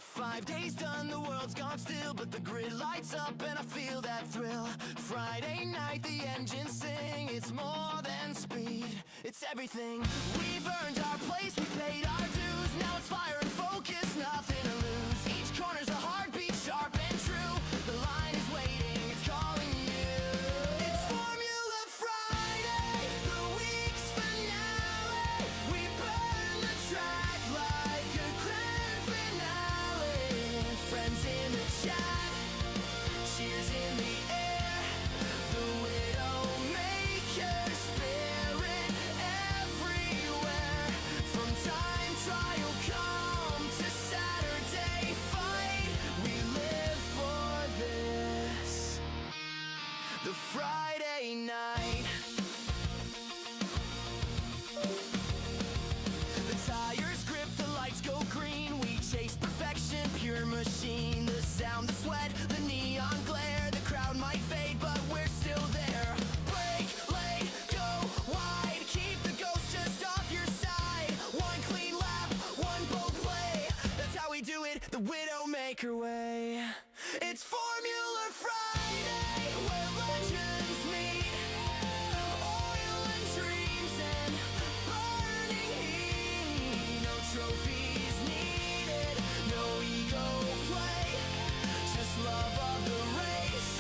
5 days done, the world's gone still, but the grid lights up and I feel that thrill. Friday night, the engines sing. It's more than speed, it's everything. We've earned our place, we paid our dues. Now it's fire and focus, nothing to lose. Each corner's a heartbeat, sharp and true. The line is waiting, it's calling you. It's Formula Friday, the week's finale. We burn the track like a grand finale. Friends in the chat, cheers in the air. The Widdowmaker spirit everywhere. From time trial come to Saturday fight, we live for this, the Friday night. The tires grip, the lights go green. We chase perfection, pure machine. The sound, the sweat, the neon glare. The crowd might fade, but we're still there. Break, late, go wide. Keep the ghost just off your side. One clean lap, one bold play. That's how we do it, the Widdowmaker way. It's Formula Friday, where legends meet. Oil and dreams and burning heat. No trophies needed, no ego play, just love of the race,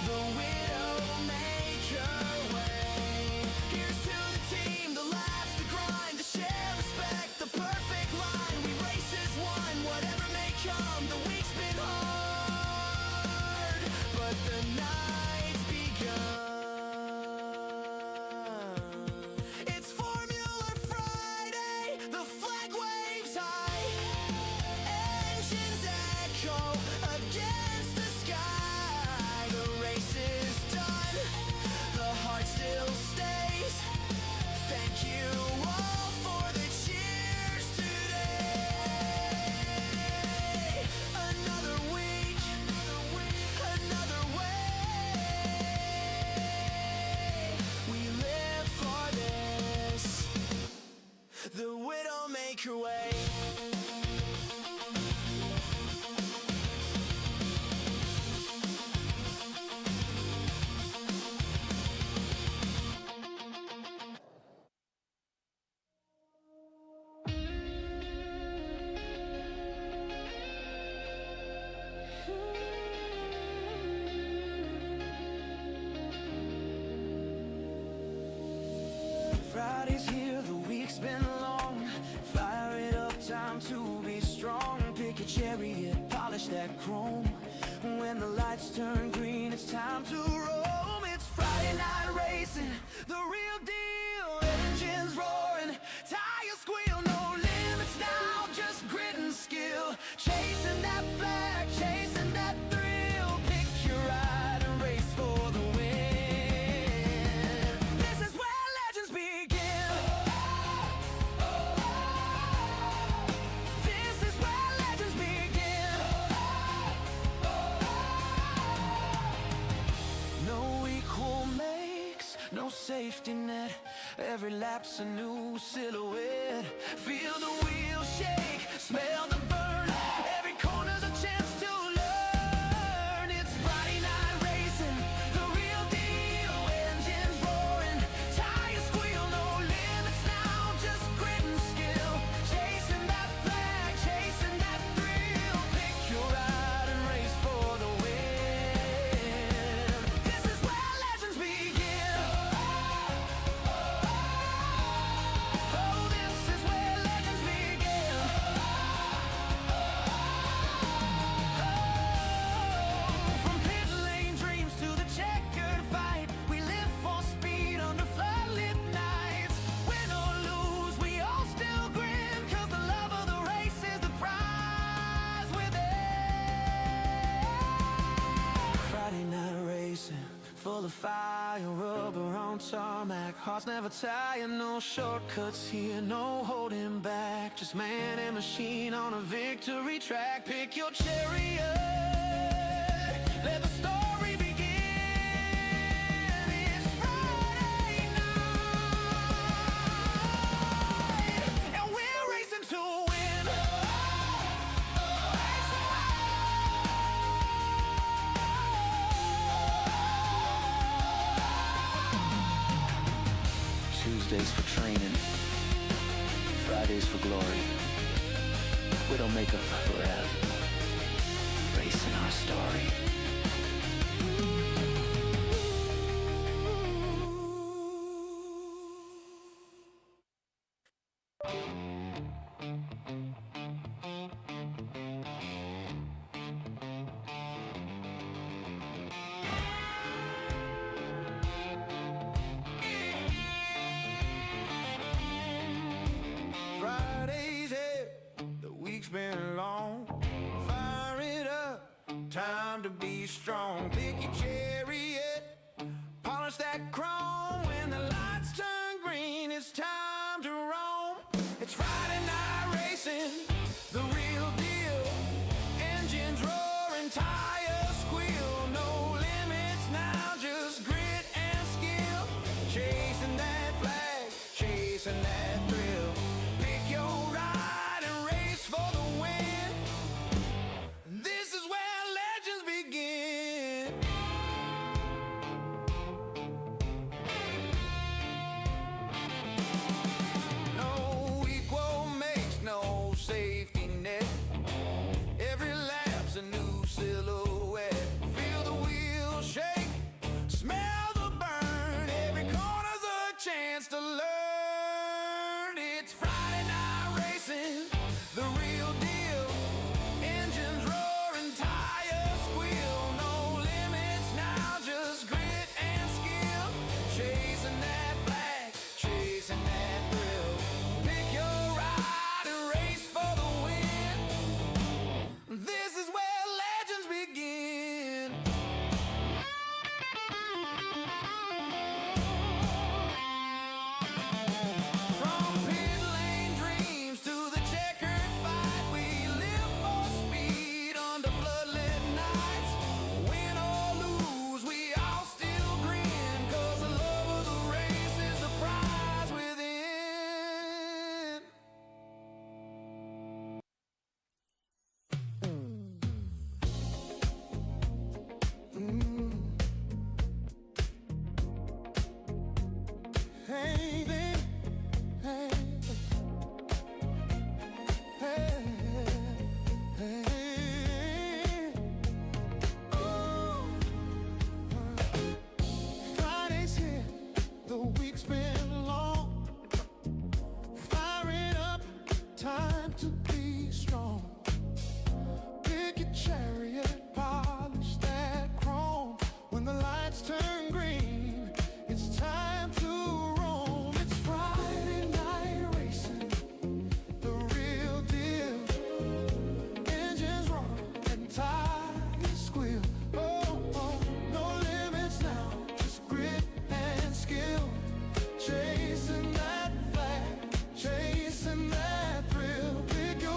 the Widdowmaker way. Here's to the team, the laughs, the grind, the share respect, the perfect line. We race as one, whatever may come. The week's been hard, but the night's begun. It's Formula Friday, the flag waves high. Engines echo against the sky. The race is done, the heart still stays. Thank you all for the cheers today. Another week, another way. We live for this, the Widdowmaker way. Friday's here, the week's been long. Fire it up, time to be strong. Pick a chariot, polish that chrome. When the lights turn green, it's time to roam. It's Friday night racing, the real deal. Engines roaring, tires squeal. No limits now, just grit and skill. Chasing that flag, chasing that thrill. Pick your ride and race for the win. This is where legends begin. This is where legends begin. No equal makes, no safety net. Every lap's a new silhouette. Feel the wheels shake, smell the burn. Every corner's a chance to learn. It's Friday night racing, the real deal. Engines roaring, tires squeal. No limits now, just grit and skill. Chasing that flag, chasing that thrill. Pick your ride and race for the win. This is where legends begin. Oh, this is where legends begin. From pit lane dreams to the checkered fight, we live for speed under floodlit nights. Win or lose, we all still grin, 'cause the love of the race is the prize within. Friday night racing, full of fire, rubber on tarmac. Hearts never tire, no shortcuts here, no holding back. Just man and machine on a victory track. Pick your chariot, let the story begin. It's Friday night, and we're racing to win. Tuesdays for training, Fridays for glory. Widdowmaker forever, racing our story. Friday's here, the week's been long. Fire it up, time to be strong. Pick your chariot, polish that chrome. When the lights turn green, it's time to roam. It's Friday night racing, the real deal. Engines roaring, tires squeal. No limits now, just grit and skill. Chasing that flag, chasing that thrill. Pick your ride and race for the win. This is where legends begin. No equal makes no safety net. Every lap's a new silhouette. Feel the wheels shake, smell the burn. Every corner's a chance to learn. It's Friday night racing, the real deal. Engines roaring, tires squeal. No limits now, just grit and skill. Chasing that flag, chasing that thrill. Pick your ride and race for the win. This is where legends begin. From pit lane dreams to the checkered fight, we live for speed under floodlit nights. Win or lose, we all still grin, 'cause the love of the race is the prize within. Hey, babe. Hey, hey, hey. Ooh. Friday's here, the week's been long. Fire it up, time to be strong. Pick your chariot, polish that chrome. When the lights turn green, it's time to roam. It's Friday night racing, the real deal. Engines roar and tires squeal. Oh, oh, no limits now, just grit and skill. Chasing that flag, chasing that thrill. Pick your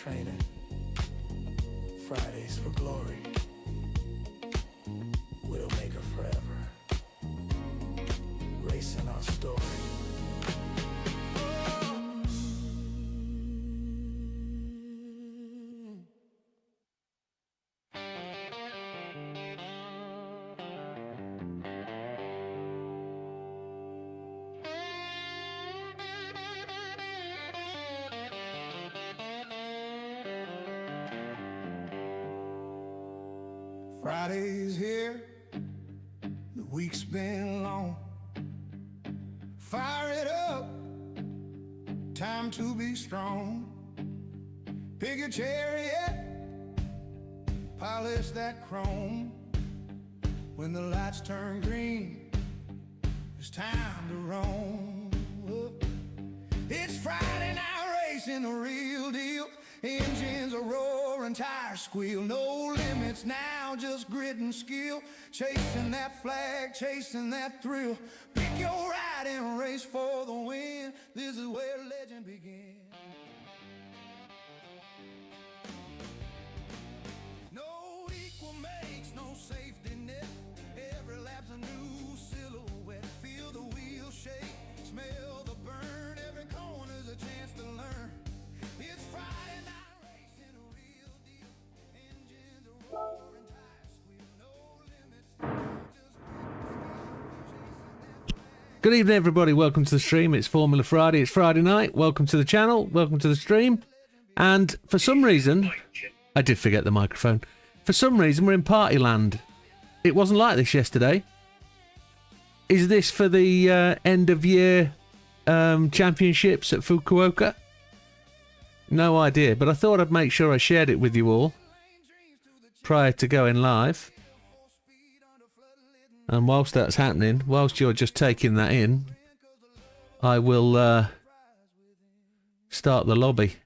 training. Fridays for glory. Widdowmaker forever. Racing our story. Friday's here, the week's been long. Fire it up, time to be strong. Pick a chariot, polish that chrome. When the lights turn green, it's time to roam. It's Friday night racing, the real deal. Engines are roaring, tires squeal. No limits now, just grit and skill. Chasing that flag, chasing that thrill. Pick your ride and race for the win. This is where legend begins. No equal makes no safety net. Every lap's a new silhouette. Feel the wheels shake, smell the burn. Every corner's a chance to learn. It's Friday night racing, a real deal. Engines are roaring, tires squeal. No limits, just Good evening, everybody. Welcome to the stream. It's Formula Friday. It's Friday night. Welcome to the channel. Welcome to the stream. And for some reason, I did forget the microphone. For some reason, we're in party land. It wasn't like this yesterday. Is this for the end of year championships at Fukuoka? No idea, but I thought I'd make sure I shared it with you all prior to going live. And whilst that's happening, whilst you're just taking that in, I will start the lobby.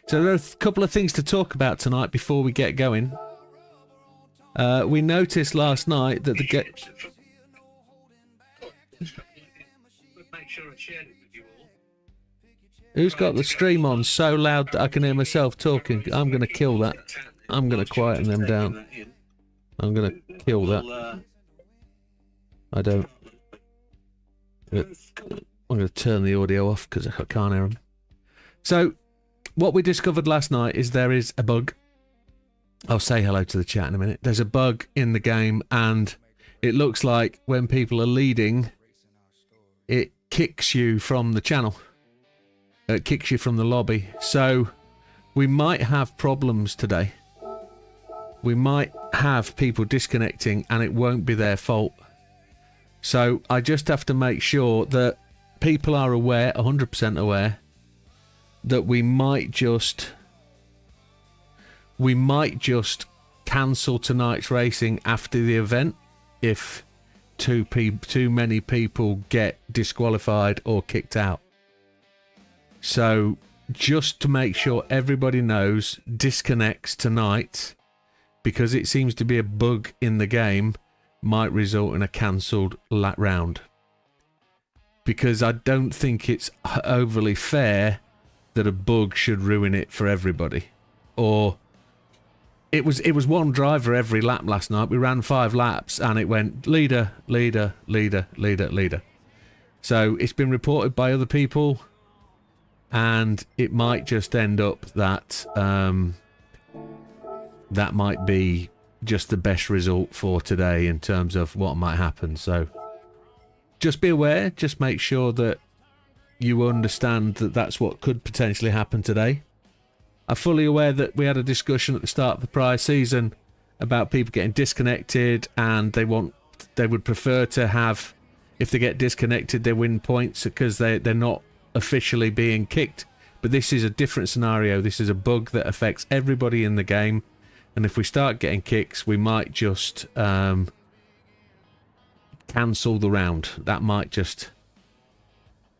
So there are a couple of things to talk about tonight before we get going. We noticed last night that the Who's got the stream on so loud that I can hear myself talking? I'm going to kill that. I'm going to quieten them down. I'm going to kill that. I don't. I'm going to turn the audio off because I can't hear them. So, what we discovered last night is there is a bug. I'll say hello to the chat in a minute. There's a bug in the game, and it looks like when people are leading, it kicks you from the channel. It kicks you from the lobby. So, we might have problems today. We might have people disconnecting, and it won't be their fault. So I just have to make sure that people are aware, 100% aware, that we might just cancel tonight's racing after the event if too many people get disqualified or kicked out. So just to make sure everybody knows, disconnects tonight, because it seems to be a bug in the game, might result in a cancelled round. Because I don't think it's overly fair that a bug should ruin it for everybody. Or it was one driver every lap last night. We ran 5 laps and it went leader, leader, leader, leader, leader. So it's been reported by other people, and it might just end up that that might be just the best result for today in terms of what might happen. So just be aware, just make sure that you understand that that's what could potentially happen today. I'm fully aware that we had a discussion at the start of the prior season about people getting disconnected, and they would prefer to have, if they get disconnected, they win points because they're not officially being kicked. But this is a different scenario. This is a bug that affects everybody in the game. And if we start getting kicks, we might just cancel the round. That might just...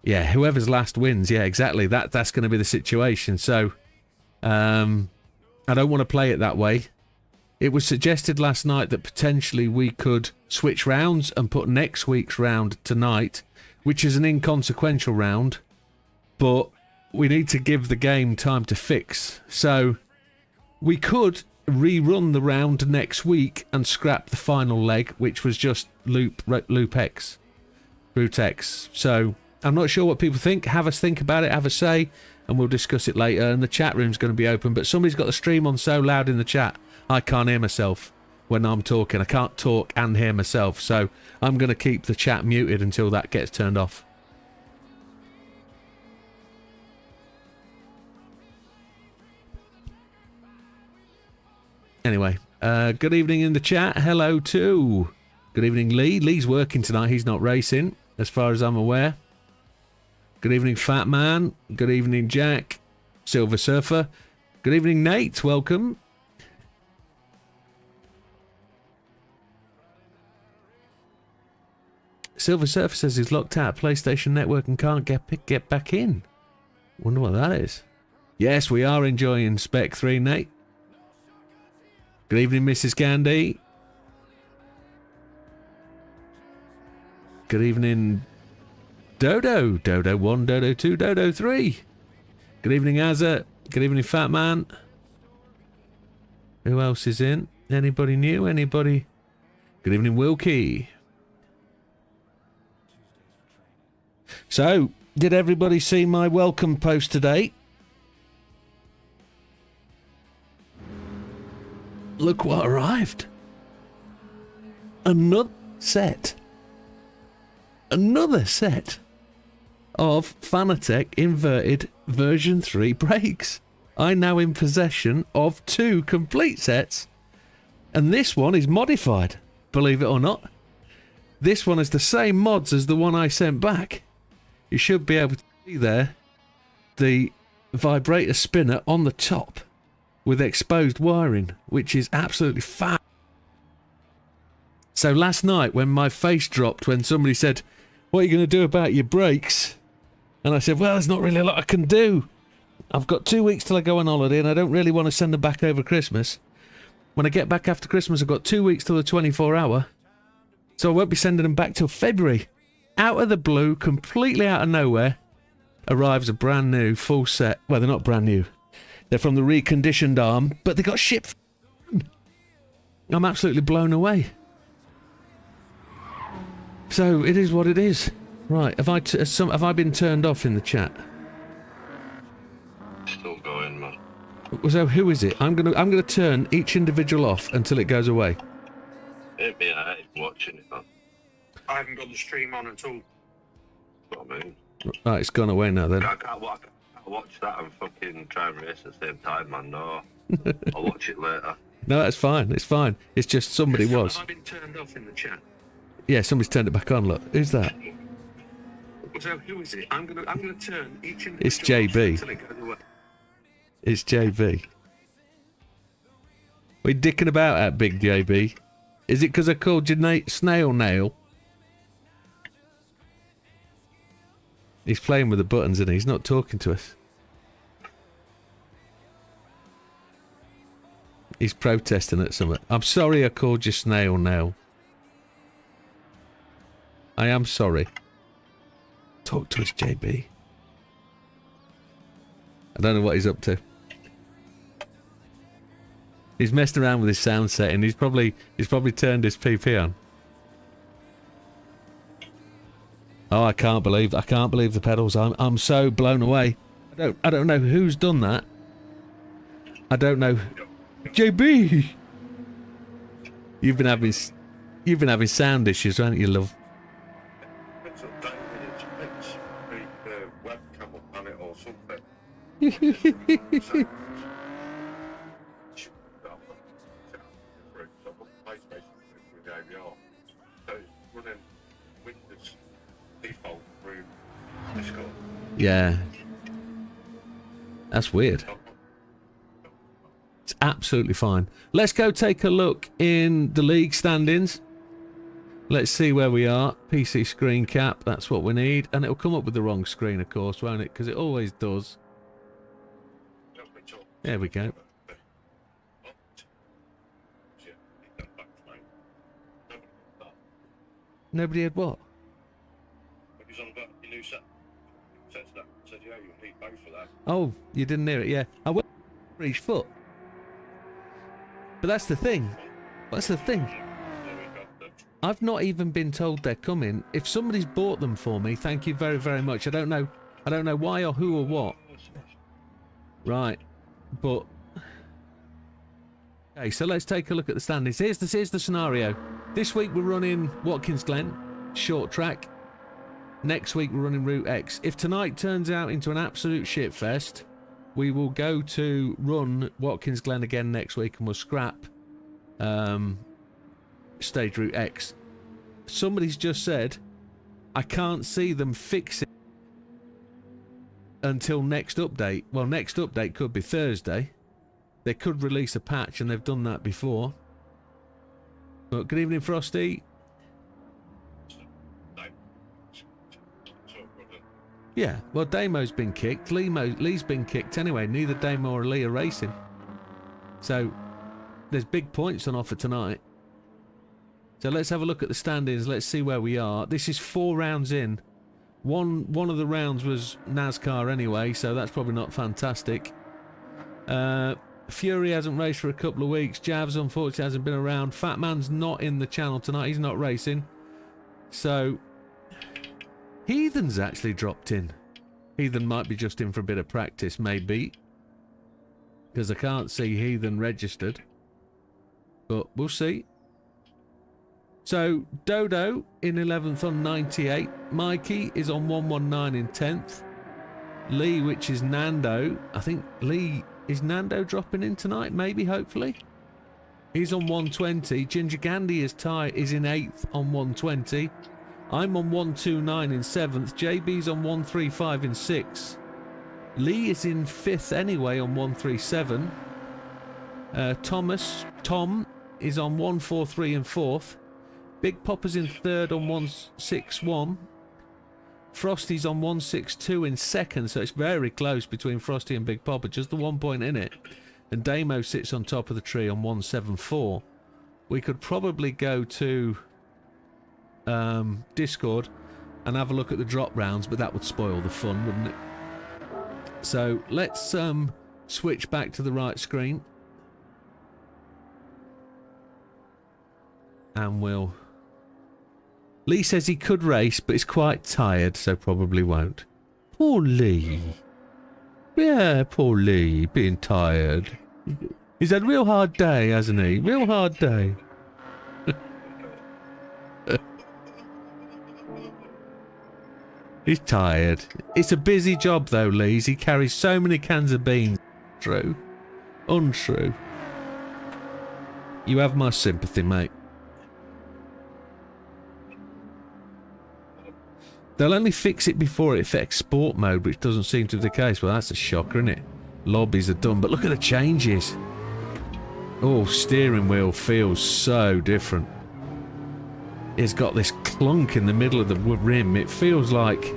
Yeah, whoever's last wins. Yeah, exactly. That's going to be the situation. So, I don't want to play it that way. It was suggested last night that potentially we could switch rounds and put next week's round tonight, which is an inconsequential round. But we need to give the game time to fix. So we could rerun the round next week and scrap the final leg, which was just loop X, root X. So I'm not sure what people think. Have us think about it, have a say, and we'll discuss it later. And the chat room's going to be open, but somebody's got the stream on so loud in the chat, I can't hear myself when I'm talking. I can't talk and hear myself, so I'm going to keep the chat muted until that gets turned off. Anyway, good evening in the chat. Hello to... Good evening, Lee. Lee's working tonight. He's not racing, as far as I'm aware. Good evening, Fat Man. Good evening, Jack. Silver Surfer. Good evening, Nate. Welcome. Silver Surfer says he's locked out of PlayStation Network and can't get back in. Wonder what that is. Yes, we are enjoying Spec 3, Nate. Good evening, Mrs. Gandhi. Good evening, Dodo. Dodo 1, Dodo 2, Dodo 3. Good evening, Azza. Good evening, Fat Man. Who else is in? Anybody new? Anybody? Good evening, Wilkie. So, did everybody see my welcome post today? Look what arrived. Another set of Fanatec inverted version 3 brakes. I'm now in possession of 2 complete sets, and this one is modified, believe it or not. This one is the same mods as the one I sent back. You should be able to see there the vibrator spinner on the top with exposed wiring, which is absolutely fab. So last night when my face dropped when somebody said, "What are you going to do about your brakes?" And I said, well, there's not really a lot I can do. I've got 2 weeks till I go on holiday and I don't really want to send them back over Christmas. When I get back after Christmas, I've got 2 weeks till the 24-hour. So I won't be sending them back till February. Out of the blue, completely out of nowhere, arrives a brand new full set. Well, they're not brand new. They're from the reconditioned arm, but they got shipped. I'm absolutely blown away. So it is what it is. Right, have I been turned off in the chat? Still going, man. So who is it? I'm gonna turn each individual off until it goes away. Ain't me, I ain't watching it, man. I haven't got the stream on at all. What I mean? Right, it's gone away now then. I can't watch that and fucking try and race at the same time, man. No. I'll watch it later. No, that's fine. It's fine. It's just somebody was. Have I been turned off in the chat? Yeah, somebody's turned it back on. Look, who's that? So who is it? I'm gonna turn each individual It's JB. off until it goes away. It's JB. We're dicking about at Big JB. Is it because I called you Snail Nail? He's playing with the buttons and he's not talking to us. He's protesting at something. I'm sorry I called you Snail Nail. I am sorry. Talk to us, JB. I don't know what he's up to. He's messed around with his sound setting. He's probably turned his PP on. Oh, I can't believe the pedals. I'm so blown away. I don't know who's done that. I don't know. JB, you've been having sound issues, haven't you, love? It's the webcam up on it or something. Yeah. That's weird. It's absolutely fine. Let's go take a look in the league standings. Let's see where we are. PC screen cap, that's what we need. And it'll come up with the wrong screen, of course, won't it? Because it always does. There we go. Nobody had what? He's on about your new set. Sets that. Sets yeah, you need both for that. Oh, you didn't hear it, yeah. I will for each foot. But that's the thing. That's the thing. There we go. I've not even been told they're coming. If somebody's bought them for me, thank you very, very much. I don't know why or who or what. Right. But okay, so let's take a look at the standings. Here's the scenario. This week we're running Watkins Glen, short track. Next week we're running Route X. If tonight turns out into an absolute shitfest, we will go to run Watkins Glen again next week and we'll scrap Stage Route X. Somebody's just said, I can't see them fix it until next update. Well, next update could be Thursday. They could release a patch and they've done that before. But good evening, Frosty. Yeah, well, Damo's been kicked. Lee's been kicked anyway. Neither Damo or Lee are racing. So, there's big points on offer tonight. So let's have a look at the standings. Let's see where we are. This is 4 rounds in. One of the rounds was NASCAR anyway, so that's probably not fantastic. Fury hasn't raced for a couple of weeks. Javs, unfortunately, hasn't been around. Fat Man's not in the channel tonight. He's not racing. So, Heathen's actually dropped in. Heathen might be just in for a bit of practice, maybe. Because I can't see Heathen registered. But we'll see. So, Dodo in 11th on 98. Mikey is on 119 in 10th. Lee, which is Nando. I think Lee... Is Nando dropping in tonight? Maybe, hopefully. He's on 120. Ginger Gandhi is in 8th on 120. I'm on 129 in 7th. JB's on 135 in 6th. Lee is in 5th anyway on 137. Tom is on 143 in 4th. Big Popper's in 3rd on 161. Frosty's on 162 in 2nd, so it's very close between Frosty and Big Popper, just the 1 point in it. And Damo sits on top of the tree on 174. We could probably go to Discord and have a look at the drop rounds, but that would spoil the fun, wouldn't it? So let's switch back to the right screen. And we'll... Lee says he could race, but he's quite tired, so probably won't. Poor Lee. Yeah, poor Lee, being tired. He's had a real hard day, hasn't he? Real hard day. He's tired. It's a busy job, though, Lee's. He carries so many cans of beans. True. Untrue. You have my sympathy, mate. They'll only fix it before it affects sport mode, which doesn't seem to be the case. Well, that's a shocker, isn't it? Lobbies are done, but look at the changes. Oh, steering wheel feels so different. It's got this clunk in the middle of the rim. It feels like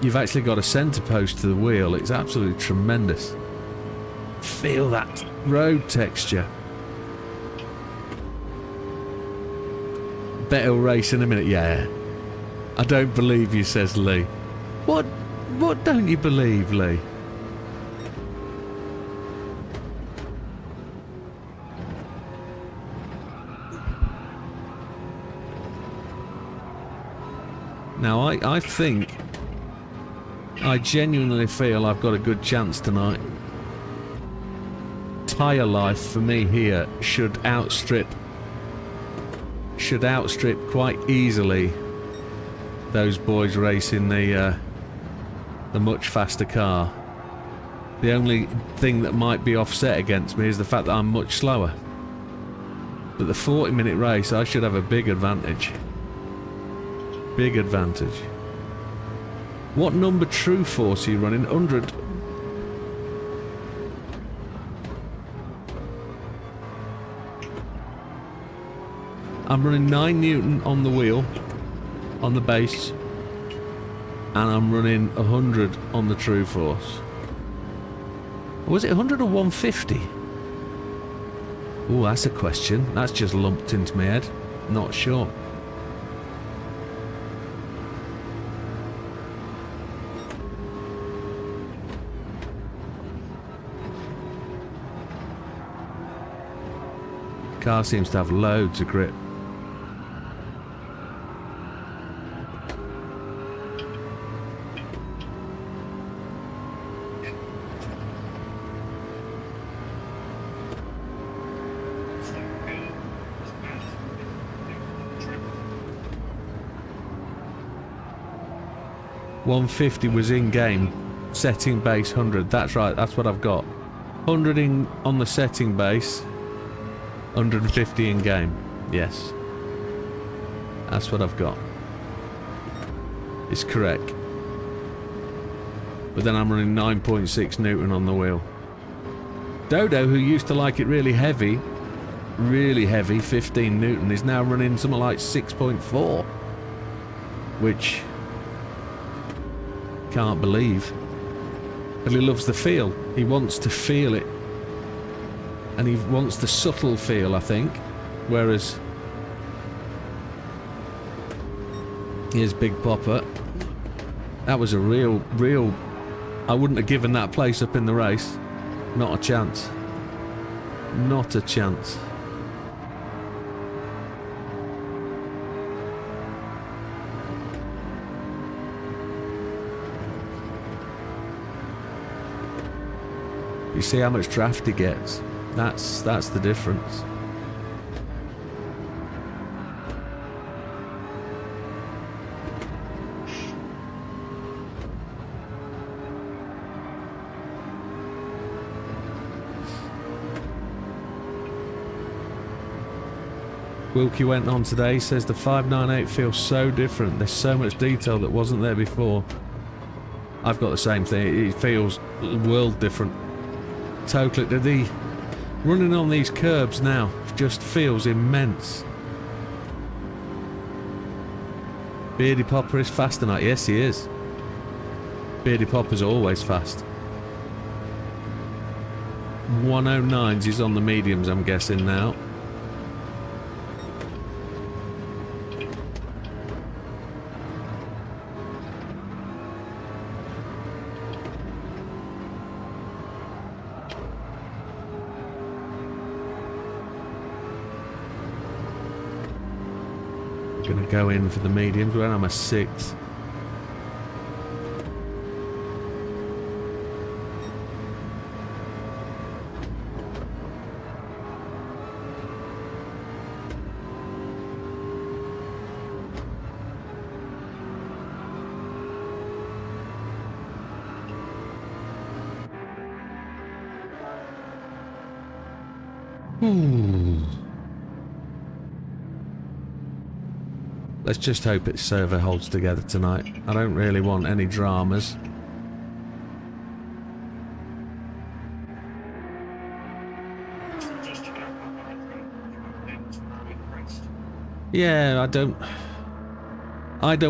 you've actually got a centre post to the wheel. It's absolutely tremendous. Feel that road texture. Bet he'll race in a minute. Yeah. I don't believe you, says Lee. What don't you believe, Lee? Now, I think, I genuinely feel I've got a good chance tonight. Tyre life for me here should outstrip quite easily those boys racing the much faster car. The only thing that might be offset against me is the fact that I'm much slower. But the 40-minute race, I should have a big advantage. Big advantage. What number True Force are you running? 100. I'm running 9 Newton on the wheel, on the base, and I'm running 100 on the True Force. Was it 100 or 150? Oh, that's a question. That's just lumped into my head. Not sure. Car seems to have loads of grip. $150 was in game. Setting base 100. That's right. That's what I've got. 100 in on the setting base. 150 in game. Yes. That's what I've got. It's correct. But then I'm running 9.6 Newton on the wheel. Dodo, who used to like it really heavy, 15 Newton, is now running something like 6.4. Which... can't believe. But he loves the feel. He wants to feel it. And he wants the subtle feel, I think. Whereas... here's Big Popper. That was a real... I wouldn't have given that place up in the race. Not a chance. Not a chance. You see how much draft he gets. That's the difference. Wilkie went on today, says the 598 feels so different. There's so much detail that wasn't there before. I've got the same thing. It feels world different. Totally. The running on these curbs now just feels immense. Beardy Popper is fast tonight. Yes, he is. Beardy Popper's always fast. 109s, he's on the mediums, I'm guessing now. Gonna go in for the mediums when I'm a 6. Let's just hope its server holds together tonight. I don't really want any dramas. Yeah, I don't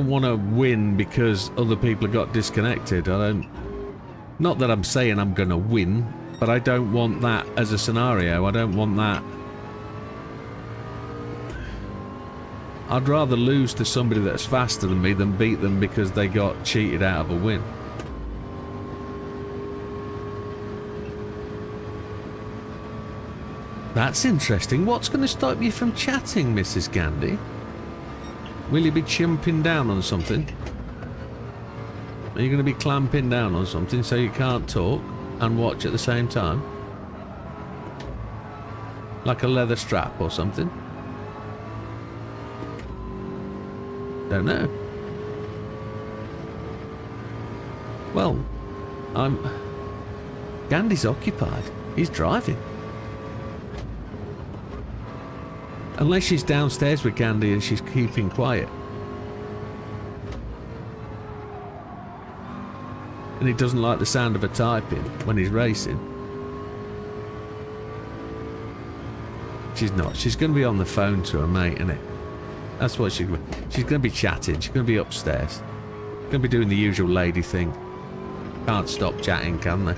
want to win because other people have got disconnected. Not that I'm saying I'm going to win, but I don't want that as a scenario. I don't want that. I'd rather lose to somebody that's faster than me than beat them because they got cheated out of a win. That's interesting. What's going to stop you from chatting, Mrs. Gandhi? Will you be chimping down on something? Are you going to be clamping down on something so you can't talk and watch at the same time? Like a leather strap or something? Don't know. Well, Gandhi's occupied. He's driving. Unless she's downstairs with Gandhi and she's keeping quiet. And he doesn't like the sound of her typing when he's racing. She's not. She's going to be on the phone to her mate, innit? That's what she's going to be chatting. She's going to be upstairs. Going to be doing the usual lady thing. Can't stop chatting, can they?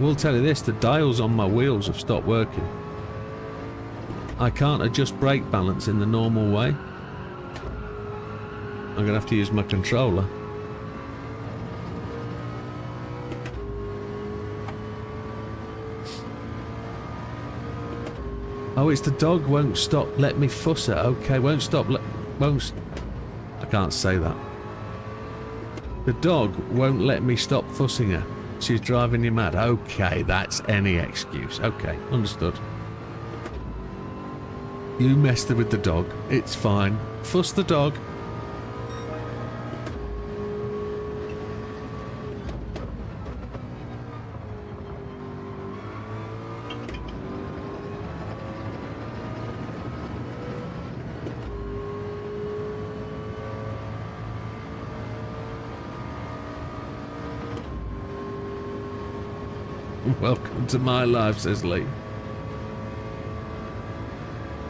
will tell you this, the dials on my wheels have stopped working. I can't adjust brake balance in the normal way. I'm going to have to use my controller. Oh, it's the dog won't stop, let me fuss it. Okay, won't stop, I can't say that. The dog won't let me stop fussing her. She's driving you mad. Okay, that's any excuse. Okay, understood. You messed her with the dog. It's fine. Fuss the dog. Welcome to my life, says Lee.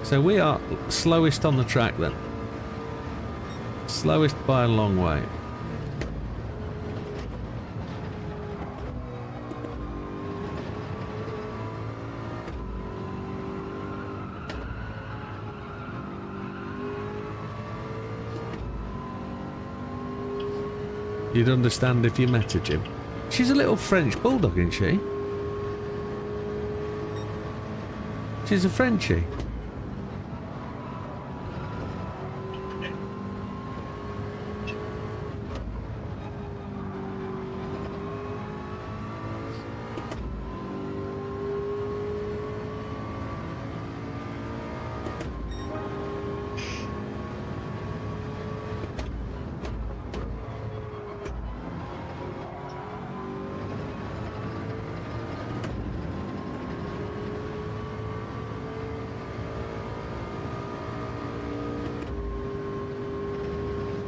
So we are slowest on the track then. Slowest by a long way. You'd understand if you met her, Jim. She's a little French bulldog, isn't she? She's a Frenchie.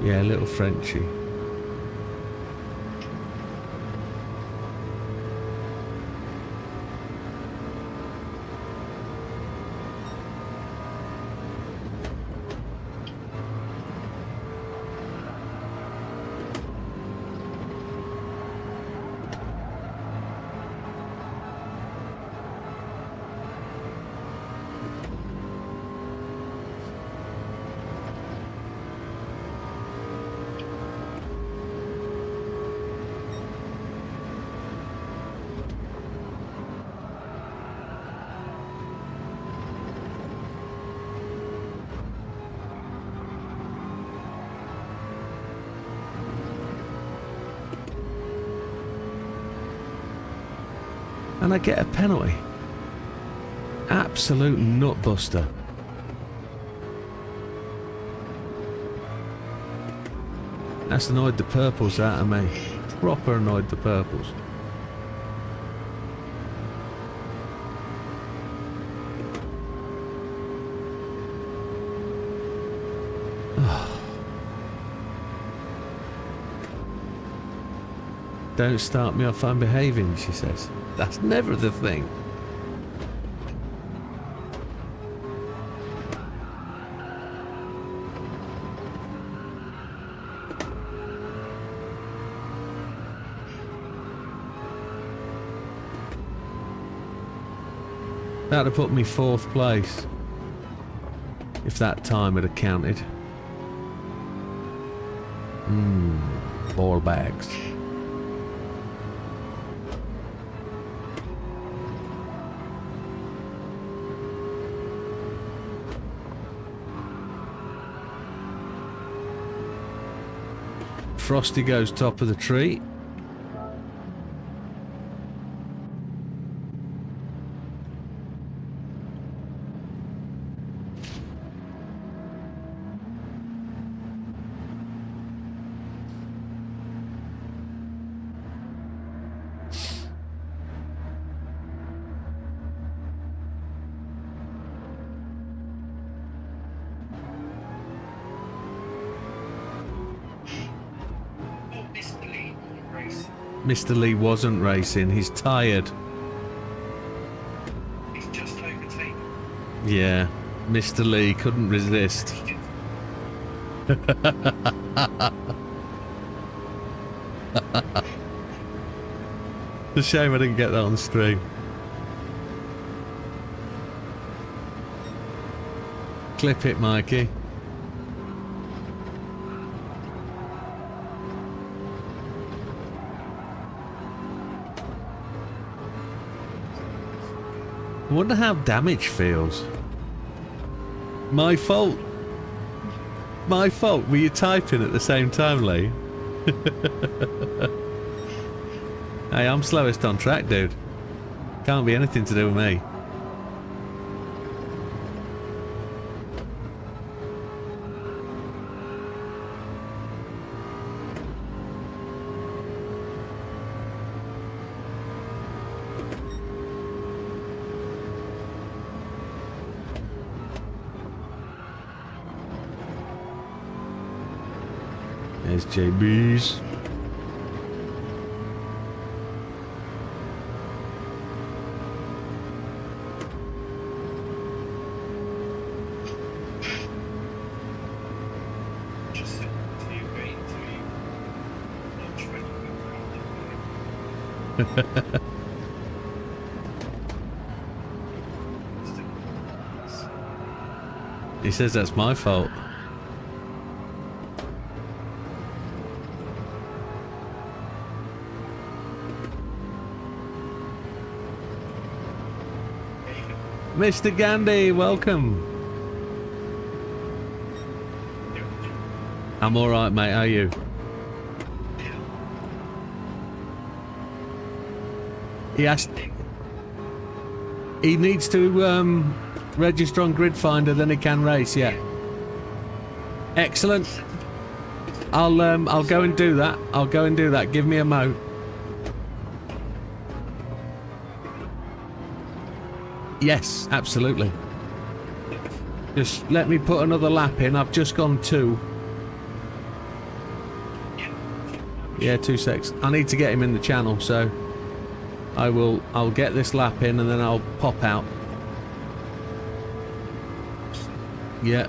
Yeah, little Frenchie. And I get a penalty. Absolute nutbuster. That's annoyed the purples out of me. Proper annoyed the purples. Don't start me off, I'm behaving, she says. That's never the thing. That'd have put me 4th place. If that time had counted. Ball bags. Frosty goes top of the tree. Mr. Lee wasn't racing, he's tired. He's just overtaken. Yeah, Mr. Lee couldn't resist. It's a shame I didn't get that on stream. Clip it, Mikey. I wonder how damage feels. My fault. My fault. Were you typing at the same time, Lee? Hey, I'm slowest on track, dude. Can't be anything to do with me. There's JB's. He says that's my fault. Mr. Gandhi, welcome. I'm alright, mate. How are you? He needs to register on Grid Finder, then he can race. Yeah. Excellent. I'll go and do that. I'll go and do that. Give me a mo. Yes, absolutely. Just let me put another lap in. I've just gone 2. Yeah, 2 secs. I need to get him in the channel, so I'll get this lap in and then I'll pop out. Yeah.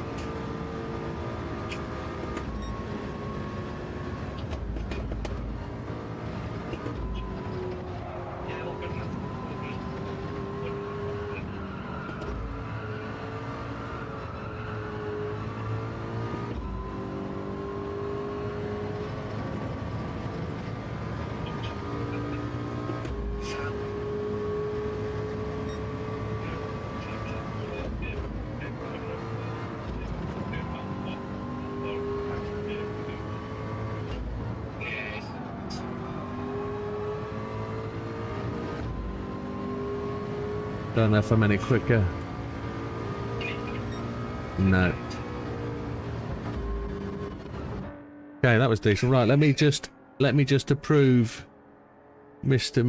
Don't know if I'm any quicker. No. Okay, that was decent. Right, let me just approve Mr.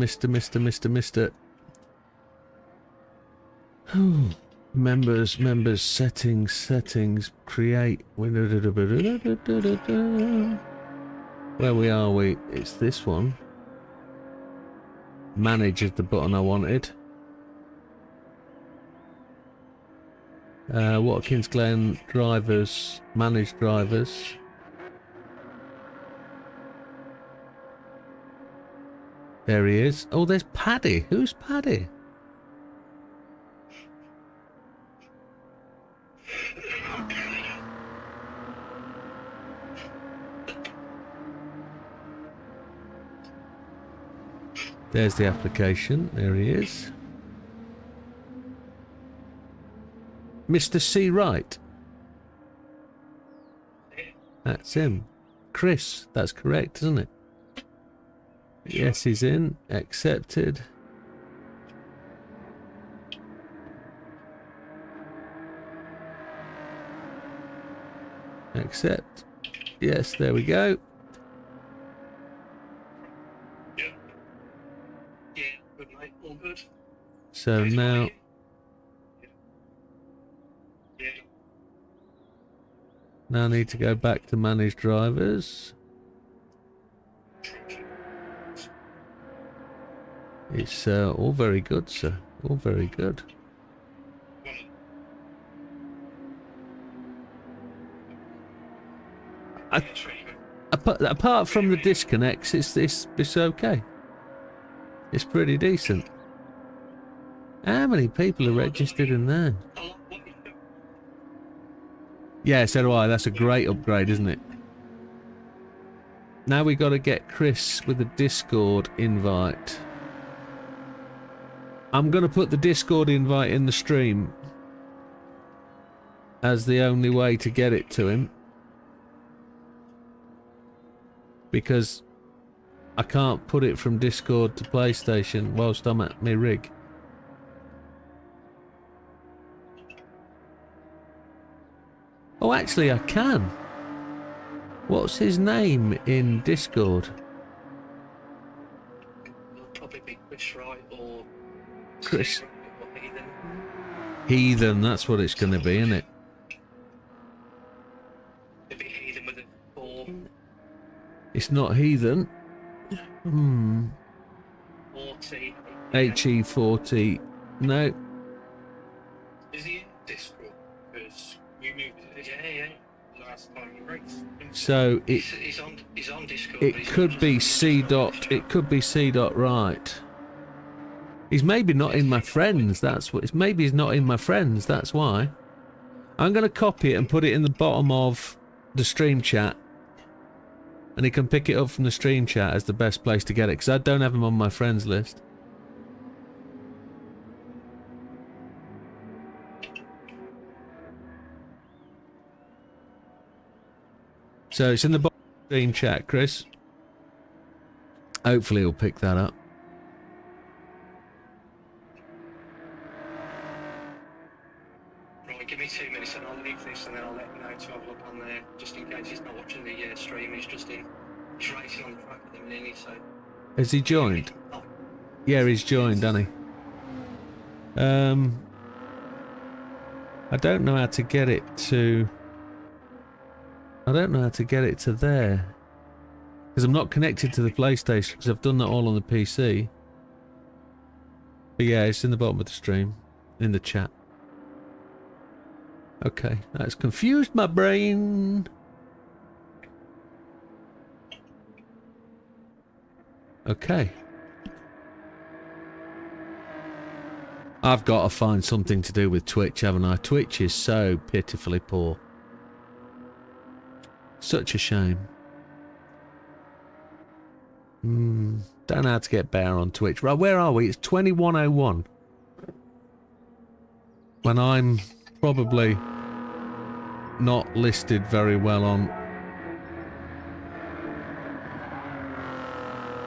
Members, settings, create. Where are we? It's this one. Manage is the button I wanted. Watkins Glen drivers, manage drivers. There he is. Oh, there's Paddy. Who's Paddy? There's the application. There he is. Mr. C. Wright. That's him. Chris. That's correct, isn't it? Yes, he's in. Accepted. Accept. Yes, there we go. Yeah, good mate, all good. So now... Now I need to go back to manage drivers. It's all very good, sir. All very good. Apart from the disconnects, it's okay. It's pretty decent. How many people are registered in there? Yeah, so do I. That's a great upgrade, isn't it? Now we got to get Chris with a Discord invite. I'm going to put the Discord invite in the stream as the only way to get it to him. Because I can't put it from Discord to PlayStation whilst I'm at my rig. Oh, actually I can. What's his name in Discord? It'll probably be Chris Wright or Chris. Steve Wright or Heathen. Heathen, that's what it's going to be, isn't it? It'll be Heathen with a 4. It's not Heathen. 40. HE40. No. Is he in Discord? Because we moved it. Yeah. Last time we raced. So it He's on Discord. but it he's could not be just C on dot. Discord. It could be C dot right. He's maybe not in my friends. That's what. It's maybe he's not in my friends. That's why. I'm going to copy it and put it in the bottom of the stream chat, and he can pick it up from the stream chat as the best place to get it, because I don't have him on my friends list. So it's in the bottom of the stream chat, Chris. Hopefully he'll pick that up. Right, give me 2 minutes and I'll leave this and then I'll let him know to have a look on there, just in case he's not watching the stream. He's just in. He's racing on the track at the minute, so. Has he joined? Oh, Yeah, he's joined, hasn't he? I don't know how to get it to... I don't know how to get it to there. Because I'm not connected to the PlayStation, because I've done that all on the PC. But yeah, it's in the bottom of the stream. In the chat. Okay, that's confused my brain. Okay. I've got to find something to do with Twitch, haven't I? Twitch is so pitifully poor. Such a shame. Don't know how to get better on Twitch. Right, where are we? It's 21:01. When I'm probably not listed very well on...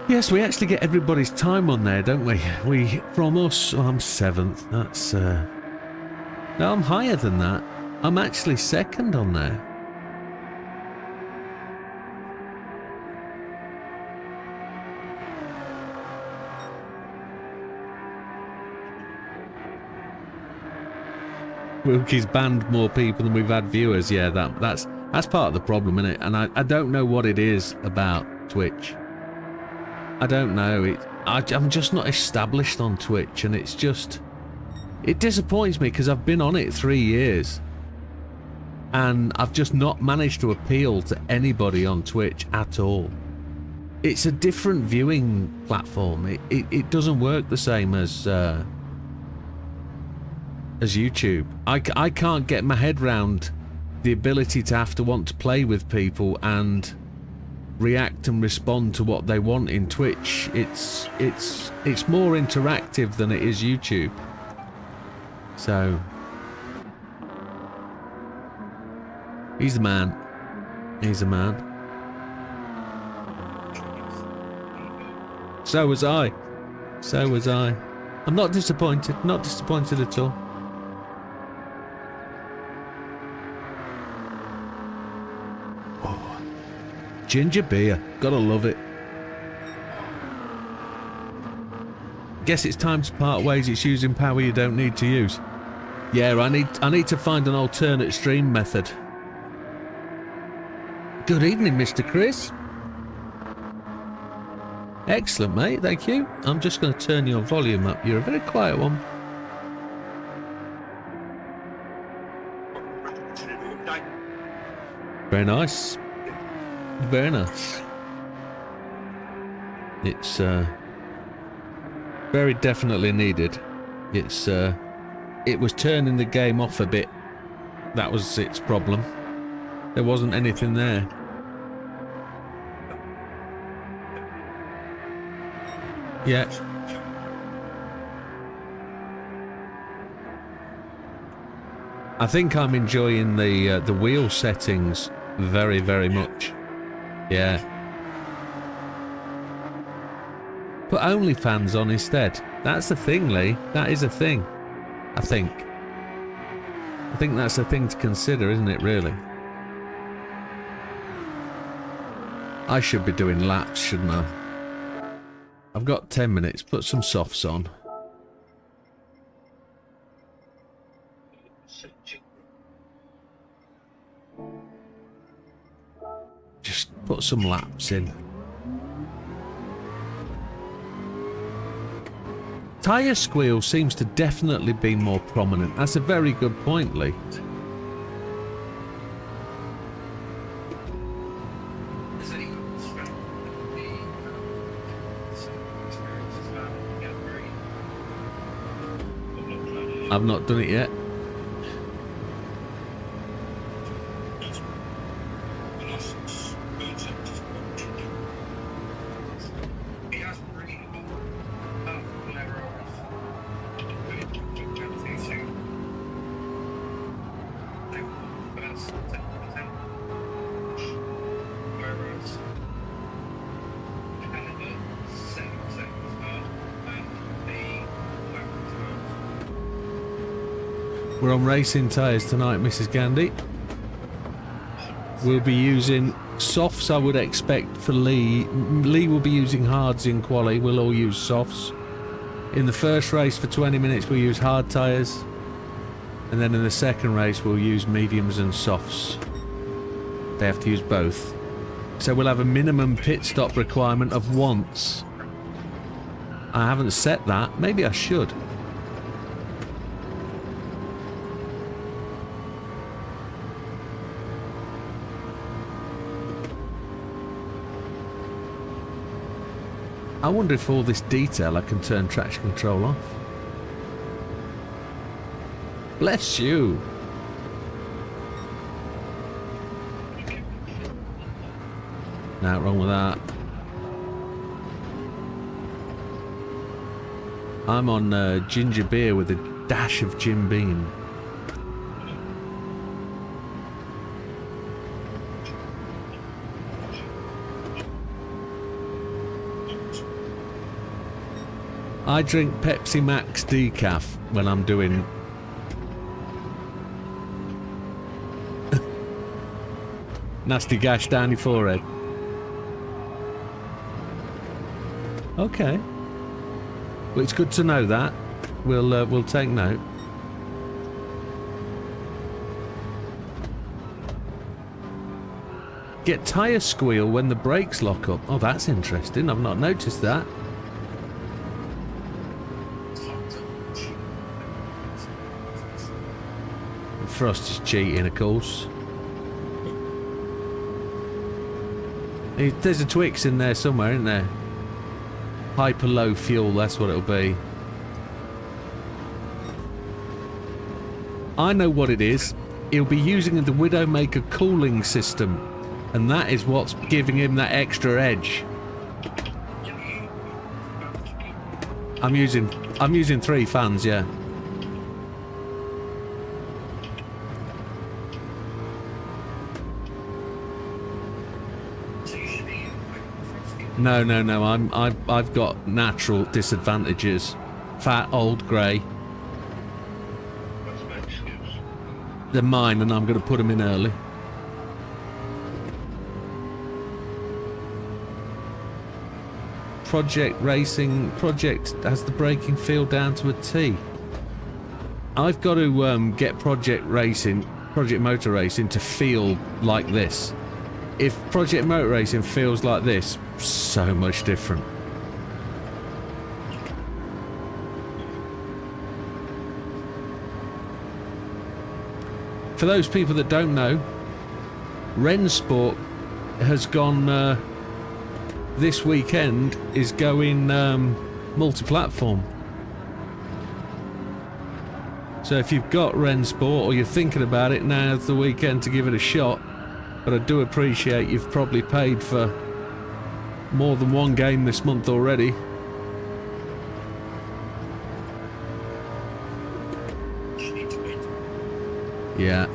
Yes, we actually get everybody's time on there, don't we? From us, oh, I'm 7th. That's, No, I'm higher than that. I'm actually 2nd on there. Wilkie's banned more people than we've had viewers. Yeah, that's part of the problem, isn't it? And I don't know what it is about Twitch. I don't know. I'm just not established on Twitch, and it's just... It disappoints me because I've been on it 3 years. And I've just not managed to appeal to anybody on Twitch at all. It's a different viewing platform. It doesn't work the same as YouTube. I can't get my head round the ability to have to want to play with people and react and respond to what they want in Twitch. It's more interactive than it is YouTube. So he's the man. He's the man. So was I. So was I. I'm not disappointed. Not disappointed at all. Ginger beer, gotta love it. Guess it's time to part ways. It's using power you don't need to use. Yeah, I need to find an alternate stream method. Good evening, Mr. Chris. Excellent, mate, thank you. I'm just going to turn your volume up. You're a very quiet one. Very nice. Very nice. It's Very definitely needed. It's it was turning the game off a bit. That was its problem. There wasn't anything there. Yeah. I think I'm enjoying the wheel settings very, very much. Yeah. Put OnlyFans on instead. That's the thing, Lee. That is a thing. I think that's a thing to consider, isn't it, really? I should be doing laps, shouldn't I? I've got 10 minutes. Put some softs on. Just put some laps in. Tyre squeal seems to definitely be more prominent. That's a very good point, Lee. I've not done it yet. We're on racing tyres tonight, Mrs. Gandhi. We'll be using softs, I would expect, for Lee. Lee will be using hards in quali. We'll all use softs. In the first race for 20 minutes, we'll use hard tyres. And then in the second race, we'll use mediums and softs. They have to use both. So we'll have a minimum pit stop requirement of once. I haven't set that. Maybe I should. I wonder if all this detail I can turn traction control off. Bless you. Nothing wrong with that. I'm on ginger beer with a dash of Jim Beam. I drink Pepsi Max decaf when I'm doing... Nasty gash down your forehead. Okay. Well, it's good to know that. We'll take note. Get tyre squeal when the brakes lock up. Oh, that's interesting. I've not noticed that. Frost is cheating, of course. There's a Twix in there somewhere, isn't there? Hyper low fuel, that's what it'll be. I know what it is. He'll be using the Widdowmaker cooling system, and that is what's giving him that extra edge. I'm using 3 fans, yeah. No. I've got natural disadvantages. Fat, old, grey. They're mine, and I'm going to put them in early. Project has the braking feel down to a T. I've got to get Project Motor Racing to feel like this. If Project Motor Racing feels like this, so much different. For those people that don't know, Rennsport has gone, this weekend is going multi-platform. So if you've got Ren Sport or you're thinking about it, now's the weekend to give it a shot. But I do appreciate you've probably paid for more than one game this month already. Yeah.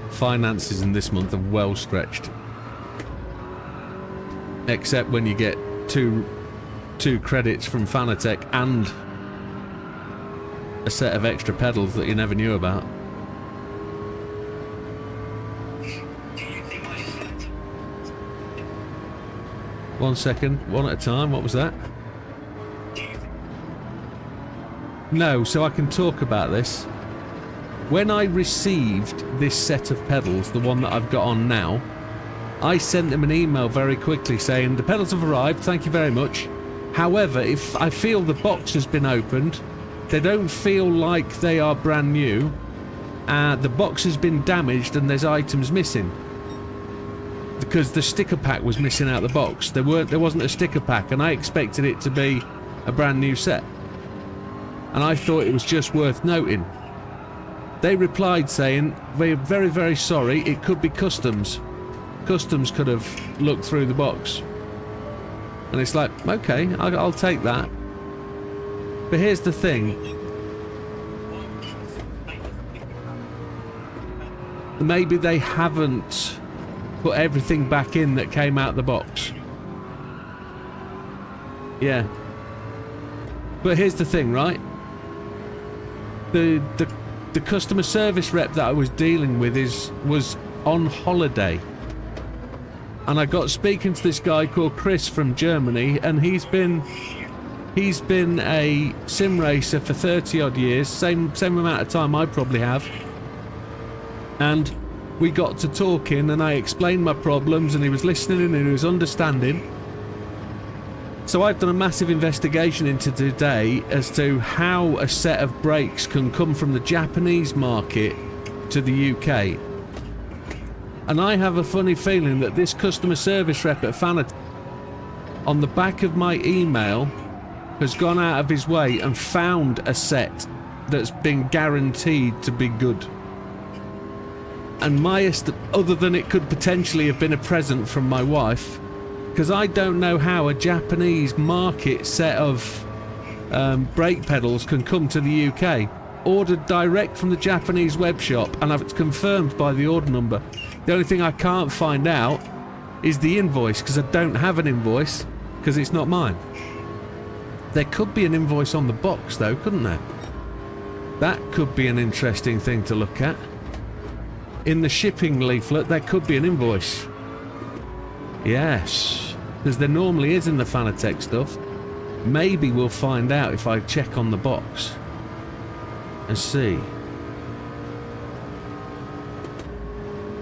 Finances in this month are well stretched. Except when you get two credits from Fanatec and a set of extra pedals that you never knew about. One second, one at a time. What was that? No, so I can talk about this. When I received this set of pedals, the one that I've got on now, I sent them an email very quickly saying, the pedals have arrived, thank you very much. However, if I feel the box has been opened, they don't feel like they are brand new. The box has been damaged and there's items missing. Because the sticker pack was missing out the box. There wasn't a sticker pack, and I expected it to be a brand new set. And I thought it was just worth noting. They replied saying, we're very, very sorry, it could be customs. Customs could have looked through the box. And it's like, okay, I'll take that. But here's the thing. Maybe they haven't put everything back in that came out the box. Yeah. But here's the thing, right? The customer service rep that I was dealing with was on holiday. And I got speaking to this guy called Chris from Germany, and he's been a sim racer for 30 odd years, same amount of time I probably have. And we got to talking and I explained my problems and he was listening and he was understanding. So I've done a massive investigation into today as to how a set of brakes can come from the Japanese market to the UK. And I have a funny feeling that this customer service rep at Fanatec, on the back of my email, has gone out of his way and found a set that's been guaranteed to be good. And other than it could potentially have been a present from my wife, because I don't know how a Japanese market set of brake pedals can come to the UK. Ordered direct from the Japanese web shop, and it's confirmed by the order number. The only thing I can't find out is the invoice, because I don't have an invoice, because it's not mine. There could be an invoice on the box though, couldn't there? That could be an interesting thing to look at. In the shipping leaflet, there could be an invoice. Yes, because there normally is in the Fanatec stuff. Maybe we'll find out if I check on the box and see.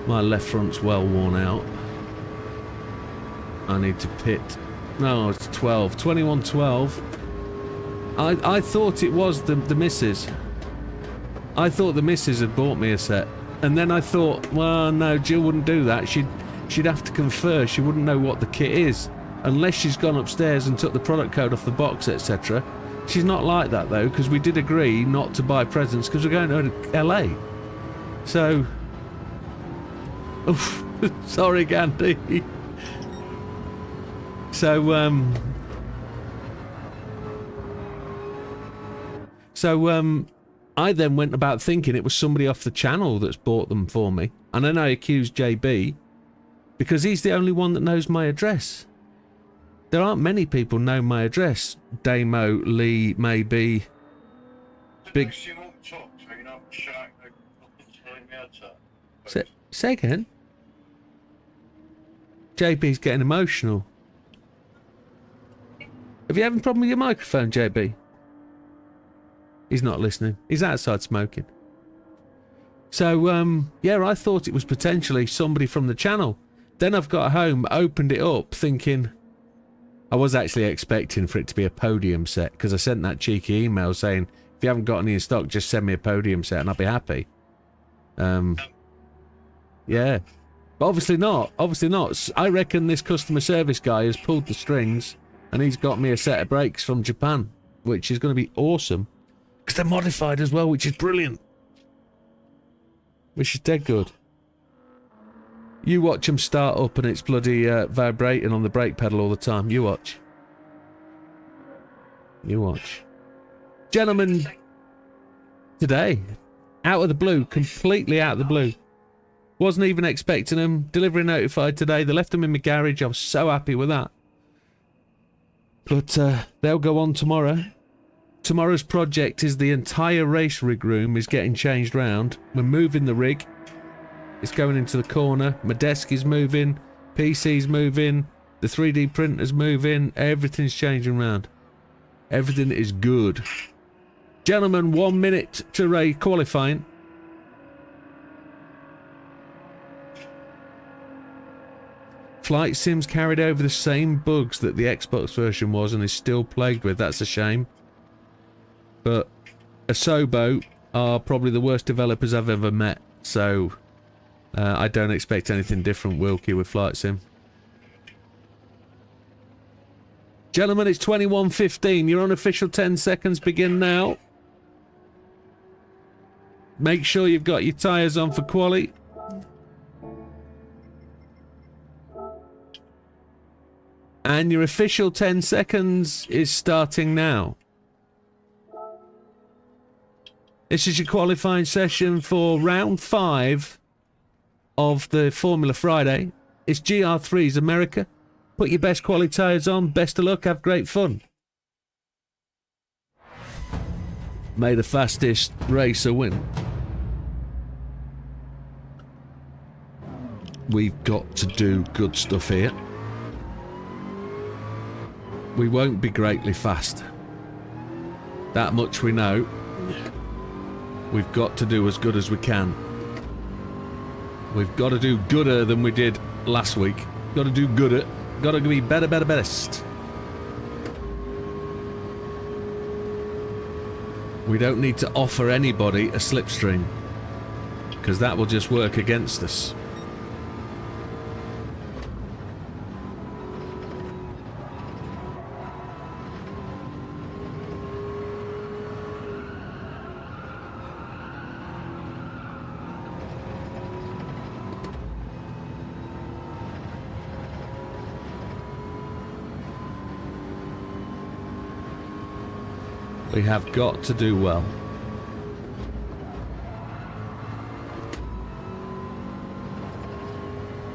My left front's well worn out. I need to pit. No, it's 12. 2112. I thought it was the missus. I thought the missus had bought me a set. And then I thought, well, no, Jill wouldn't do that. She'd have to confer. She wouldn't know what the kit is. Unless she's gone upstairs and took the product code off the box, etc. She's not like that, though, because we did agree not to buy presents because we're going to LA. So... Oof, sorry, Gandhi. So, I then went about thinking it was somebody off the channel that's bought them for me. And then I accused JB because he's the only one that knows my address. There aren't many people know my address. Damo, Lee, maybe. Big... Say again? JB's getting emotional. Have you having a problem with your microphone, JB? He's not listening. He's outside smoking. So, yeah, I thought it was potentially somebody from the channel. Then I've got home, opened it up, thinking... I was actually expecting for it to be a podium set, because I sent that cheeky email saying, if you haven't got any in stock, just send me a podium set and I'll be happy. Yeah. But obviously not. Obviously not. I reckon this customer service guy has pulled the strings, And he's got me a set of brakes from Japan, which is going to be awesome. Because they're modified as well, which is brilliant. Which is dead good. You watch them start up and it's bloody vibrating on the brake pedal all the time. You watch. You watch. Gentlemen, today, out of the blue, completely out of the blue. Wasn't even expecting them. Delivery notified today. They left them in my garage. I was so happy with that. But they'll go on tomorrow. Tomorrow's project is the entire race rig room is getting changed round. We're moving the rig. It's going into the corner. My desk is moving. PC's moving. The 3D printer's moving. Everything's changing round. Everything is good. Gentlemen, 1 minute to race qualifying. Flight Sim's carried over the same bugs that the Xbox version was and is still plagued with. That's a shame. But Asobo are probably the worst developers I've ever met. So I don't expect anything different, Wilkie, with Flight Sim. Gentlemen, it's 21:15. Your unofficial 10 seconds begin now. Make sure you've got your tyres on for quali. And your official 10 seconds is starting now. This is your qualifying session for round 5 of the Formula Friday. It's GR3's America. Put your best quality tyres on. Best of luck. Have great fun. May the fastest racer win. We've got to do good stuff here. We won't be greatly fast. That much we know. We've got to do as good as we can. We've got to do gooder than we did last week. Got to do gooder. Got to be better, best. We don't need to offer anybody a slipstream, because that will just work against us. We have got to do well.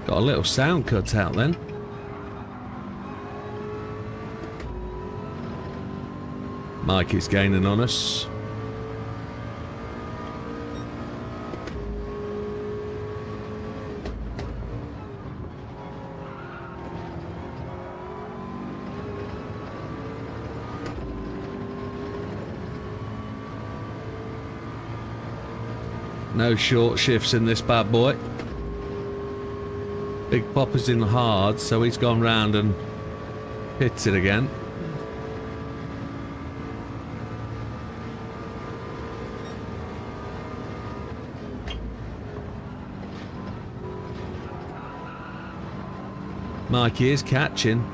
Got a little sound cut out then. Mikey's gaining on us. No short shifts in this bad boy. Big Popper's in hard, so he's gone round and hits it again. Mikey is catching.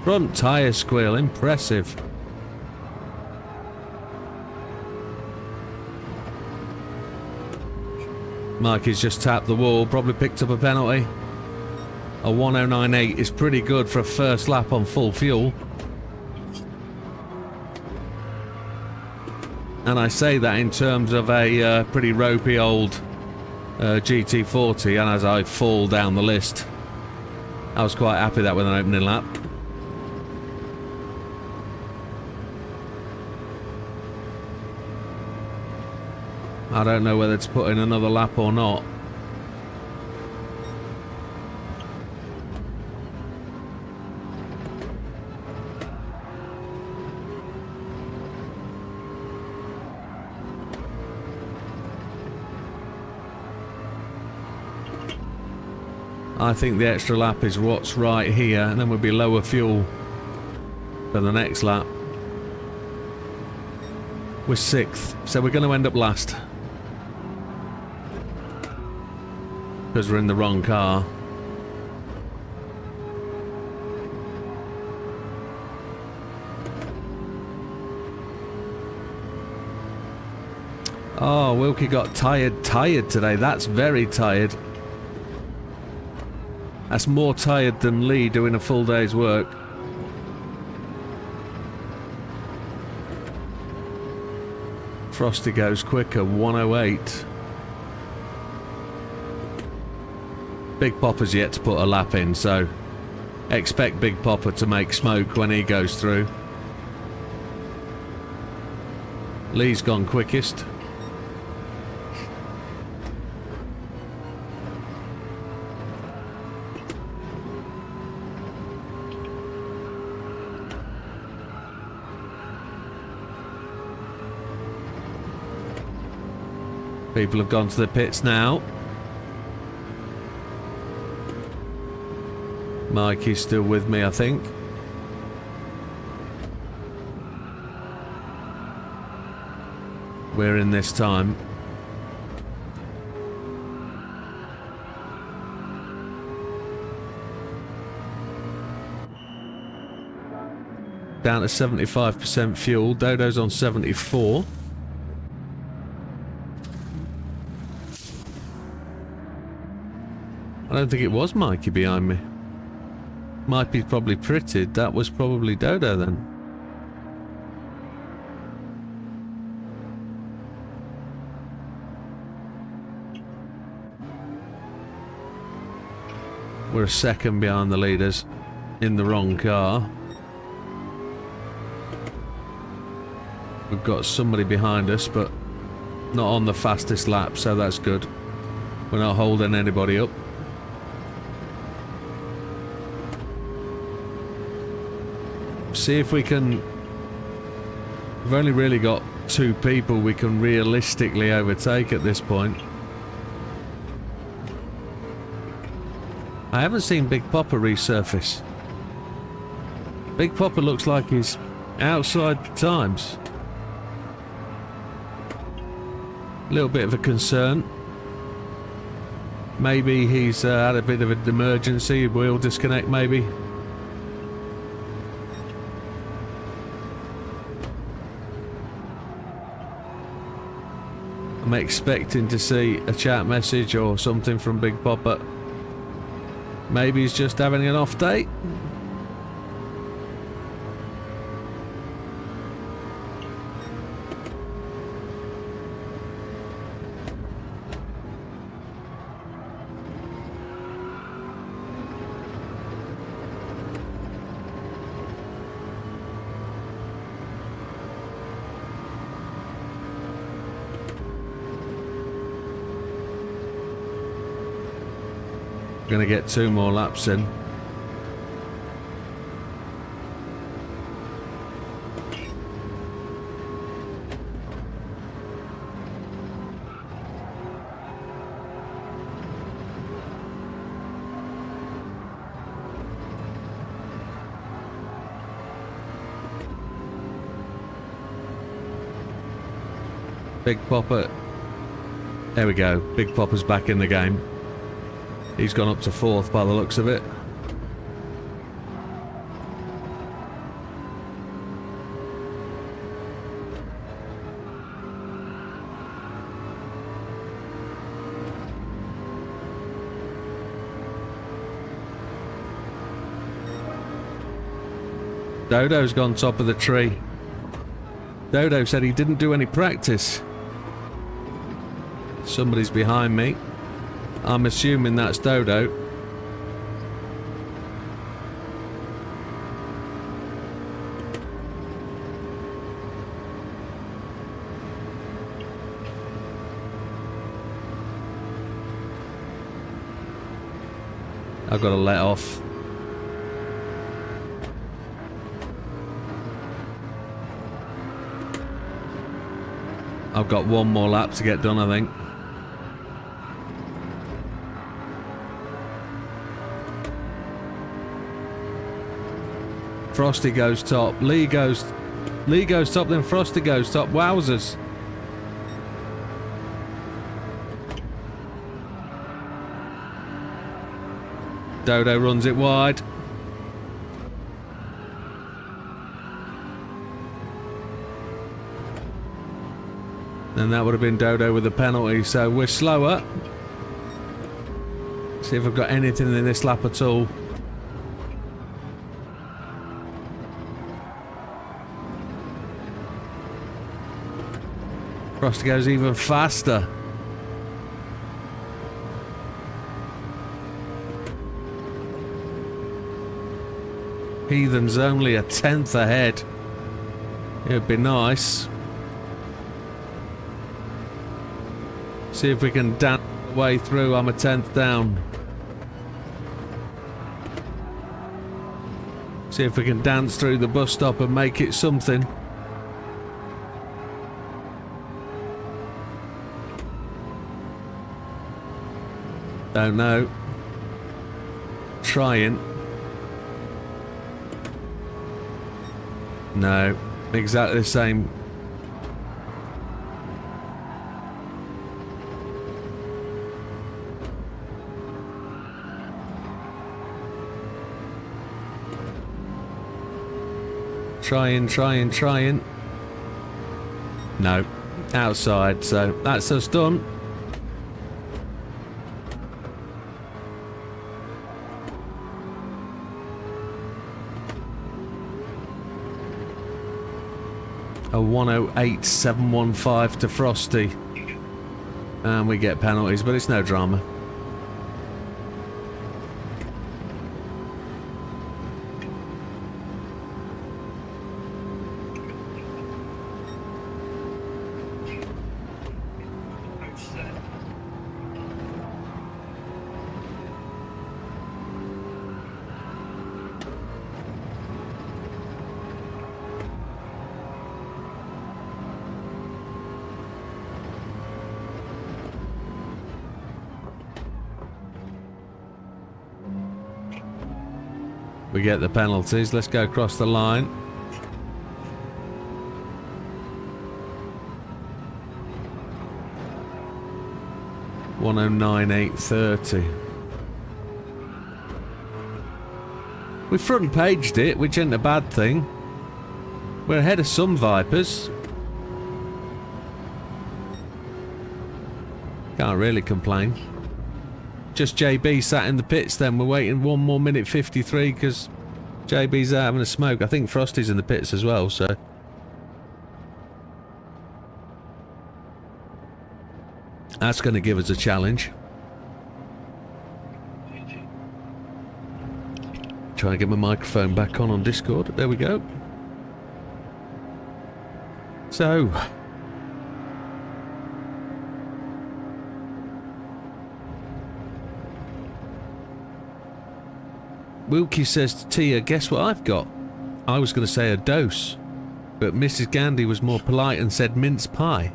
Front tyre squeal, impressive. Mikey's just tapped the wall, probably picked up a penalty. A 1:09.8 is pretty good for a first lap on full fuel. And I say that in terms of a pretty ropey old GT40, and as I fall down the list, I was quite happy that with an opening lap. I don't know whether to put in another lap or not. I think the extra lap is what's right here, and then we'll be lower fuel for the next lap. We're 6th, so we're going to end up last. Because we're in the wrong car. Oh, Wilkie got tired today. That's very tired. That's more tired than Lee doing a full day's work. Frosty goes quicker, 108. Big Popper's yet to put a lap in, so expect Big Popper to make smoke when he goes through. Lee's gone quickest. People have gone to the pits now. Mikey's still with me, I think. We're in this time. Down to 75% fuel. Dodo's on 74. I don't think it was Mikey behind me. Mikey's probably pitted. That was probably Dodo then. We're a second behind the leaders in the wrong car. We've got somebody behind us, but not on the fastest lap, so that's good. We're not holding anybody up. See if we can. We've only really got 2 people we can realistically overtake at this point. I haven't seen Big Popper resurface. Big Popper looks like he's outside the times. A little bit of a concern. Maybe he's had a bit of an emergency, wheel disconnect maybe. I'm expecting to see a chat message or something from Big Popper. Maybe he's just having an off day. Gonna get 2 more laps in. Big Popper. There we go. Big Popper's back in the game. He's gone up to 4th by the looks of it. Dodo's gone top of the tree. Dodo said he didn't do any practice. Somebody's behind me. I'm assuming that's Dodo. I've got to let off. I've got 1 more lap to get done, I think. Frosty goes top. Lee goes top, then Frosty goes top. Wowzers. Dodo runs it wide. And that would have been Dodo with the penalty, so we're slower. See if I've got anything in this lap at all. Frosty goes even faster. Heathen's only a 10th ahead. It'd be nice. See if we can dance the way through. I'm a 10th down. See if we can dance through the bus stop and make it something. Don't know. Trying. No. Exactly the same. Trying. No. Outside, so that's us done. A 108.715 to Frosty. And we get penalties, but it's no drama. We get the penalties. Let's go across the line. $109.830. We front paged it, which ain't a bad thing. We're ahead of some Vipers. Can't really complain. Just JB sat in the pits then. We're waiting 1 more minute 53 because JB's out having a smoke. I think Frosty's in the pits as well, so. That's going to give us a challenge. Try and get my microphone back on Discord. There we go. So. Wilkie says to Tia, guess what I've got? I was going to say a dose, but Mrs. Gandhi was more polite and said mince pie.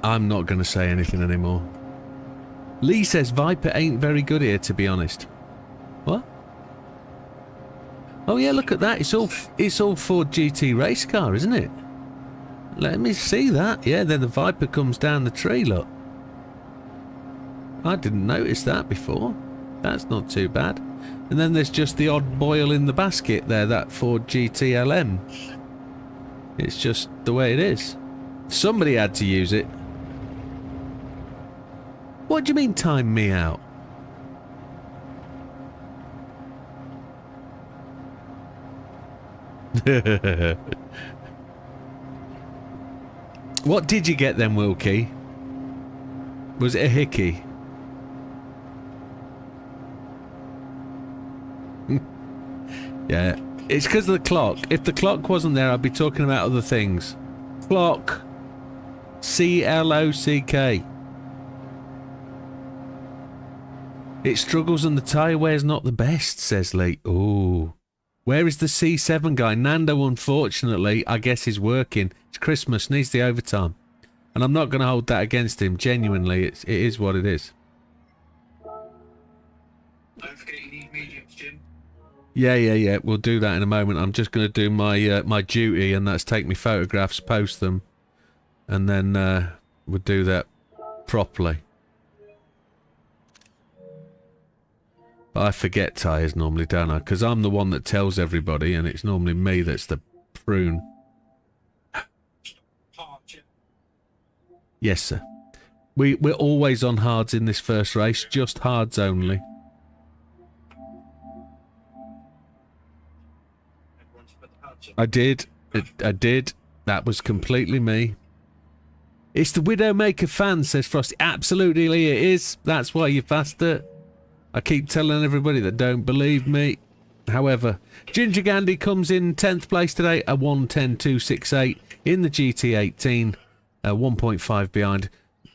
I'm not going to say anything anymore. Lee says Viper ain't very good here, to be honest. What? Oh yeah, look at that. It's all Ford GT race car, isn't it? Let me see that. Yeah, then the Viper comes down the tree, look. I didn't notice that before. That's not too bad. And then there's just the odd boil in the basket there, that Ford GT LM. It's just the way it is. Somebody had to use it. What do you mean time me out? What did you get then, Wilkie? Was it a hickey? Yeah, it's because of the clock. If the clock wasn't there, I'd be talking about other things. Clock. C-L-O-C-K. It struggles and the tyre wear's not the best, says Lee. Ooh. Where is the C7 guy? Nando, unfortunately, I guess is working. It's Christmas, needs the overtime. And I'm not going to hold that against him. Genuinely, it is what it is. Don't forget you need mediums, Jim. Yeah. We'll do that in a moment. I'm just going to do my my duty, and that's take me photographs, post them, and then we'll do that properly. But I forget tyres normally, don't I? Because I'm the one that tells everybody, and it's normally me that's the prune. Hard, Jim. Yes, sir. We're always on hards in this first race, just hards only. Everyone's put the parts up. I did. I did. That was completely me. It's the Widdowmaker fan, says Frosty. Absolutely it is. That's why you're faster. I keep telling everybody that don't believe me. However, Ginger Gandhi comes in 10th place today, a 1:10.268 in the GT18, 1.5 behind.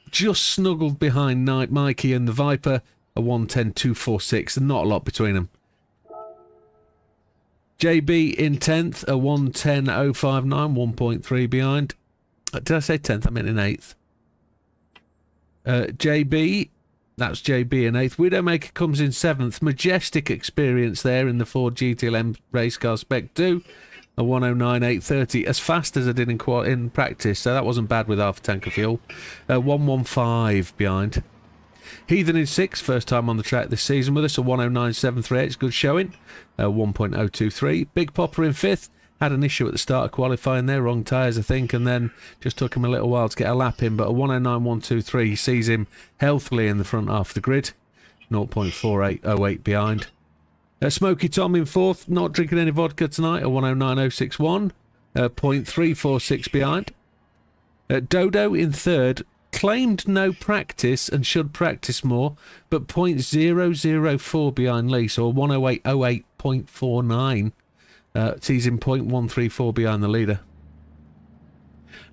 Just snuggled behind Mikey and the Viper, a 1:10.246, and not a lot between them. JB in 10th, a 1:10.059, 1.3 behind. Did I say 10th? I meant in 8th. JB, that's JB in 8th. Widdowmaker comes in 7th. Majestic experience there in the Ford GTLM race car Spec 2. A 1:09.830, as fast as I did in practice, so that wasn't bad with half a tank of fuel. 1:15 behind. Heathen in 6th, first time on the track this season with us, a 1:09.738, it's good showing. 1.023. Big Popper in 5th, had an issue at the start of qualifying there, wrong tyres I think, and then just took him a little while to get a lap in, but a 1:09.123 sees him healthily in the front half of the grid. 0.4808 behind. Smoky Tom in 4th, not drinking any vodka tonight, a 1:09.061, 0.346 behind. Dodo in 3rd, claimed no practice and should practice more, but 0.004 behind Lee, so a 1:08.08.49. Sees him 0.134 behind the leader.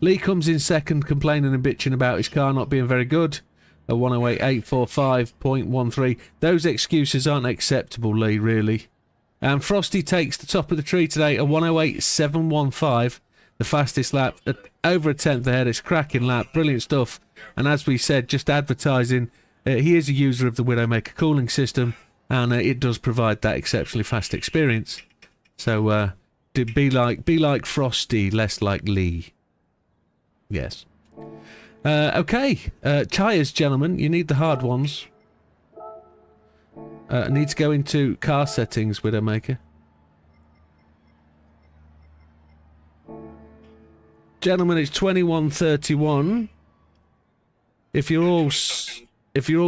Lee comes in 2nd, complaining and bitching about his car not being very good. A 1:08.845.13. Those excuses aren't acceptable, Lee, really. And Frosty takes the top of the tree today, a 1:08.715. The fastest lap, over a 10th ahead. It's cracking lap, brilliant stuff. And as we said, just advertising, he is a user of the Widdowmaker cooling system, and it does provide that exceptionally fast experience. So be like Frosty, less like Lee. Yes. Okay, tyres, gentlemen. You need the hard ones. I need to go into car settings, Widdowmaker. Gentlemen, it's 21:31. If you're all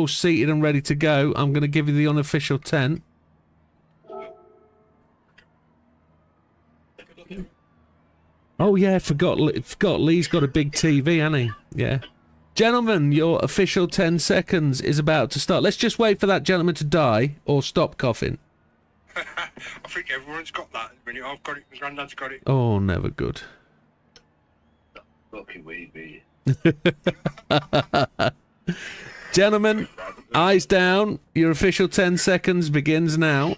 seated and ready to go, I'm going to give you the unofficial 10. Oh yeah, forgot Lee's got a big TV, hasn't he? Yeah. Gentlemen, your official 10 seconds is about to start. Let's just wait for that gentleman to die or stop coughing. I think everyone's got that. I've got it. My granddad's got it. Oh, never good. Fucking weed, me. Gentlemen, eyes down. Your official 10 seconds begins now.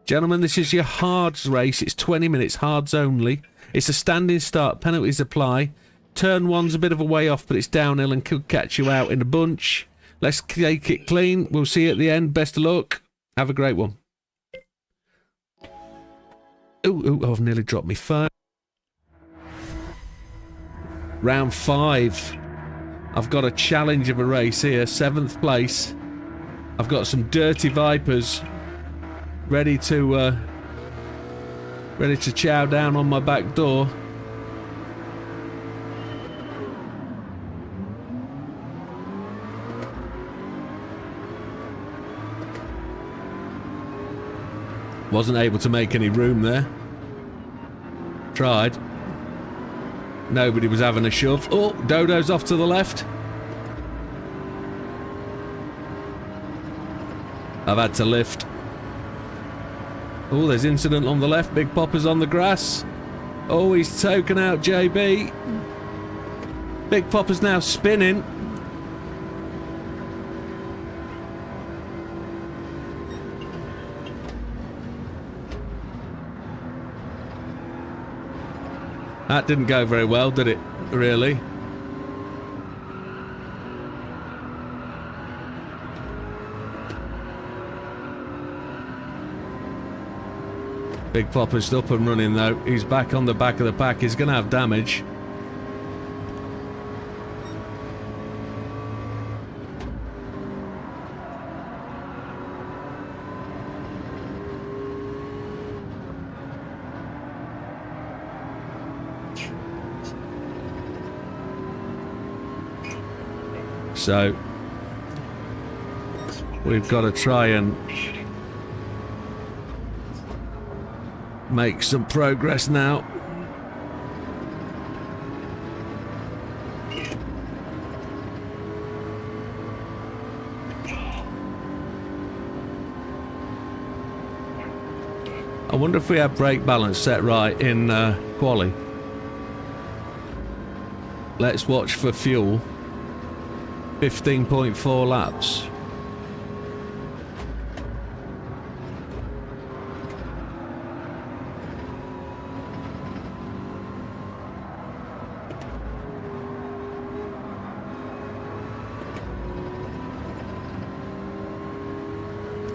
Gentlemen, this is your hards race. It's 20 minutes, hards only. It's a standing start, penalties apply. Turn 1's a bit of a way off, but it's downhill and could catch you out in a bunch. Let's take it clean. We'll see you at the end. Best of luck. Have a great one. Ooh, I've nearly dropped my phone. Round 5. I've got a challenge of a race here. 7th place. I've got some dirty Vipers ready to chow down on my back door. Wasn't able to make any room there. Tried. Nobody was having a shove. Oh, Dodo's off to the left. I've had to lift. Oh, there's incident on the left. Big Popper's on the grass. Oh, he's token out JB. Big Popper's now spinning. That didn't go very well, did it? Really? Big Popper's up and running though. He's back on the back of the pack. He's going to have damage. So we've got to try and make some progress now. I wonder if we have brake balance set right in quali. Let's watch for fuel. 15.4 laps.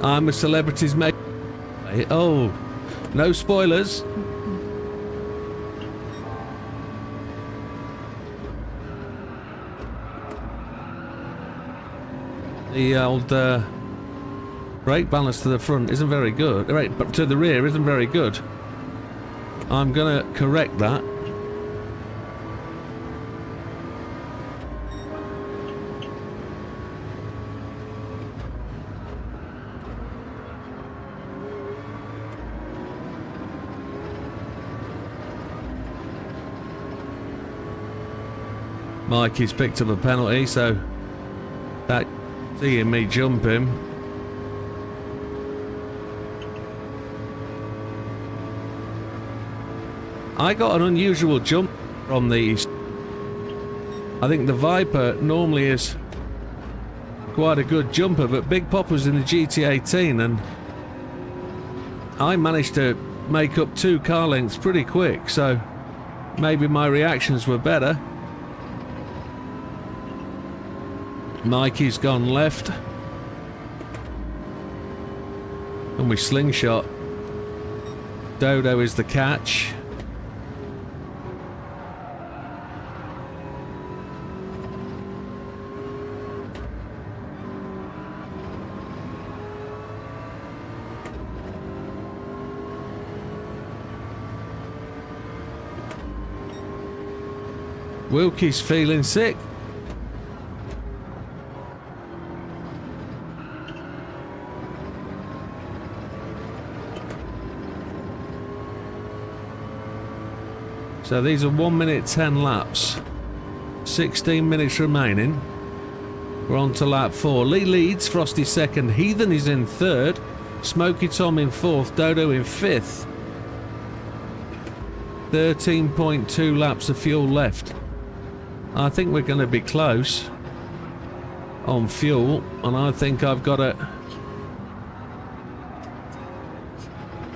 I'm a celebrity's mate. Oh, no spoilers. The old brake balance to the front isn't very good. Right, but to the rear isn't very good. I'm gonna correct that. Mikey's picked up a penalty, so that seeing me jump him. I got an unusual jump from these. I think the Viper normally is quite a good jumper, but Big Pop was in the GT18 and I managed to make up 2 car lengths pretty quick, so maybe my reactions were better. Mikey's gone left and we slingshot. Dodo is the catch. Wilkie's feeling sick. So these are 1 minute 10 laps. 16 minutes remaining. We're on to lap 4. Lee leads, Frosty second, Heathen is in third, Smoky Tom in fourth, Dodo in fifth. 13.2 laps of fuel left. I think we're going to be close on fuel, and I think I've got to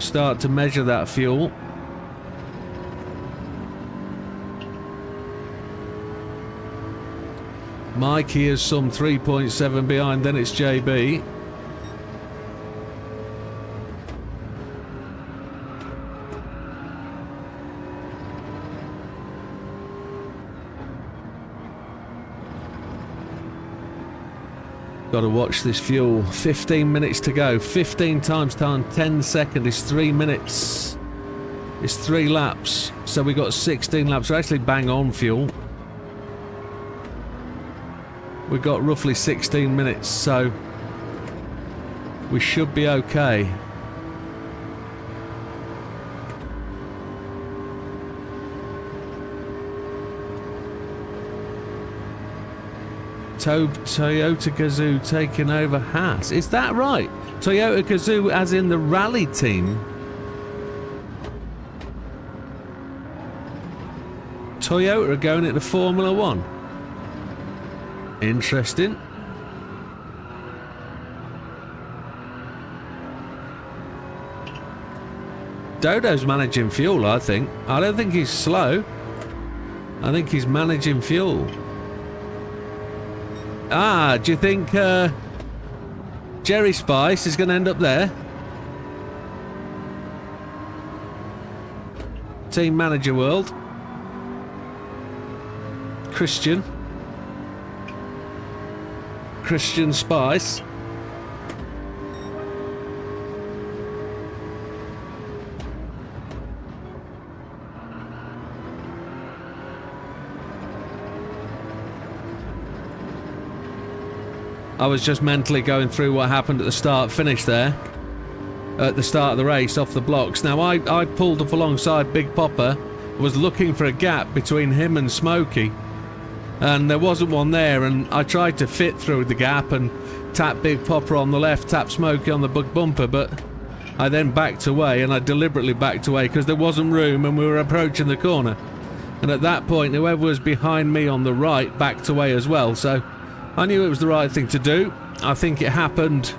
start to measure that fuel. Mikey is some 3.7 behind, then it's JB. Got to watch this fuel. 15 minutes to go. 15 times time 10 seconds is 3 minutes. It's 3 laps. So we got 16 laps. We're actually bang on fuel. We've got roughly 16 minutes, so we should be okay. Toyota Gazoo taking over Haas. Is that right? Toyota Gazoo as in the rally team? Toyota are going into Formula 1. Interesting. Dodo's managing fuel, I think. I don't think he's slow. I think he's managing fuel. Ah, do you think Jerry Spice is going to end up there? Team Manager World. Christian Spice. I was just mentally going through what happened at the start-finish there. At the start of the race, off the blocks. Now, I pulled up alongside Big Popper, was looking for a gap between him and Smokey. And there wasn't one there, and I tried to fit through the gap and tap Big Popper on the left, tap Smokey on the bug bumper, but I then backed away, and I deliberately backed away because there wasn't room and we were approaching the corner. And at that point, whoever was behind me on the right backed away as well, so I knew it was the right thing to do. I think it happened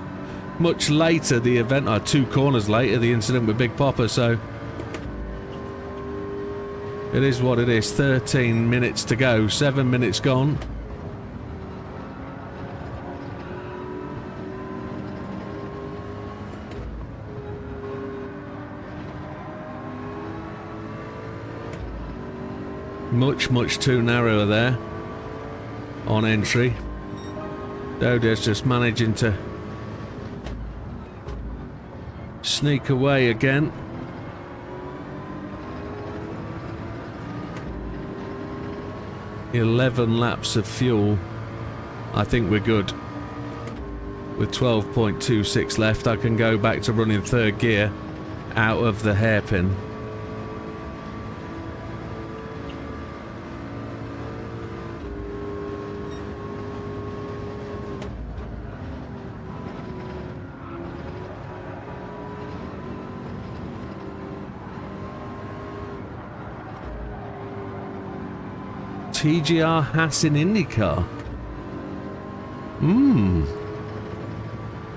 much later, the event, or 2 corners later, the incident with Big Popper, so it is what it is. 13 minutes to go, 7 minutes gone. Much too narrow there on entry. Dodo's just managing to sneak away again. "11 laps of fuel. I think we're good. With 12.26 left, I can go back to running 3rd gear out of the hairpin." TGR Haas in IndyCar.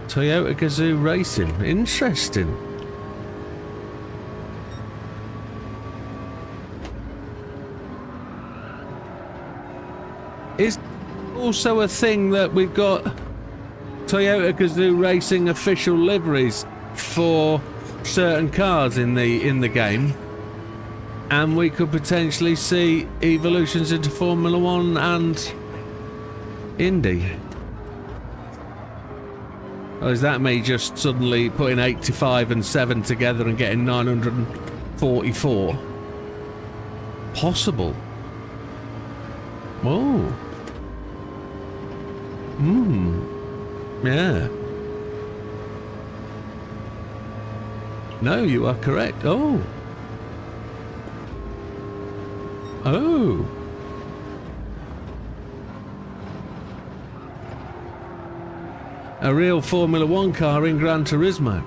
Toyota Gazoo Racing. Interesting. Is also a thing that we've got Toyota Gazoo Racing official liveries for certain cars in the game? And we could potentially see evolutions into Formula 1 and Indy. Or is that me just suddenly putting 85 and 7 together and getting 944? Possible. Oh. Yeah. No, you are correct. Oh. Oh. A real Formula 1 car in Gran Turismo.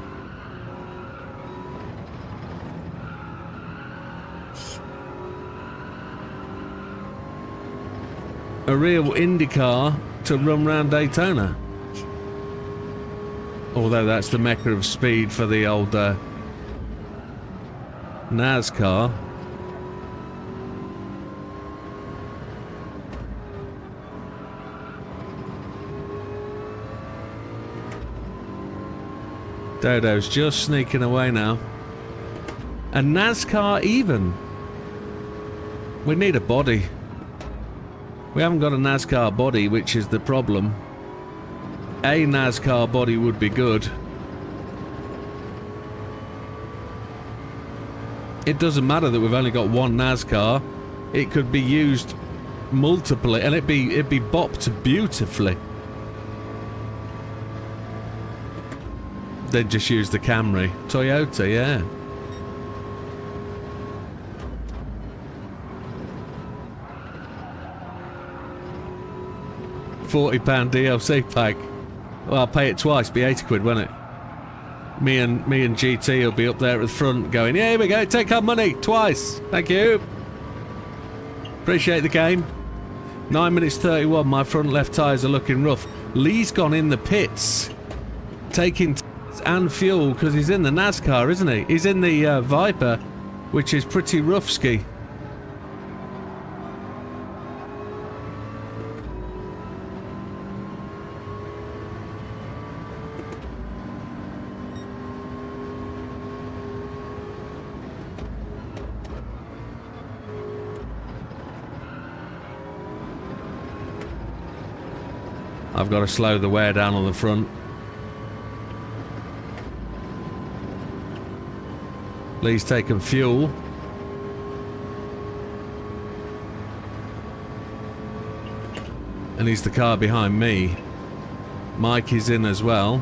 A real Indy car to run round Daytona. Although that's the mecca of speed for the old NASCAR. Dodo's just sneaking away now. And NASCAR even. We need a body. We haven't got a NASCAR body, which is the problem. A NASCAR body would be good. It doesn't matter that we've only got one NASCAR. It could be used multiply, and it'd be bopped beautifully. They'd just use the Camry. Toyota, yeah. £40 DLC pack. Well, I'll pay it twice, be 80 quid, won't it? Me and GT will be up there at the front going, yeah, here we go, take our money, twice. Thank you. Appreciate the game. 9 minutes 31, my front left tyres are looking rough. Lee's gone in the pits. Taking and fuel, because he's in the NASCAR, isn't he? He's in the Viper, which is pretty rough ski. I've got to slow the wear down on the front. Lee's taken fuel. And he's the car behind me. Mike is in as well.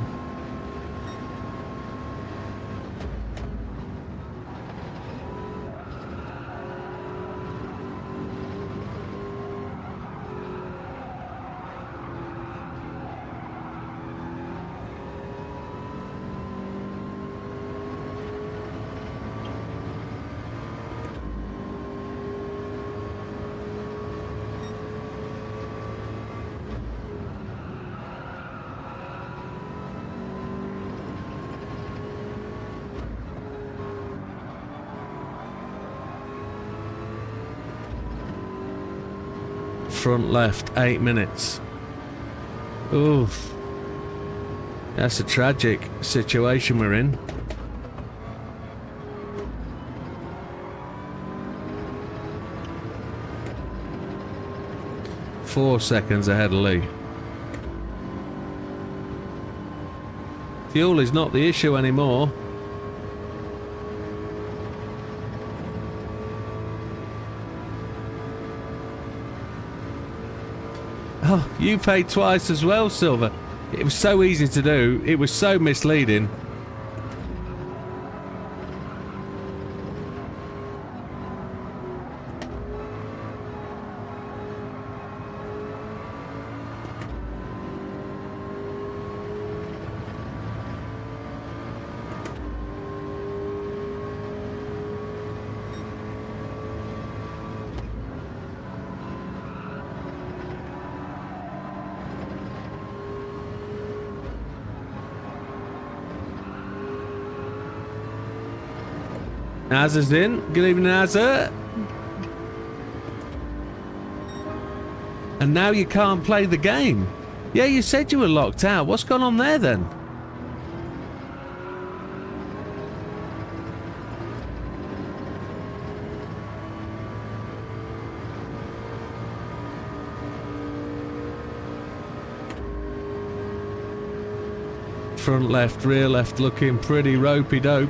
Front left, 8 minutes. Oof. That's a tragic situation we're in. Four seconds ahead of Lee. Fuel is not the issue anymore. Oh, you paid twice as well, Silver. It was so easy to do. It was so misleading. Azza's in. Good evening, Azza. And now you can't play the game. Yeah, you said you were locked out. What's gone on there then? Front left, rear left looking pretty ropey dope.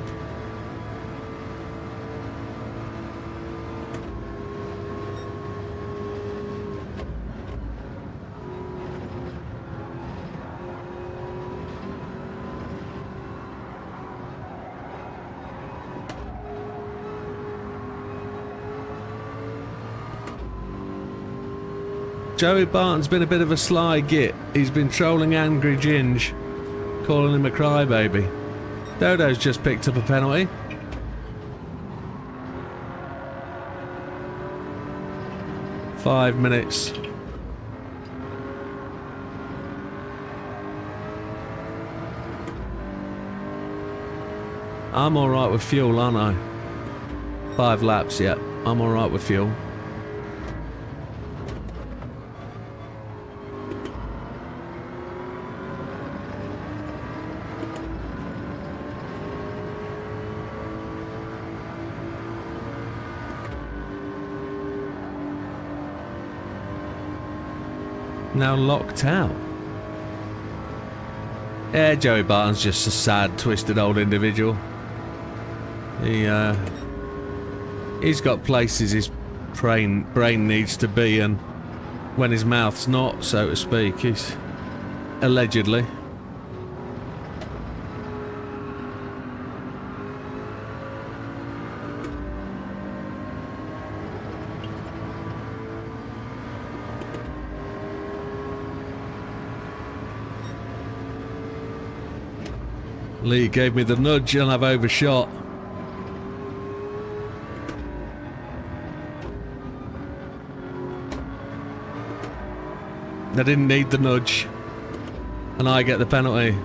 Joey Barton's been a bit of a sly git. He's been trolling Angry Ginge, calling him a crybaby. Dodo's just picked up a penalty. Five minutes. I'm alright with fuel, aren't I? 5 laps, yeah. I'm alright with fuel. Now locked out. Yeah, Joey Barton's just a sad, twisted old individual. He's got places his brain needs to be, and when his mouth's not, so to speak, he's allegedly. Lee gave me the nudge and I've overshot. I didn't need the nudge. And I get the penalty.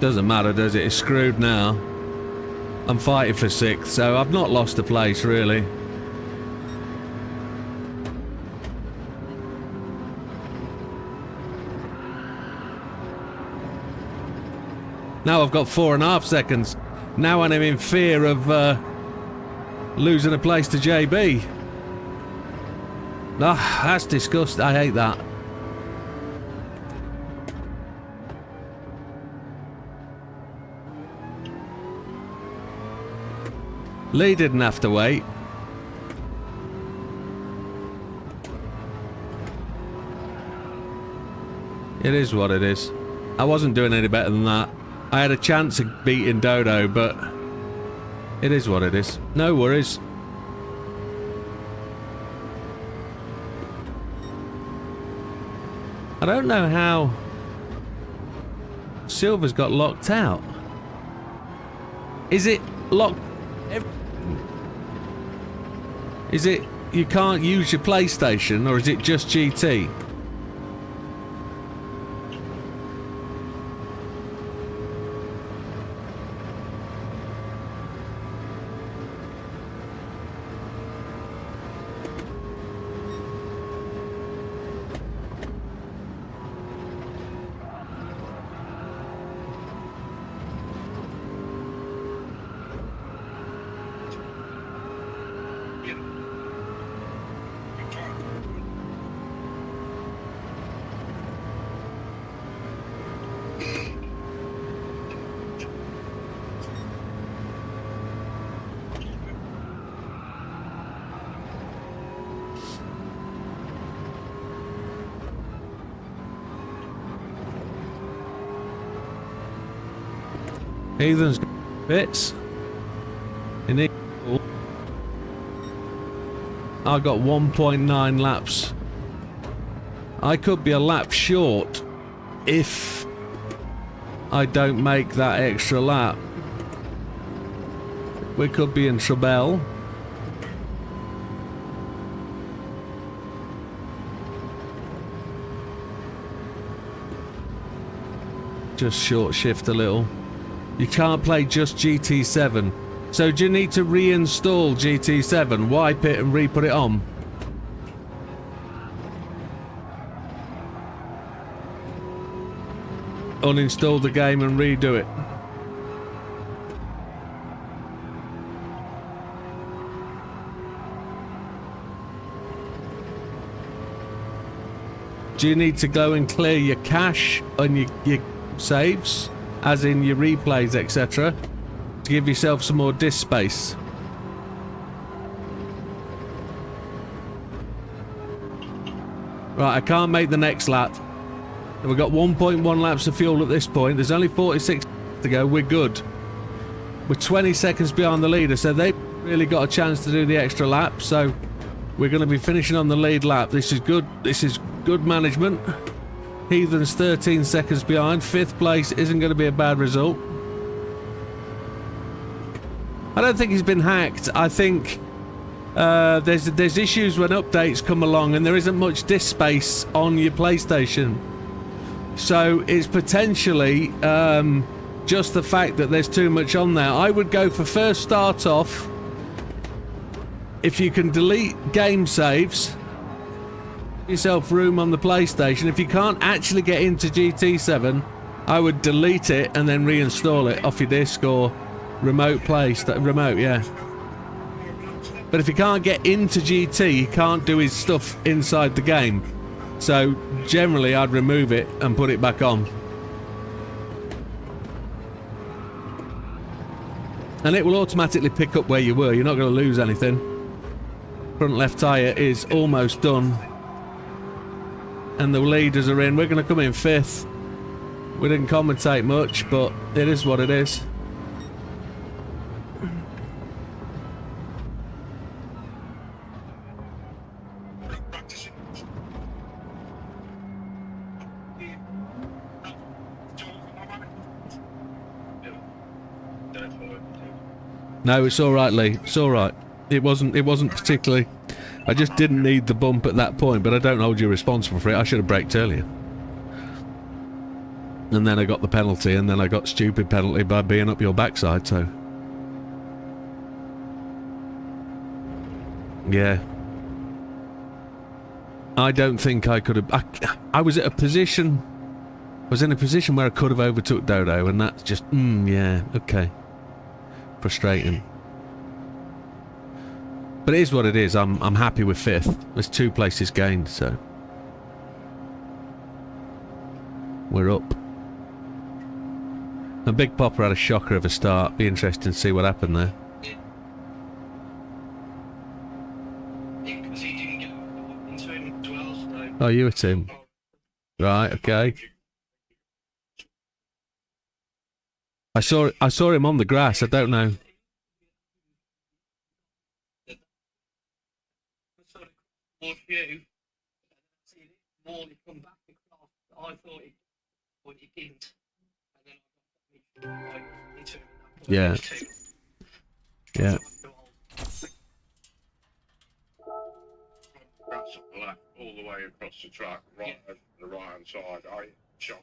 Doesn't matter, does it? It's screwed now. I'm fighting for 6th, so I've not lost a place, really. Now I've got 4.5 seconds. Now I'm in fear of losing a place to JB. Ah, that's disgusting. I hate that. Lee didn't have to wait. It is what it is. I wasn't doing any better than that. I had a chance of beating Dodo, but it is what it is. No worries. I don't know how Silver's got locked out. Is it locked? Is it you can't use your PlayStation, or is it just GT? Ethan's bits. In equal. I got 1.9 laps. I could be a lap short if I don't make that extra lap. We could be in trouble. Just short shift a little. You can't play just GT7. So do you need to reinstall GT7, wipe it and re-put it on? Uninstall the game and redo it. Do you need to go and clear your cache on your saves? As in your replays, etc. To give yourself some more disk space. Right, I can't make the next lap. We've got 1.1 laps of fuel at this point. There's only 46 to go. We're good. We're 20 seconds behind the leader, so they've really got a chance to do the extra lap. So we're going to be finishing on the lead lap. This is good. This is good management. Heathen's 13 seconds behind. 5th place isn't going to be a bad result. I don't think he's been hacked. I think there's issues when updates come along and there isn't much disk space on your PlayStation. So it's potentially just the fact that there's too much on there. I would go for first start off. If you can delete game saves, yourself room on the PlayStation. If you can't actually get into GT7, I would delete it and then reinstall it off your disc or remote play. Remote, yeah. But if you can't get into GT, you can't do his stuff inside the game. So generally, I'd remove it and put it back on. And it will automatically pick up where you were. You're not going to lose anything. Front left tyre is almost done. And the leaders are in. We're going to come in 5th. We didn't commentate much, but it is what it is. No, it's all right, Lee. It's all right. It wasn't particularly. I just didn't need the bump at that point, but I don't hold you responsible for it. I should have braked earlier. And then I got the penalty, and then I got stupid penalty by being up your backside, so Yeah. I don't think I could have... I was at a position... I was in a position where I could have overtook Dodo, and that's just... yeah, okay. Frustrating. But it is what it is. I'm happy with 5th. There's 2 places gained, so... We're up. And Big Popper had a shocker of a start. Be interesting to see what happened there. Because he didn't get into him as well, so... Oh, you were Tim. Right, okay. I saw him on the grass. I don't know. More few, Morley come back across. I thought he didn't, and then I got into him. Yeah. Yeah. That's on the left, all the way across the track, right over the right hand side. I shot.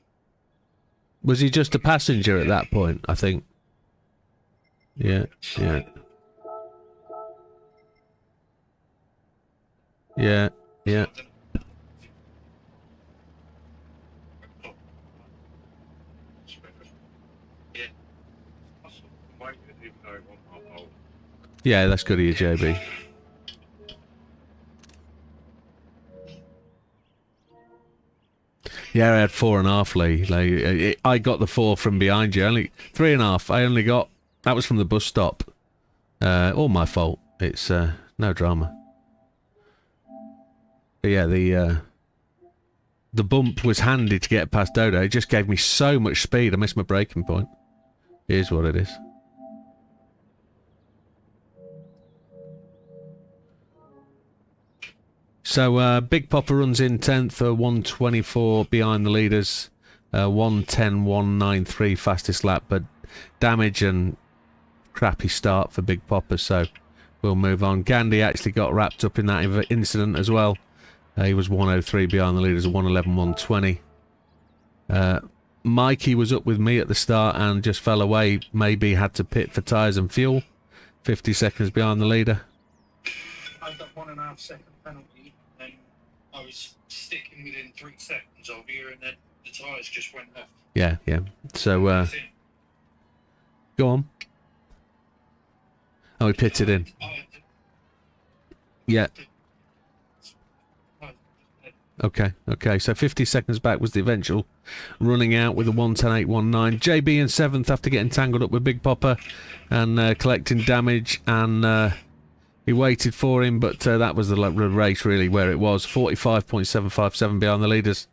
Was he just a passenger at that point, I think? Yeah, yeah. Yeah, yeah. Yeah, that's good of you, JB. Yeah, I had 4.5, Lee. Like, I got the 4 from behind you. Only 3.5. I only got... That was from the bus stop. All my fault. It's no drama. But yeah, the bump was handy to get past Dodo. It just gave me so much speed. I missed my braking point. It is what it is. So Big Popper runs in 10th, 124 behind the leaders, 1:10.193 fastest lap, but damage and crappy start for Big Popper, so we'll move on. Gandhi actually got wrapped up in that incident as well. He was 103 behind the leaders, 1:11.120. Mikey was up with me at the start and just fell away, maybe had to pit for tyres and fuel, 50 seconds behind the leader. I got 1.5 second penalty, and I was sticking within 3 seconds of you, and then the tyres just went off. Yeah, yeah. So, go on. Oh, he pitted in. Yeah. Okay, okay. So 50 seconds back was the eventual running out with a 1:10.819. JB in 7th after getting tangled up with Big Popper and collecting damage, and he waited for him, but that was the race really where it was. 45.757 behind the leaders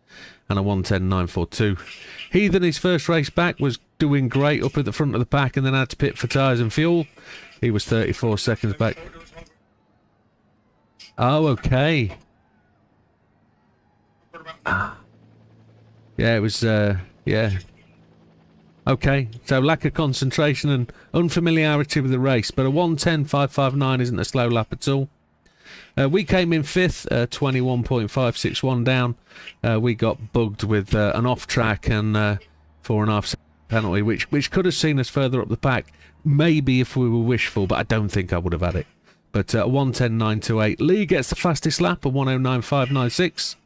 and a 1:10.942. Heathen, his first race back, was doing great up at the front of the pack and then had to pit for tyres and fuel. He was 34 seconds back. Oh, okay. Yeah, it was, yeah. Okay, so lack of concentration and unfamiliarity with the race, but a 1:10.559 isn't a slow lap at all. We came in 5th, 21.561 down. We got bugged with an off-track and 4.5 second penalty, which could have seen us further up the pack, maybe if we were wishful, but I don't think I would have had it. But 1:10.928. Lee gets the fastest lap, a 1:09.596.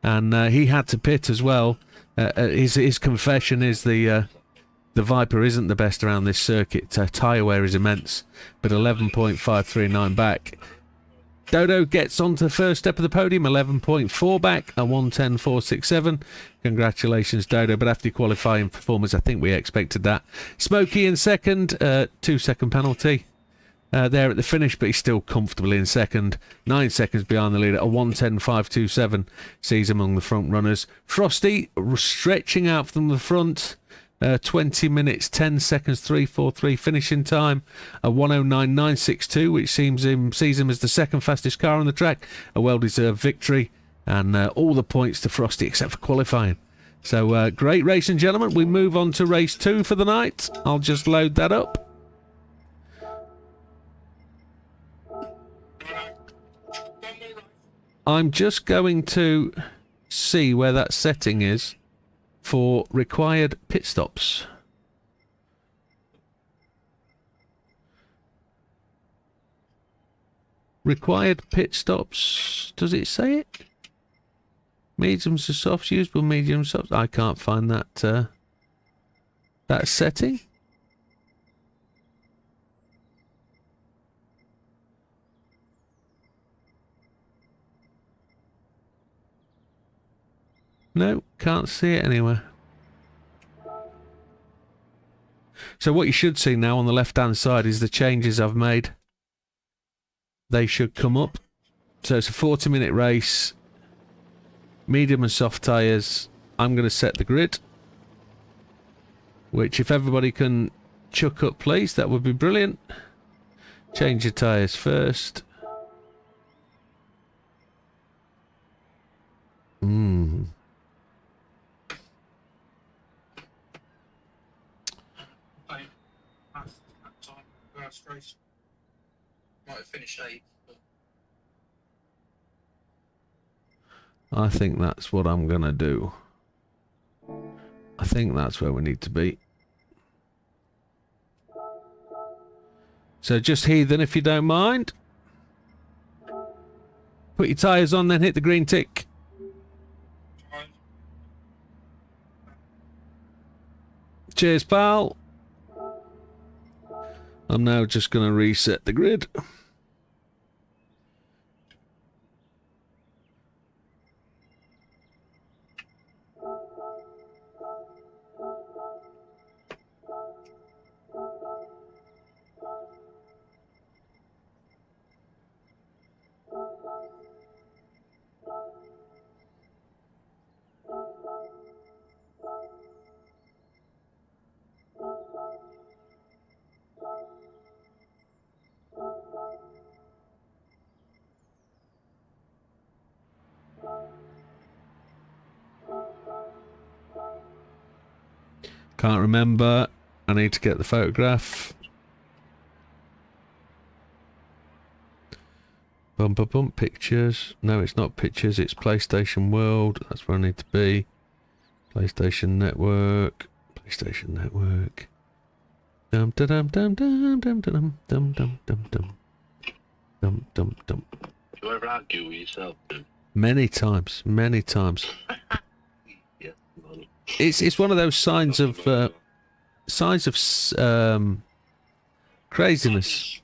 And he had to pit as well. His confession is the Viper isn't the best around this circuit. Tyre wear is immense, but 11.539 back. Dodo gets onto the first step of the podium, 11.4 back, a 1:10.467. Congratulations, Dodo. But after your qualifying performance, I think we expected that. Smokey in second, 2 second penalty. There at the finish, but he's still comfortably in second. 9 seconds behind the leader. A 1:10.527 sees among the front runners. Frosty stretching out from the front. 20 minutes, 10 seconds, 3:43 finishing time. A 1:09.962, which sees him as the second fastest car on the track. A well-deserved victory. And all the points to Frosty except for qualifying. So great race, and gentlemen. We move on to race 2 for the night. I'll just load that up. I'm just going to see where that setting is for required pit stops. Required pit stops. Does it say it? Mediums to softs, usable medium softs. I can't find that that setting. No, can't see it anywhere. So what you should see now on the left-hand side is the changes I've made. They should come up. So it's a 40-minute race. Medium and soft tyres. I'm going to set the grid. Which, if everybody can chuck up, please, that would be brilliant. Change your tyres first. First race. Might have finished 8th. I think that's what I'm going to do. I think that's where we need to be. So just Heathen, if you don't mind. Put your tyres on, then hit the green tick. Cheers, pal. I'm now just going to reset the grid. Can't remember. I need to get the photograph. Bumper bump pictures. No, it's not pictures. It's PlayStation World. That's where I need to be. PlayStation Network. PlayStation Network. Dum dum dum dum dum dum dum dum dum dum dum dum dum dum. Do you ever argue with yourself, dude? Many times. Many times. Yeah, man. It's one of those signs of craziness.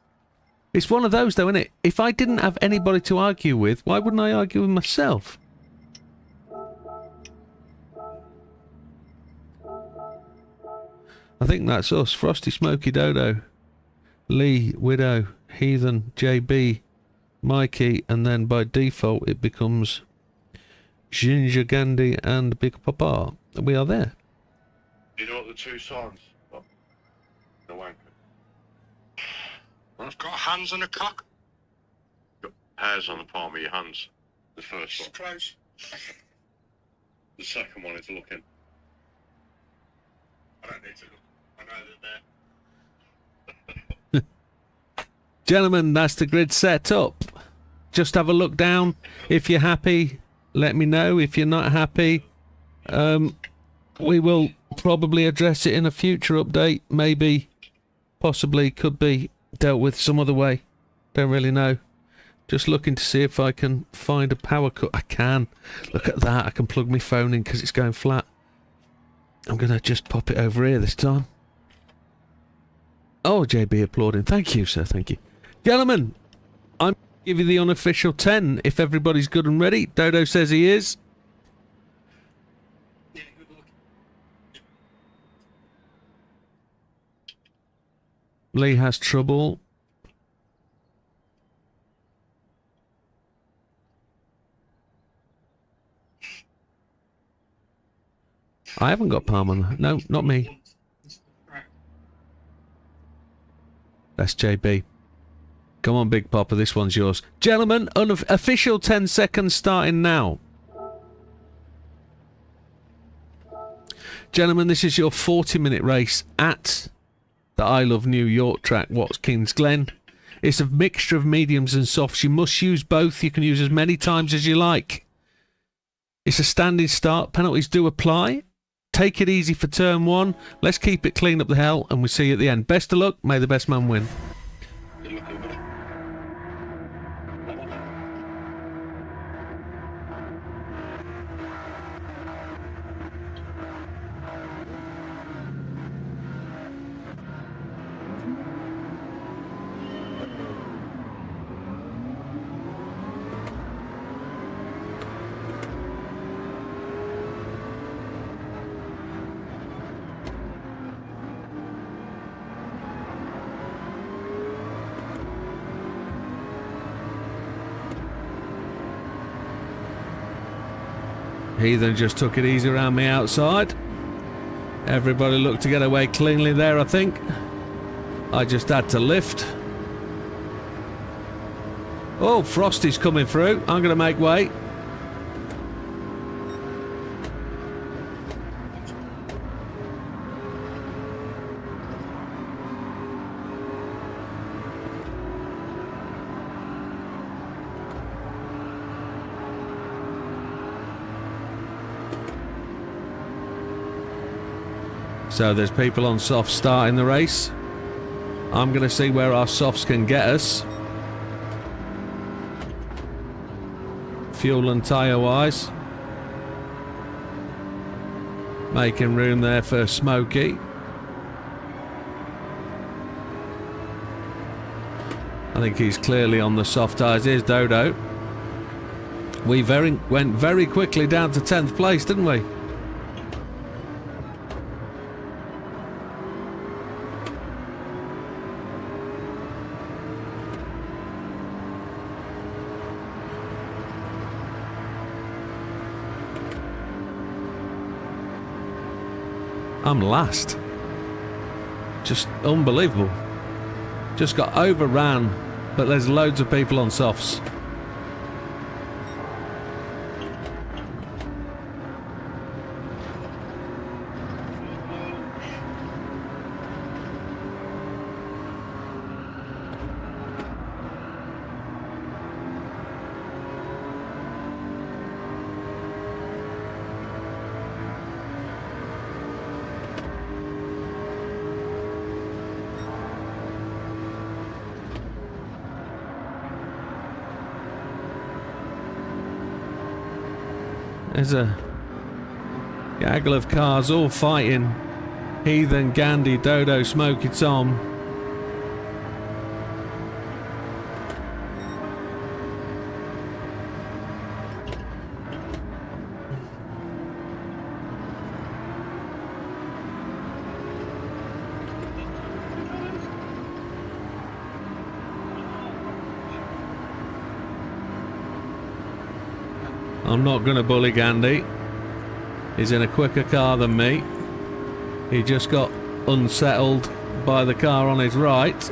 It's one of those though, isn't it? If I didn't have anybody to argue with, why wouldn't I argue with myself? I think that's us. Frosty Smoky Dodo, Lee, Widow, Heathen, JB, Mikey, and then by default it becomes Ginger Gandhi and Big Papa. We are there. You know what the two songs? Oh, the wanker. I've got hands and a cock. Got hairs on the palm of your hands. The first one. Close. The second one is looking. I don't need to look. I know they're there. Gentlemen, that's the grid set up. Just have a look down. If you're happy, let me know. If you're not happy, we will probably address it in a future update. Maybe, possibly, could be dealt with some other way. Don't really know. Just looking to see if I can find a power cut. I can. Look at that. I can plug my phone in because it's going flat. I'm going to just pop it over here this time. Oh, JB applauding. Thank you, sir. Thank you. Gentlemen, I'm going to give you the unofficial 10 if everybody's good and ready. Dodo says he is. Yeah, good luck. Lee has trouble. I haven't got palm on. No, not me. That's JB. Come on, Big Papa, this one's yours. Gentlemen, official 10 seconds starting now. Gentlemen, this is your 40-minute race at the I Love New York track, Watkins Glen. It's a mixture of mediums and softs. You must use both. You can use as many times as you like. It's a standing start. Penalties do apply. Take it easy for turn 1. Let's keep it clean up the hell, and we'll see you at the end. Best of luck. May the best man win. Good luck, everybody. Heathen just took it easy around me outside. Everybody looked to get away cleanly there, I think. I just had to lift. Oh, Frosty's coming through. I'm going to make way. So there's people on softs starting the race. I'm going to see where our softs can get us. Fuel and tyre wise. Making room there for Smokey. I think he's clearly on the soft tyres. Here's Dodo. We went very quickly down to 10th place, didn't we? I'm last. Just unbelievable. Just got overran, but there's loads of people on softs. There's a gaggle of cars all fighting. Heathen, Gandhi, Dodo, Smokey, Tom. I'm not going to bully Gandhi. He's in a quicker car than me. He just got unsettled by the car on his right.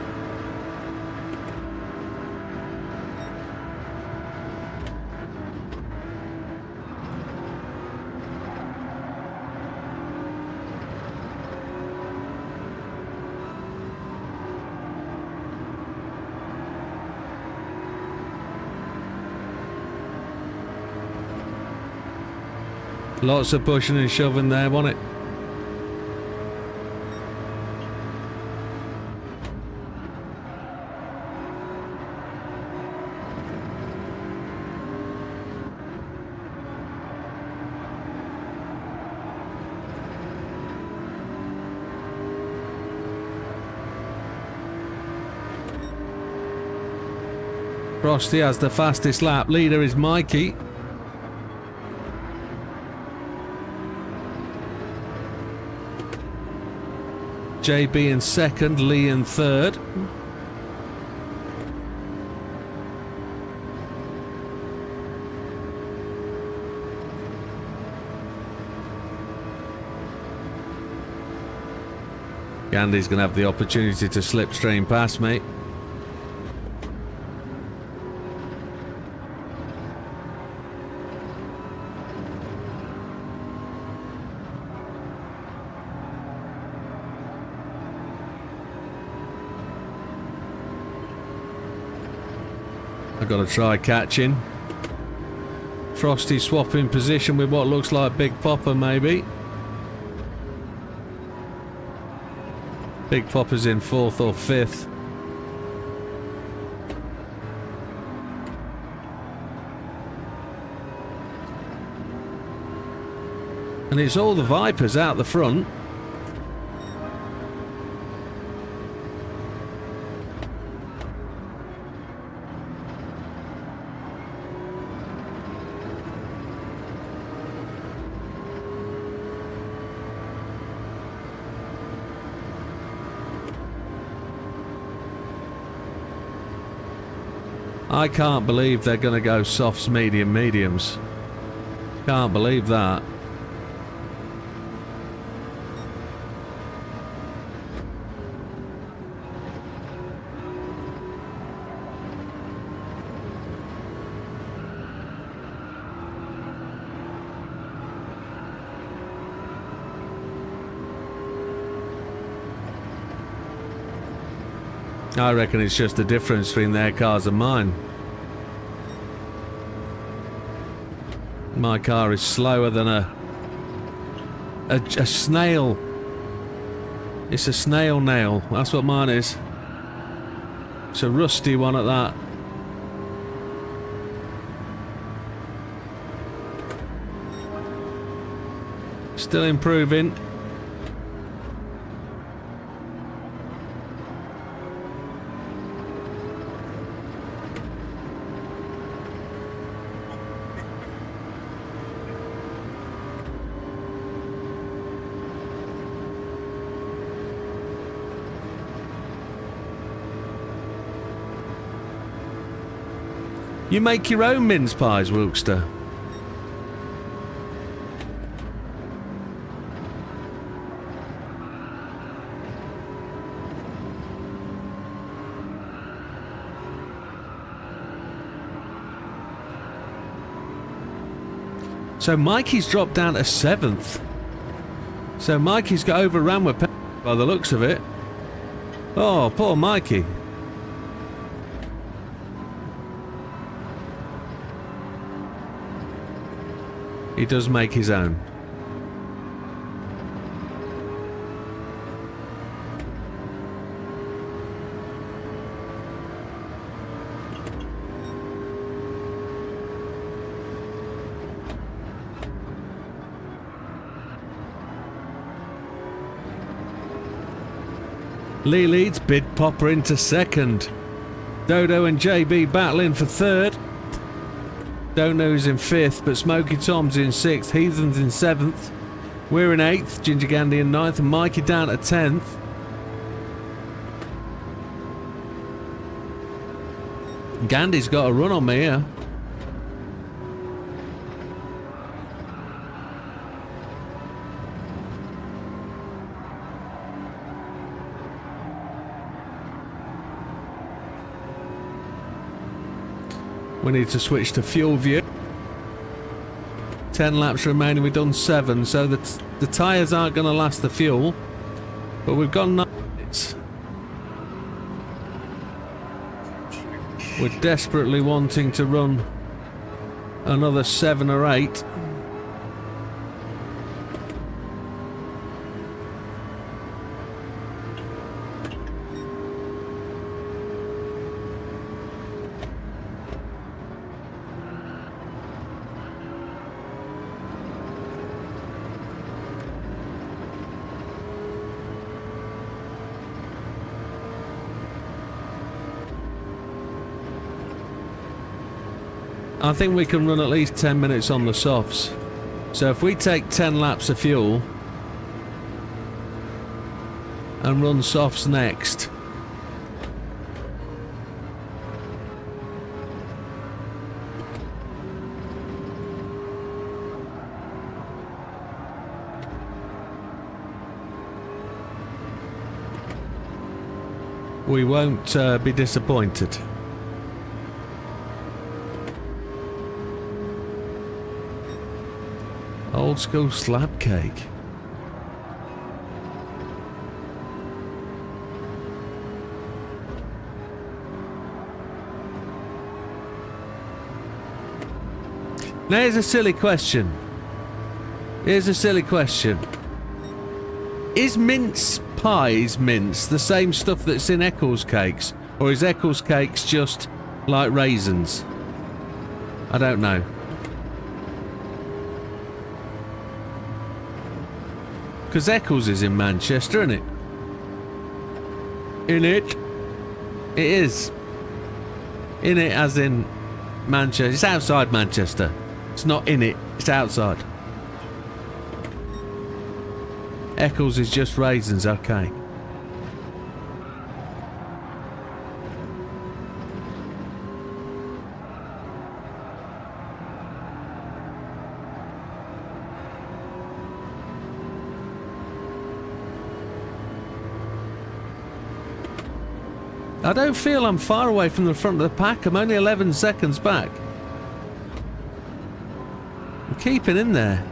Lots of pushing and shoving there, wasn't it? Frosty has the fastest lap. Leader is Mikey. JB in second, Lee in third. Gandhi's going to have the opportunity to slipstream past me. I've got to try catching. Frosty swapping position with what looks like Big Popper, maybe. Big Popper's in fourth or fifth. And it's all the Vipers out the front. I can't believe they're going to go softs, medium, mediums. Can't believe that. I reckon it's just the difference between their cars and mine. My car is slower than a snail. It's a snail nail. That's what mine is. It's a rusty one at that. Still improving. You make your own mince pies, Wilkster. So Mikey's dropped down to 7th. So Mikey's got overrun with by the looks of it. Oh, poor Mikey. He does make his own. Lee leads, Bid Popper into 2nd. Dodo and JB battling for 3rd. Don't know who's in 5th, but Smoky Tom's in 6th, Heathen's in 7th. We're in 8th, Ginger Gandhi in 9th, and Mikey down at 10th. Gandhi's got a run on me here. We need to switch to fuel view. 10 laps remaining, we've done 7, so the tyres aren't going to last the fuel, but we've got 9 minutes. We're desperately wanting to run another 7 or 8. I think we can run at least 10 minutes on the softs. So if we take 10 laps of fuel and run softs next, we won't be disappointed. Old school slab cake. Now here's a silly question. Here's a silly question. Is mince pies mince the same stuff that's in Eccles cakes? Or is Eccles cakes just like raisins? I don't know. Because Eccles is in Manchester, isn't it? In it? It is. In it as in Manchester. It's outside Manchester. It's not in it, it's outside. Eccles is just raisins, okay. I don't feel I'm far away from the front of the pack. I'm only 11 seconds back. I'm keeping in there.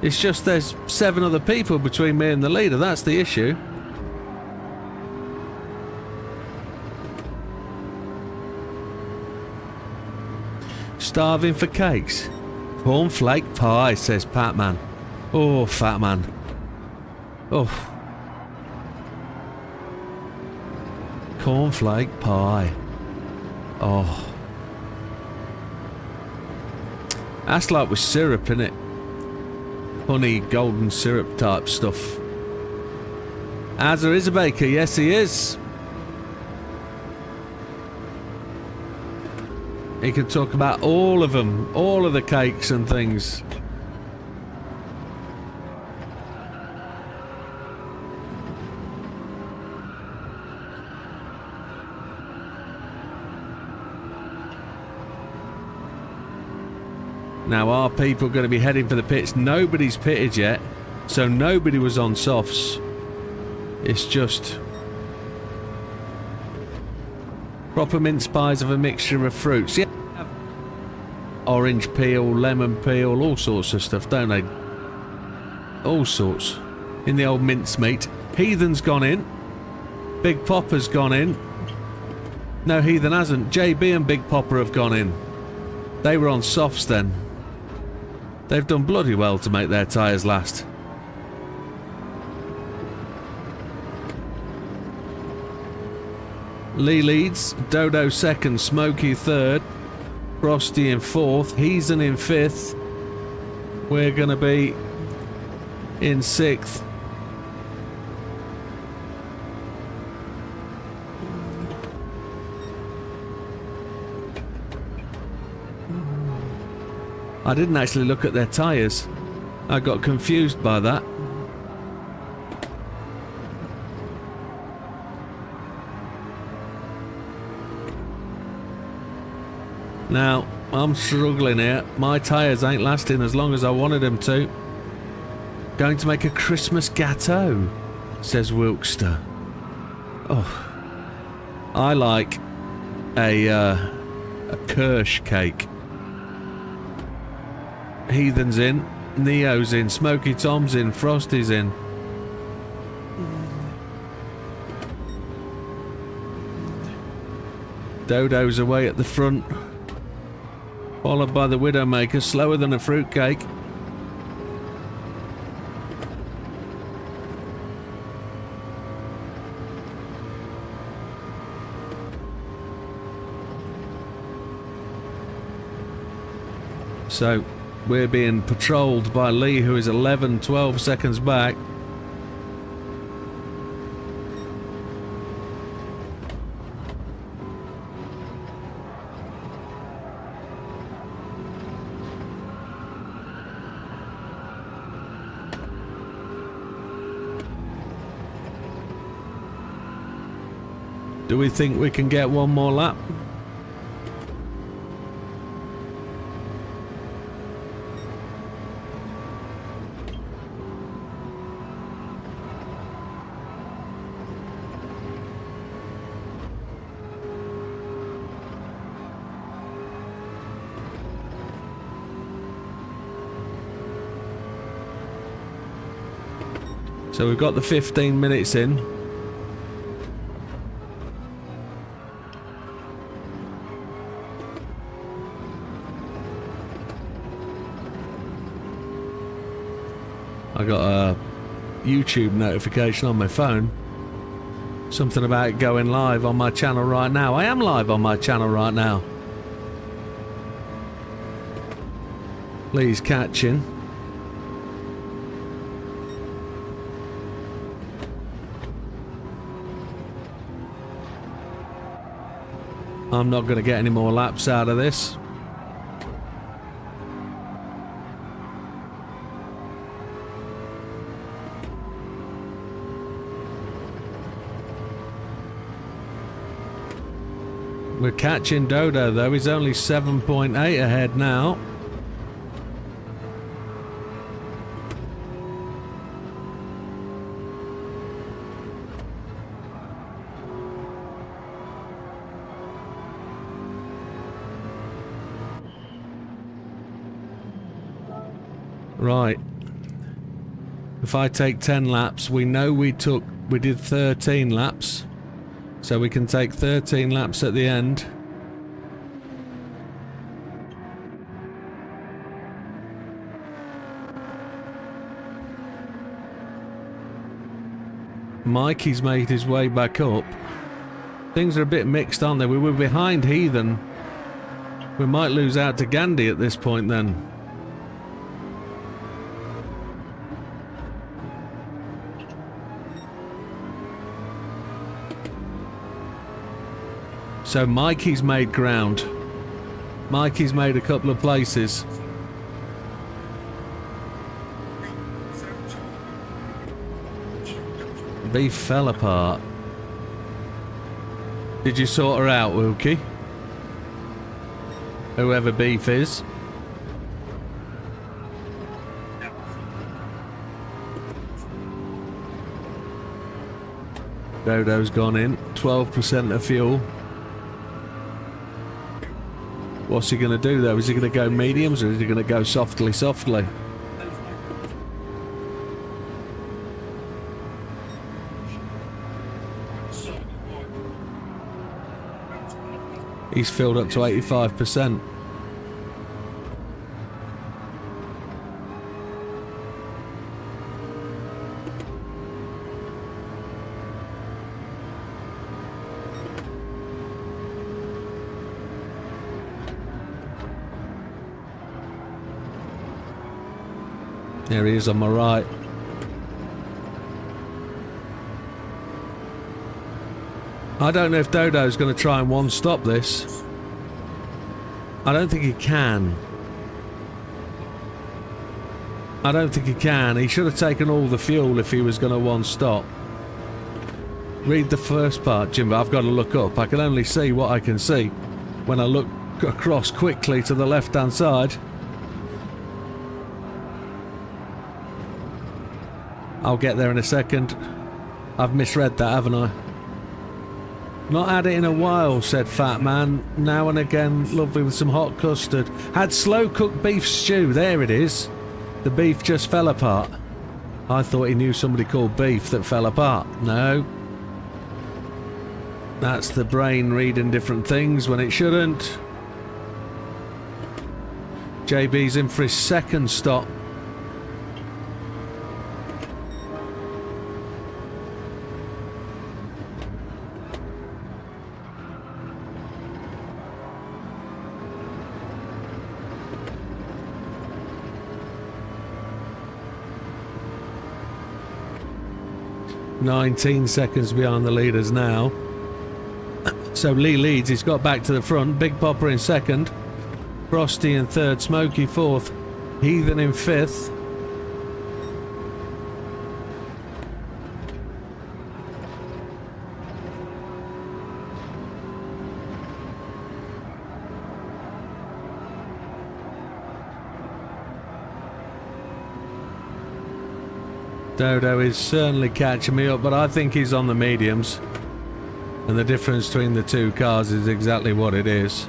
It's just there's 7 other people between me and the leader. That's the issue. Starving for cakes. Cornflake pie, says Patman. Oh, fat man. Oh. Cornflake pie. Oh. That's like with syrup, innit? Honey, golden syrup type stuff. Azza is a baker, yes he is. He can talk about all of them, all of the cakes and things. Now, are people going to be heading for the pits? Nobody's pitted yet, so nobody was on softs. It's just proper mince pies of a mixture of fruits. Yeah, orange peel, lemon peel, all sorts of stuff, don't they? All sorts. In the old mincemeat. Heathen's gone in. Big Popper's gone in. No, Heathen hasn't. JB and Big Popper have gone in. They were on softs then. They've done bloody well to make their tyres last. Lee leads, Dodo second, Smokey third, Frosty in fourth, Heathen in fifth. We're going to be in sixth. I didn't actually look at their tyres. I got confused by that. Now, I'm struggling here. My tyres ain't lasting as long as I wanted them to. Going to make a Christmas gâteau, says Wilkster. Oh, I like a Kirsch cake. Heathen's in, Neo's in, Smoky Tom's in, Frosty's in. Dodo's away at the front, followed by the Widdowmaker, slower than a fruitcake. So we're being patrolled by Lee, who is 11, 12 seconds back. Do we think we can get one more lap? So we've got the 15 minutes in. I got a YouTube notification on my phone. Something about going live on my channel right now. I am live on my channel right now. Please catching. I'm not going to get any more laps out of this. We're catching Dodo though, he's only 7.8 ahead now. Right. If I take 10 laps, we know we did 13 laps. So we can take 13 laps at the end. Mikey's made his way back up. Things are a bit mixed, aren't they? We were behind Heathen. We might lose out to Gandhi at this point then. So Mikey's made ground. Mikey's made a couple of places. Beef fell apart. Did you sort her out, Wilkie? Whoever Beef is. Dodo's gone in. 12% of fuel. What's he going to do though? Is he going to go mediums or is he going to go softly, softly? He's filled up to 85%. There he is on my right. I don't know if Dodo's going to try and one-stop this. I don't think he can. I don't think he can. He should have taken all the fuel if he was going to one-stop. Read the first part, Jimbo. I've got to look up. I can only see what I can see when I look across quickly to the left-hand side. I'll get there in a second. I've misread that, haven't I? Not had it in a while, said Fat Man. Now and again, lovely with some hot custard. Had slow cooked beef stew. There it is. The beef just fell apart. I thought he knew somebody called Beef that fell apart. No. That's the brain reading different things when it shouldn't. JB's in for his second stop. "19 seconds behind the leaders now." So Lee leads, he's got back to the front. Big Popper in second. Frosty in third, Smokey fourth, Heathen in fifth. Dodo is certainly catching me up, but I think he's on the mediums. And the difference between the two cars is exactly what it is.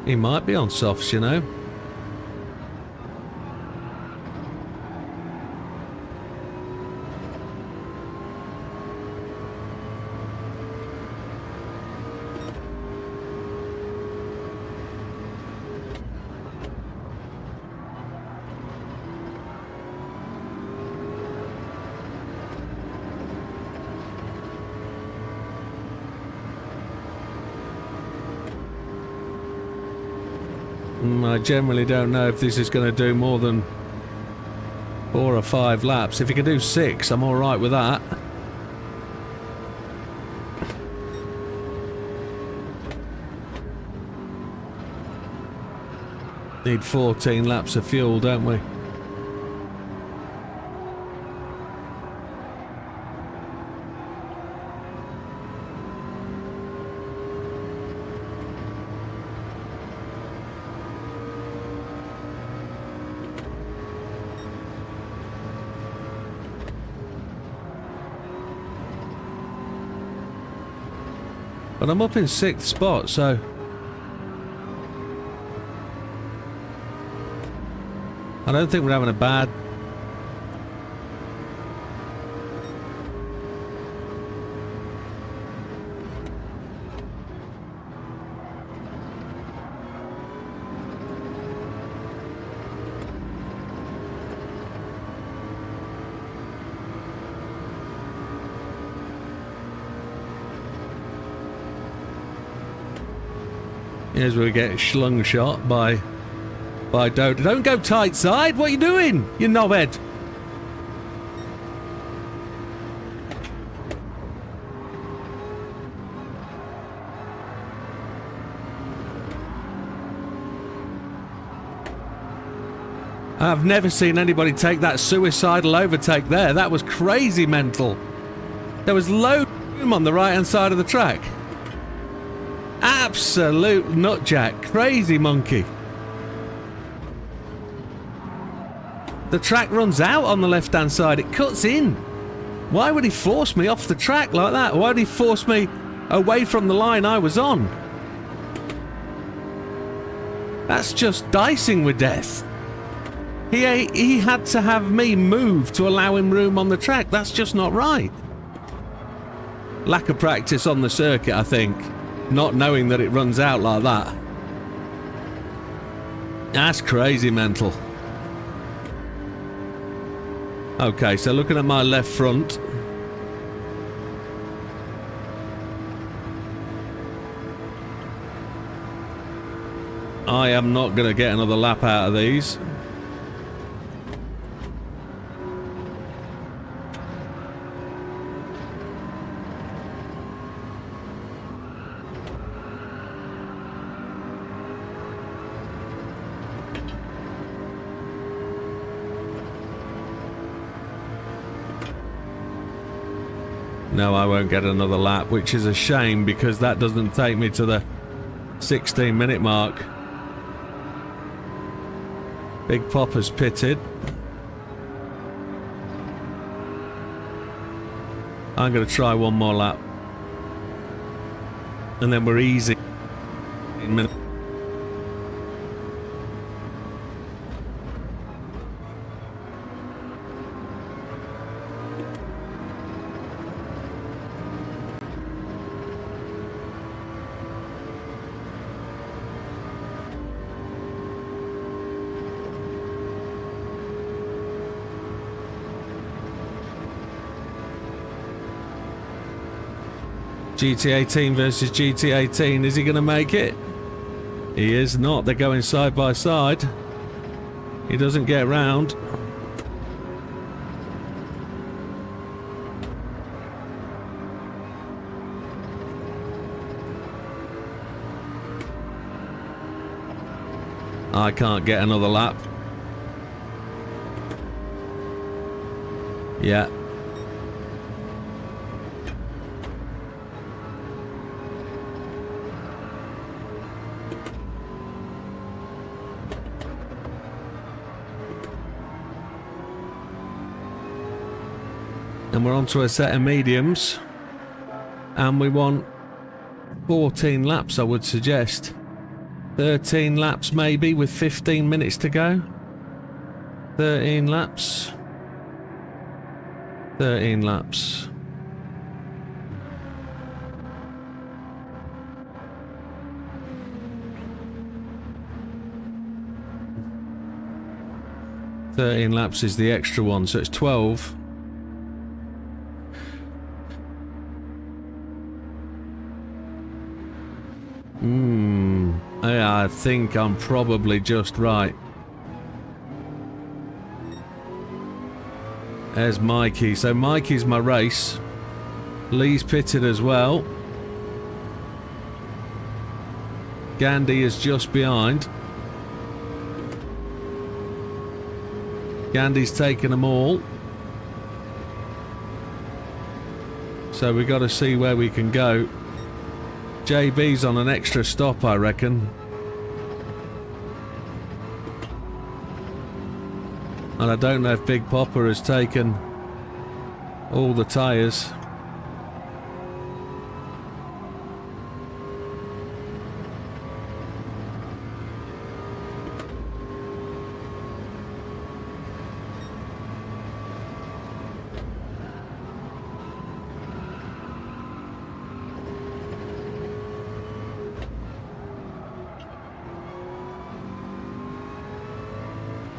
He might be on softs, you know. I generally don't know if this is going to do more than 4 or 5 laps. If you can do 6, I'm alright with that. Need 14 laps of fuel, don't we? But I'm up in 6th spot, so I don't think we're having a bad... Here's where we get schlung shot by Dota. Don't go tight side. What are you doing, you knobhead? I've never seen anybody take that suicidal overtake there. That was crazy mental. There was loads of room on the right hand side of the track. Absolute nutjack. Crazy monkey. The track runs out on the left hand side. It cuts in. Why would he force me off the track like that? Why would he force me away from the line I was on? That's just dicing with death. He had to have me move to allow him room on the track. That's just not right. Lack of practice on the circuit, I think. Not knowing that it runs out like that. That's crazy mental. Okay, so looking at my left front. I am not going to get another lap out of these. No, I won't get another lap, which is a shame because that doesn't take me to the 16-minute mark. Big Popper's pitted. I'm going to try one more lap. And then we're easy. GT18 versus GT18. Is he going to make it? He is not. They're going side by side. He doesn't get round. I can't get another lap. Yeah. And we're onto a set of mediums. And we want 14 laps, I would suggest. 13 laps maybe, with 15 minutes to go. 13 laps. 13 laps. Laps is the extra one, so it's 12. Yeah, I think I'm probably just right. There's Mikey. So Mikey's my race. Lee's pitted as well. Gandhi is just behind. Gandhi's taken them all. So we got to see where we can go. JB's on an extra stop, I reckon. And I don't know if Big Popper has taken all the tyres.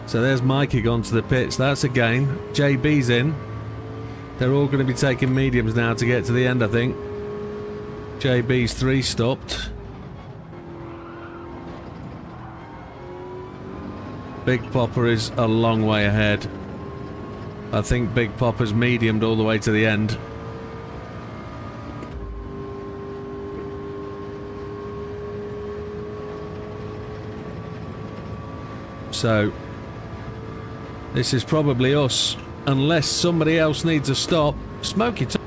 So there's Mikey gone to the pits. That's a gain. JB's in. They're all going to be taking mediums now to get to the end, I think. JB's 3 stopped. Big Popper is a long way ahead. I think Big Popper's mediumed all the way to the end. So this is probably us, unless somebody else needs a stop. Smoky Tom.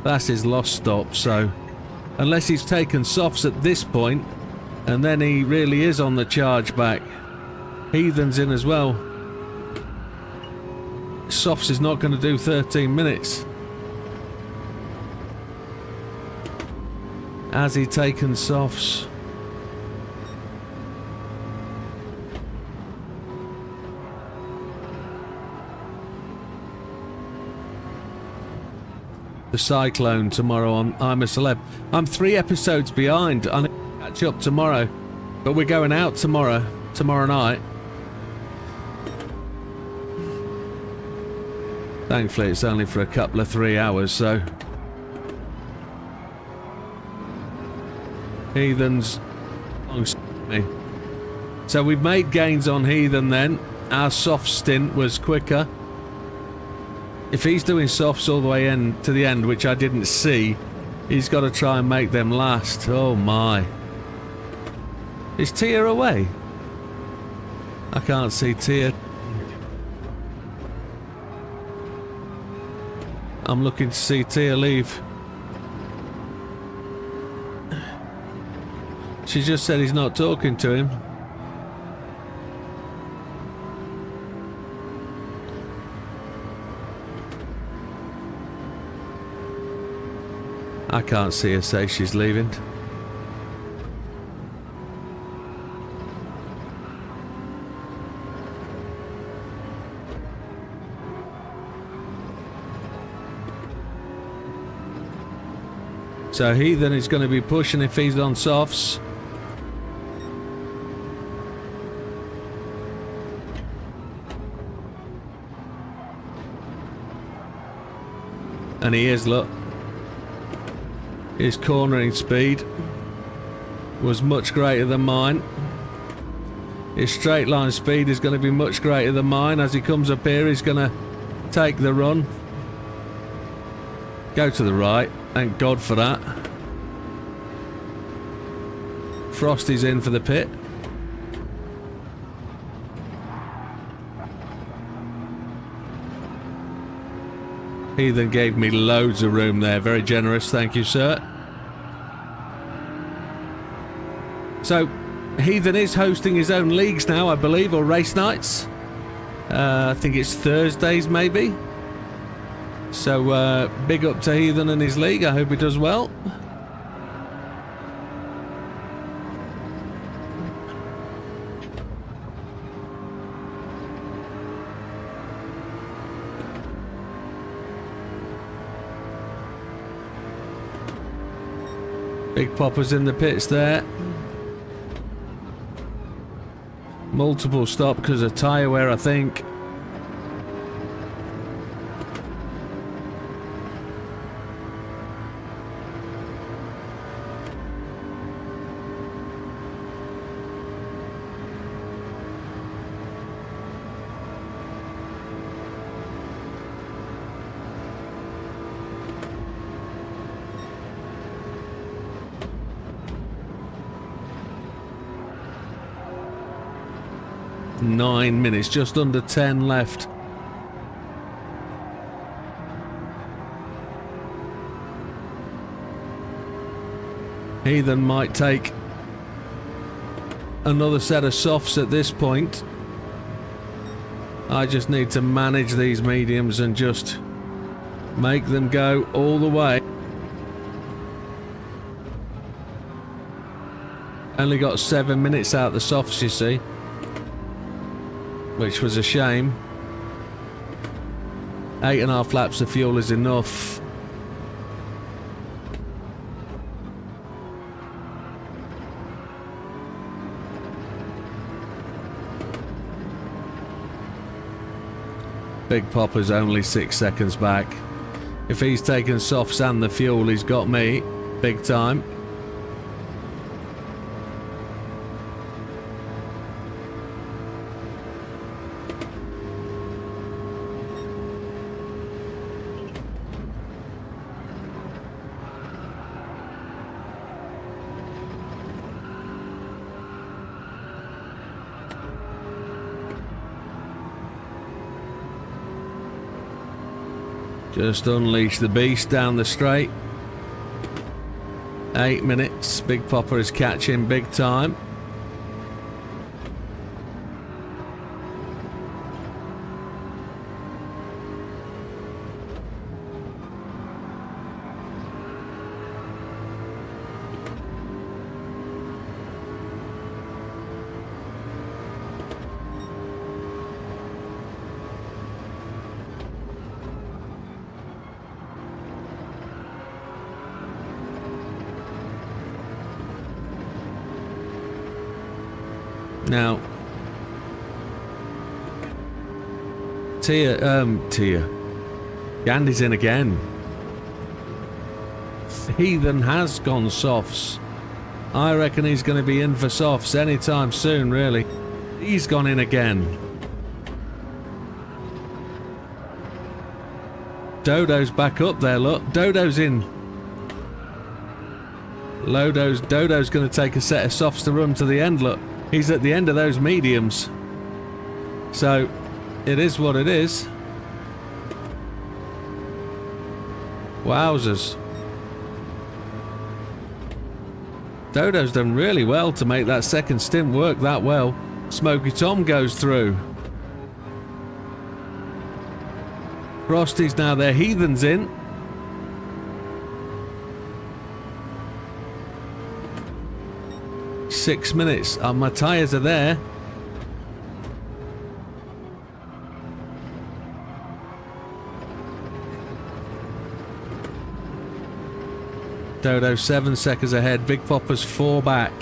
That's his lost stop, so unless he's taken softs at this point, and then he really is on the charge back. Heathen's in as well. Softs is not going to do 13 minutes. Has he taken softs? The Cyclone tomorrow on I'm a Celeb. I'm 3 episodes behind. I need to catch up tomorrow. But we're going out tomorrow night. Thankfully it's only for a couple of 3 hours, so Heathen's alongside me. So we've made gains on Heathen then. Our soft stint was quicker. If he's doing softs all the way to the end, which I didn't see, he's got to try and make them last. Oh my. Is Tia away? I can't see Tia. I'm looking to see Tia leave. She just said he's not talking to him. I can't see her say she's leaving. So Heathen is going to be pushing if he's on softs. And he is, look. His cornering speed was much greater than mine. His straight line speed is going to be much greater than mine. As he comes up here, he's going to take the run. Go to the right. Thank God for that. Frosty's in for the pit. Heathen gave me loads of room there. Very generous. Thank you, sir. So, Heathen is hosting his own leagues now, I believe, or race nights. I think it's Thursdays, maybe. So, big up to Heathen and his league. I hope he does well. Big Popper's in the pits there. Multiple stop because of tyre wear, I think. Nine minutes, just under 10 left. Heathen might take another set of softs at this point. I just need to manage these mediums and just make them go all the way. Only got 7 minutes out of the softs, you see. Which was a shame. 8.5 laps of fuel is enough. Big Popper's only 6 seconds back. If he's taken softs and the fuel, he's got me big time. Just unleash the beast down the straight. 8 minutes. Big Popper is catching big time. Now, Tia, Yandy's in again. Heathen has gone softs. I reckon he's going to be in for softs anytime soon, really. He's gone in again. Dodo's back up there, look. Dodo's in. Dodo's going to take a set of softs to run to the end, look. He's at the end of those mediums. So, it is what it is. Wowzers. Dodo's done really well to make that second stint work that well. Smoky Tom goes through. Frosty's now there. Heathen's in. Six minutes. My tyres are there. Dodo 7 seconds ahead. Big Popper's 4 back.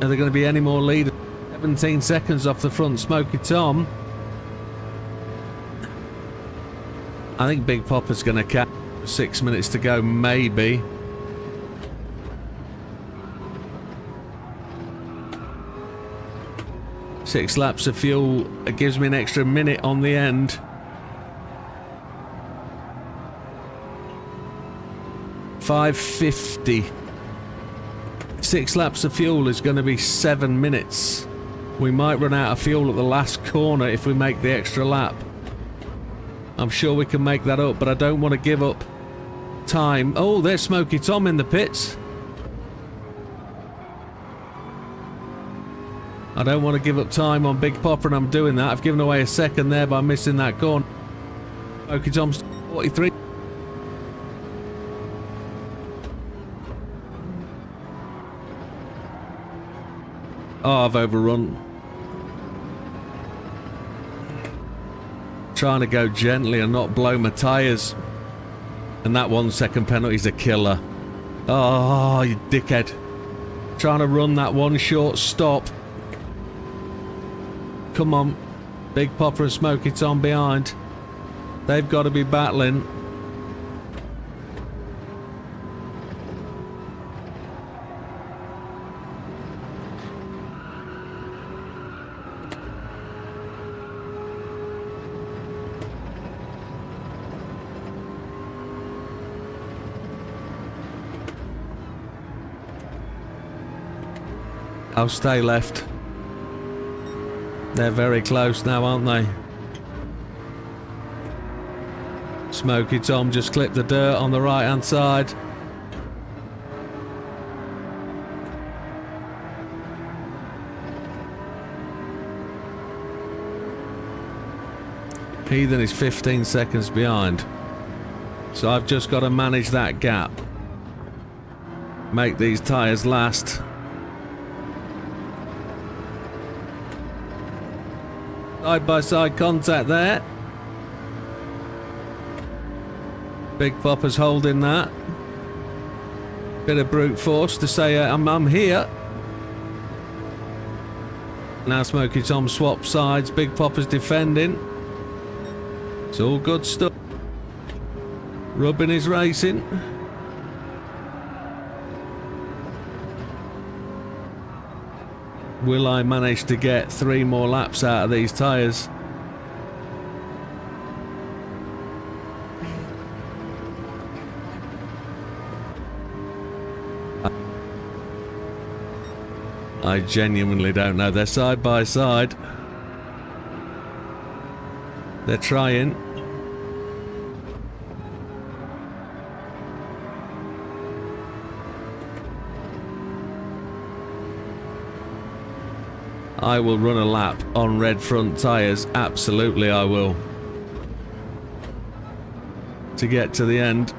Are there going to be any more lead? 17 seconds off the front. Smoky Tom. I think Big Popper's going to catch 6 minutes to go, maybe. Six laps of fuel. It gives me an extra minute on the end. 5:50. 6 laps of fuel is going to be 7 minutes. We might run out of fuel at the last corner if we make the extra lap. I'm sure we can make that up, but I don't want to give up time. Oh, there's Smoky Tom in the pits. I don't want to give up time on Big Popper, and I'm doing that. I've given away a second there by missing that corner. Smoky Tom's 43. Oh, I've overrun. Trying to go gently and not blow my tyres. And that 1 second penalty's a killer. Oh, you dickhead. Trying to run that one short stop. Come on. Big Popper and Smoky Tom behind. They've got to be battling. I'll stay left. They're very close now, aren't they? Smoky Tom just clipped the dirt on the right hand side. Heathen is 15 seconds behind. So I've just got to manage that gap. Make these tyres last. Side-by-side contact there. Big Popper's holding that. Bit of brute force to say I'm here. Now Smoky Tom swaps sides. Big Popper's defending. It's all good stuff. Rubbin is racing. Will I manage to get 3 more laps out of these tyres? I genuinely don't know. They're side by side. They're trying. I will run a lap on red front tyres. Absolutely I will. To get to the end.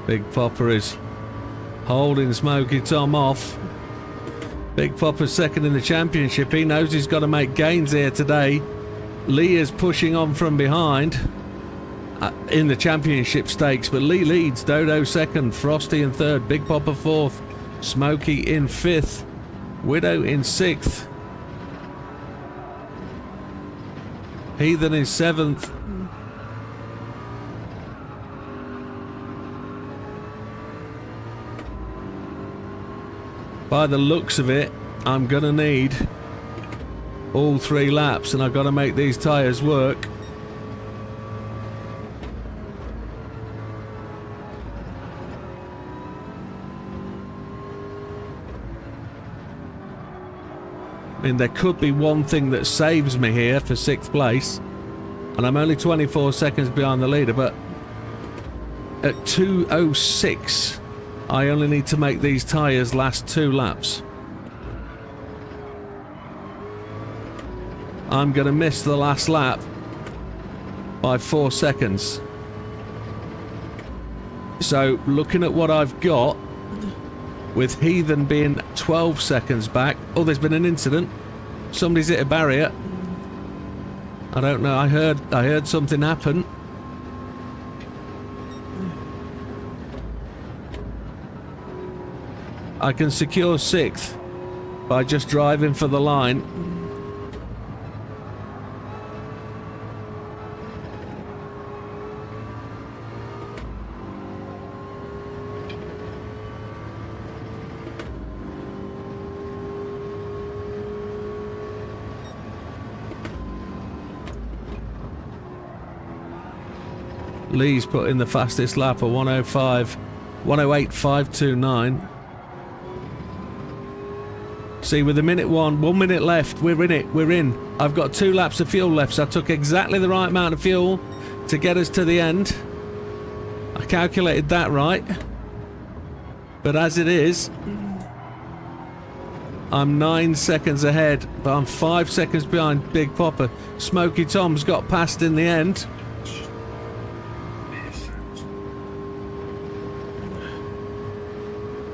Big Popper is holding Smoky Tom off. Big Popper's second in the championship. He knows he's got to make gains here today. Lee is pushing on from behind in the championship stakes, but Lee leads. Dodo second, Frosty in third, Big Popper fourth, Smoky in fifth, Widow in sixth, Heathen in seventh. By the looks of it, I'm gonna need all 3 laps, and I've got to make these tyres work. I mean, there could be one thing that saves me here for 6th place, and I'm only 24 seconds behind the leader, but at 2:06 I only need to make these tyres last 2 laps. I'm going to miss the last lap by 4 seconds. So looking at what I've got, with Heathen being 12 seconds back. Oh, there's been an incident. Somebody's hit a barrier. I don't know. I heard something happen. I can secure 6th by just driving for the line. Lee's put in the fastest lap of 108.529. See, with a minute 1 minute left, we're in it, we're in. I've got 2 laps of fuel left, so I took exactly the right amount of fuel to get us to the end. I calculated that right. But as it is, I'm 9 seconds ahead, but I'm 5 seconds behind Big Popper. Smoky Tom's got past in the end.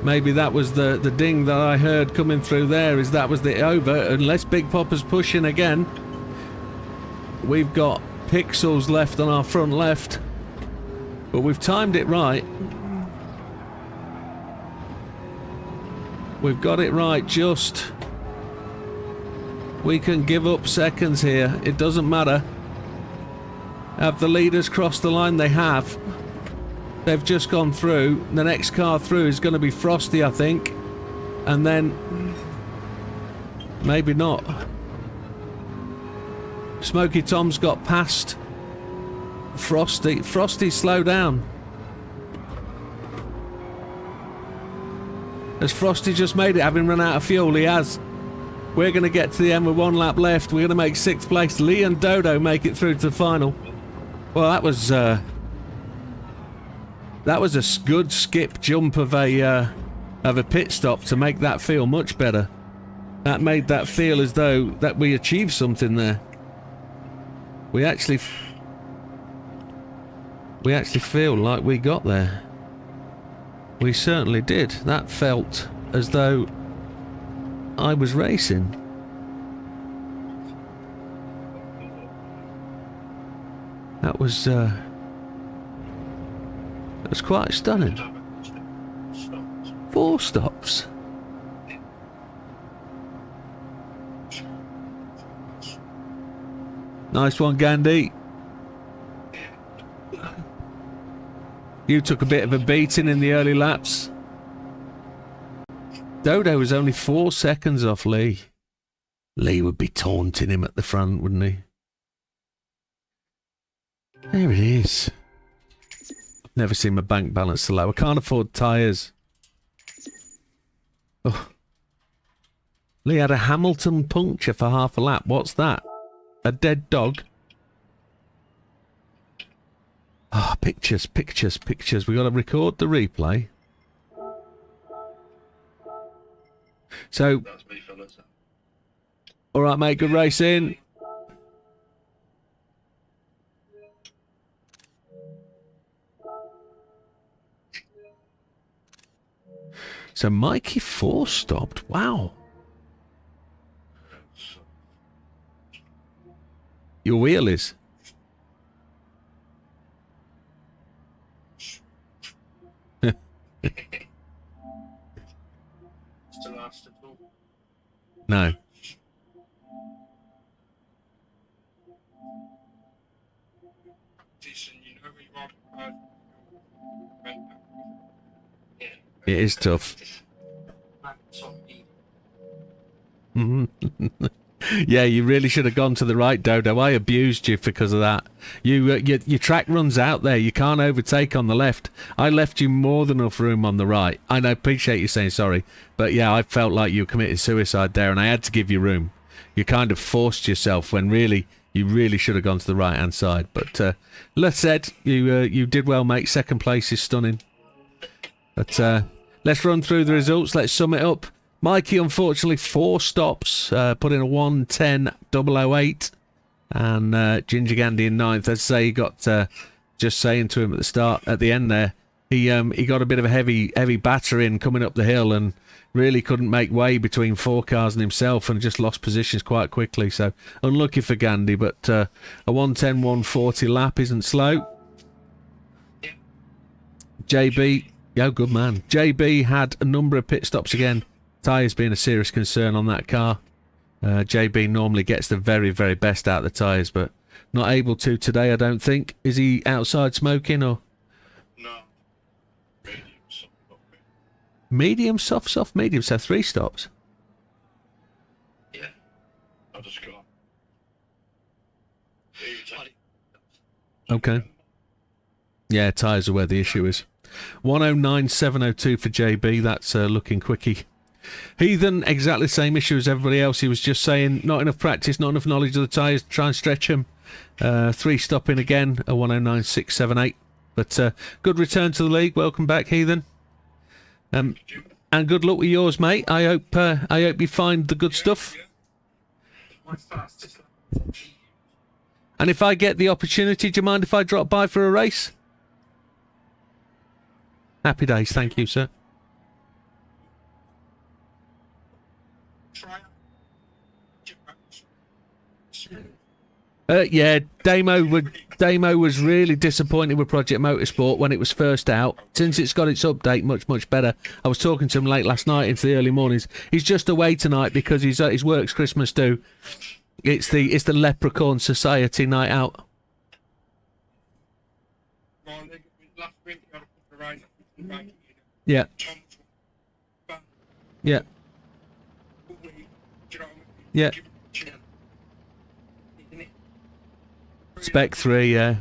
Maybe that was the ding that I heard coming through there, is that was the over. Unless Big Popper's pushing again. We've got pixels left on our front left, but we've timed it right. We've got it right, just. We can give up seconds here. It doesn't matter. Have the leaders crossed the line? They have. They've just gone through. The next car through is going to be Frosty, I think. And then... maybe not. Smoky Tom's got past Frosty. Frosty, slow down. Has Frosty just made it, having run out of fuel? He has. We're going to get to the end with 1 lap left. We're going to make 6th place. Lee and Dodo make it through to the final. Well, that was a good skip jump of a pit stop to make that feel much better. That made that feel as though that we achieved something there. We actually feel like we got there. We certainly did. That felt as though I was racing. That was quite stunning. stops. 4 stops. Nice one, Gandhi. You took a bit of a beating in the early laps. Dodo was only 4 seconds off Lee. Lee would be taunting him at the front, wouldn't he? There it is. Never seen my bank balance so low. I can't afford tyres. Oh. Lee had a Hamilton puncture for half a lap. What's that? A dead dog? Ah, pictures, pictures, pictures. We got to record the replay. So, That's me, fellas. all right, mate. Good racing. So Mikey 4 stopped. Wow. Your wheel is. Still last at all. No. Decent, you know where you are. Yeah. It is tough. That's on me. Mhm. Yeah, you really should have gone to the right, Dodo. I abused you because of that. Your track runs out there. You can't overtake on the left. I left you more than enough room on the right. I appreciate you saying sorry, but yeah, I felt like you committed suicide there, and I had to give you room. You kind of forced yourself when really you really should have gone to the right hand side. But let's said you did well, mate. Second place is stunning. But let's run through the results. Let's sum it up. Mikey, unfortunately, 4 stops, put in a 1:10.008, and Ginger Gandhi in 9th. As I say, he got just saying to him at the end there, he got a bit of a heavy batter in coming up the hill and really couldn't make way between 4 cars and himself and just lost positions quite quickly. So unlucky for Gandhi, but a 1:10.140 lap isn't slow. JB, yeah, good man. JB had a number of pit stops again. Tyres being a serious concern on that car. JB normally gets the very, very best out of the tyres, but not able to today, I don't think. Is he outside smoking or? No. Medium, soft, Medium, soft, medium, so 3 stops. Yeah. I just got. Okay. Yeah, tyres are where the issue is. 109.702 for JB, that's looking quickie. Heathen, exactly the same issue as everybody else. He was just saying not enough practice, not enough knowledge of the tyres to try and stretch them. 3 stopping again, a 109.678. But good return to the league. Welcome back, Heathen. And good luck with yours, mate. I hope you find the good stuff. My fastest. And if I get the opportunity, do you mind if I drop by for a race? Happy days, thank you, sir. Yeah, Damo was really disappointed with Project Motorsport when it was first out. Since it's got its update, much better. I was talking to him late last night into the early mornings. He's just away tonight because his work's Christmas do. It's the Leprechaun Society night out. Yeah. Yeah. Yeah. Spec 3, yeah.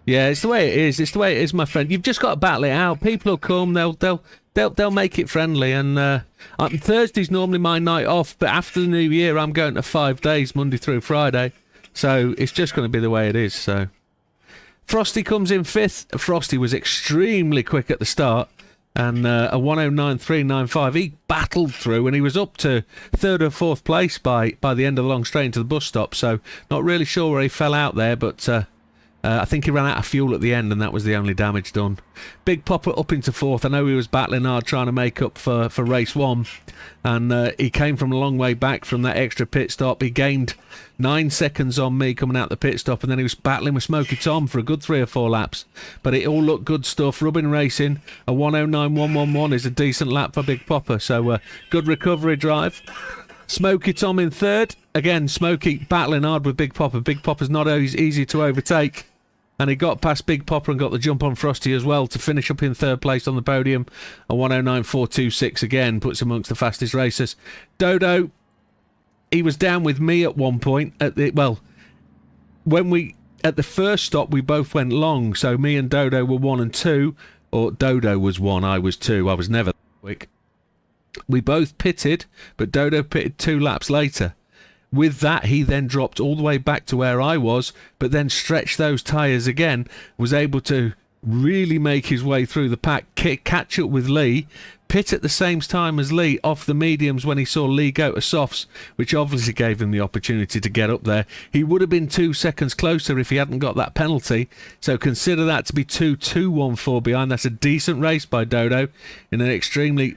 Yeah, it's the way it is. It's the way it is, my friend. You've just got to battle it out. People will come. They'll make it friendly. And Thursday's normally my night off, but after the new year, I'm going to 5 days, Monday through Friday. So it's just going to be the way it is. So Frosty comes in 5th. Frosty was extremely quick at the start. And a 109.395, he battled through, and he was up to 3rd or 4th place by the end of the long straight into the bus stop. So not really sure where he fell out there, but I think he ran out of fuel at the end, and that was the only damage done. Big Popper up into 4th. I know he was battling hard trying to make up for race 1, and he came from a long way back from that extra pit stop. He gained 9 seconds on me coming out the pit stop, and then he was battling with Smoky Tom for a good 3 or 4 laps. But it all looked good stuff. Rubbin Racing, a 109.111 is a decent lap for Big Popper, so good recovery drive. Smoky Tom in 3rd. Again, Smoky battling hard with Big Popper. Big Popper's not always easy to overtake. And he got past Big Popper and got the jump on Frosty as well to finish up in 3rd place on the podium. A 109.426 again puts him amongst the fastest racers. Dodo, he was down with me at one point. At the first stop, we both went long. So me and Dodo were 1 and 2. Or Dodo was 1, I was 2. I was never that quick. We both pitted, but Dodo pitted 2 laps later. With that, he then dropped all the way back to where I was, but then stretched those tyres again, was able to really make his way through the pack, catch up with Lee, pit at the same time as Lee off the mediums when he saw Lee go to softs, which obviously gave him the opportunity to get up there. He would have been 2 seconds closer if he hadn't got that penalty, so consider that to be 2.214 behind. That's a decent race by Dodo in extremely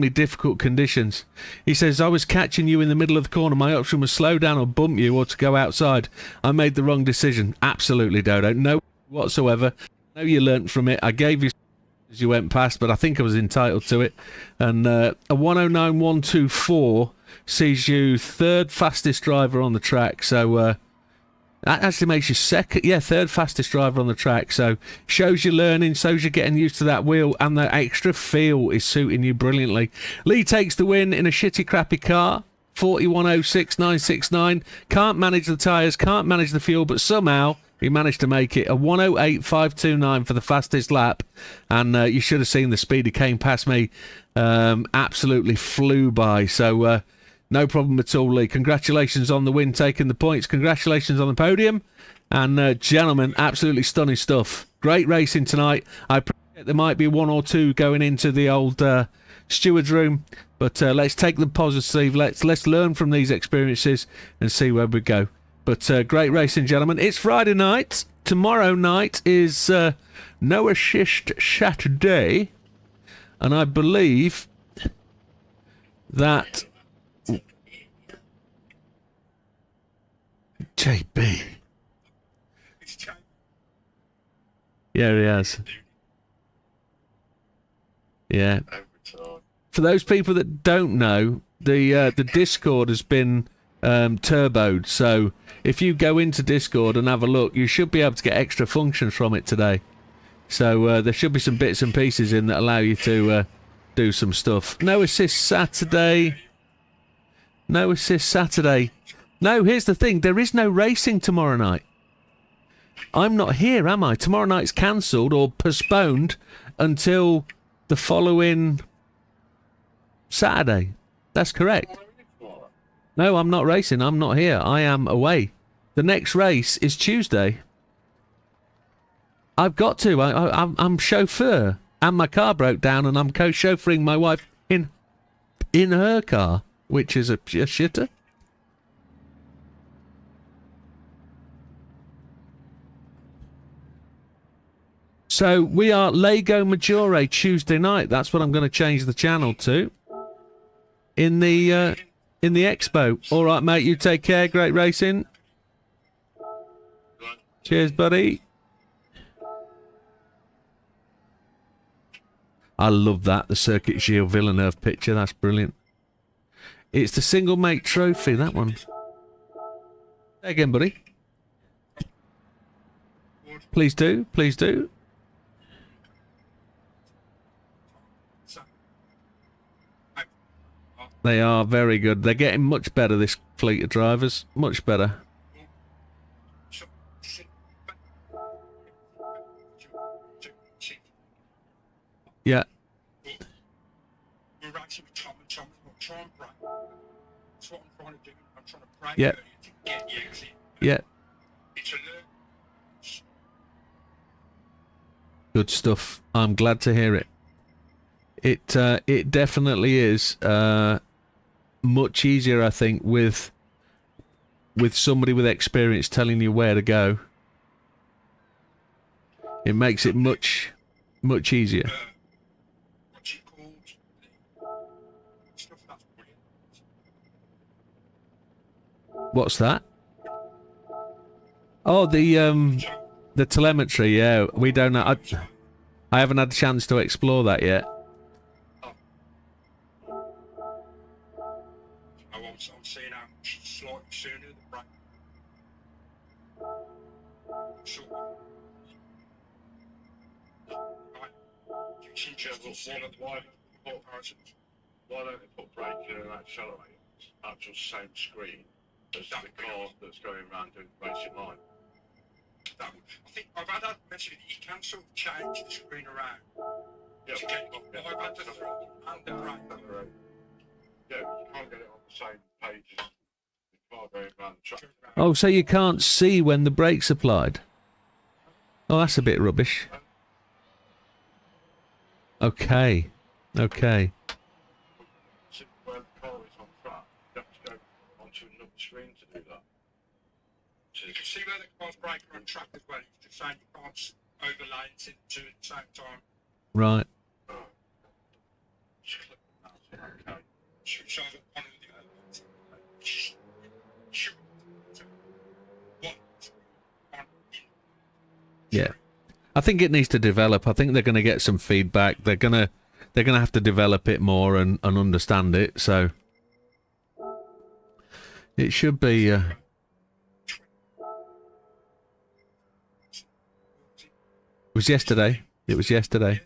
difficult conditions. He says, I was catching you in the middle of the corner. My option was slow down or bump you or to go outside. I made the wrong decision. Absolutely, Dodo. No whatsoever. I know you learnt from it. I gave you as you went past, but I think I was entitled to it. And a 109.124 sees you 3rd fastest driver on the track. So that actually makes you 3rd fastest driver on the track. So shows you learning, shows you getting used to that wheel, and the extra feel is suiting you brilliantly. Lee takes the win in a shitty, crappy car. 41.06.969. Can't manage the tyres, can't manage the fuel, but somehow he managed to make it. A 108.529 for the fastest lap. And you should have seen the speed he came past me. Absolutely flew by. So no problem at all, Lee. Congratulations on the win, taking the points. Congratulations on the podium. And, gentlemen, absolutely stunning stuff. Great racing tonight. I appreciate there might be 1 or 2 going into the old steward's room. But let's take them positive. Let's learn from these experiences and see where we go. But great racing, gentlemen. It's Friday night. Tomorrow night is Noah Shisht Saturday. And I believe that... JB. Yeah, he has. Yeah. For those people that don't know, the Discord has been turboed. So if you go into Discord and have a look, you should be able to get extra functions from it today. So there should be some bits and pieces in that allow you to do some stuff. No assist Saturday. No assist Saturday. No, here's the thing. There is no racing tomorrow night. I'm not here, am I? Tomorrow night's cancelled or postponed until the following Saturday. That's correct. No, I'm not racing. I'm not here. I am away. The next race is Tuesday. I've got to. I'm chauffeur. And my car broke down and I'm co-chauffeuring my wife in her car, which is a shitter. So we are Lego Maggiore Tuesday night. That's what I'm going to change the channel to. In the expo. All right, mate. You take care. Great racing. Cheers, buddy. I love that. The Circuit Gilles Villeneuve picture. That's brilliant. It's the single mate trophy. That one. Say again, buddy. Please do. Please do. They are very good. They're getting much better, this fleet of drivers. Much better. Yeah. Yeah. Yeah. Good stuff. I'm glad to hear it. It definitely is much easier, I think, with somebody with experience telling you where to go. It makes it much easier. What's it called? Stuff that's brilliant. What's that? Oh, the telemetry. Yeah, we don't know. I haven't had a chance to explore that yet. I'm seeing how slightly sooner the break. So, right. Why don't they put braking and accelerator actual same screen as the car that's going around doing racing line? I think I've had that message that you can sort of change the screen around. Yeah, To get I've had the front and the brake. yeah, but you can't get it on the same page as the car going around the track. Oh, so you can't see when the brake's applied? Oh, that's a bit rubbish. Okay. Okay. So where the car is on track, you have to go onto another screen to do that. So You can see where the car's braking on track as well. It's just saying you can't overlay it into at the same time. Right. just click on that. Okay. So that one or the other. Sure. What? Yeah. I think it needs to develop. I think they're going to get some feedback. They're going to have to develop it more and understand it. So it should be. It was yesterday. It was yesterday.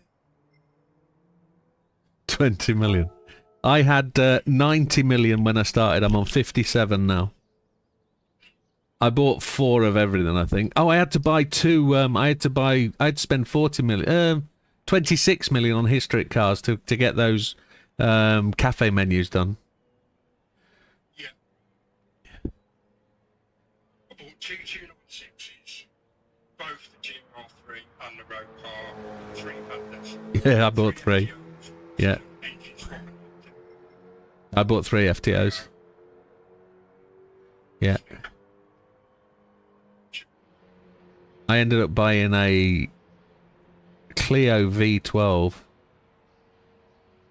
20 million. I had 90 million when I started. I'm on 57 now. I bought 4 of everything, I think. Oh, I had to buy 2. I had to spend 40 million. 26 million on historic cars to get those cafe menus done. Yeah. I bought 2 296s, both the GR3 and the road car, 3 Pandas. Yeah, I bought 3. Yeah. I bought 3 FTOs. Yeah. I ended up buying a Clio V12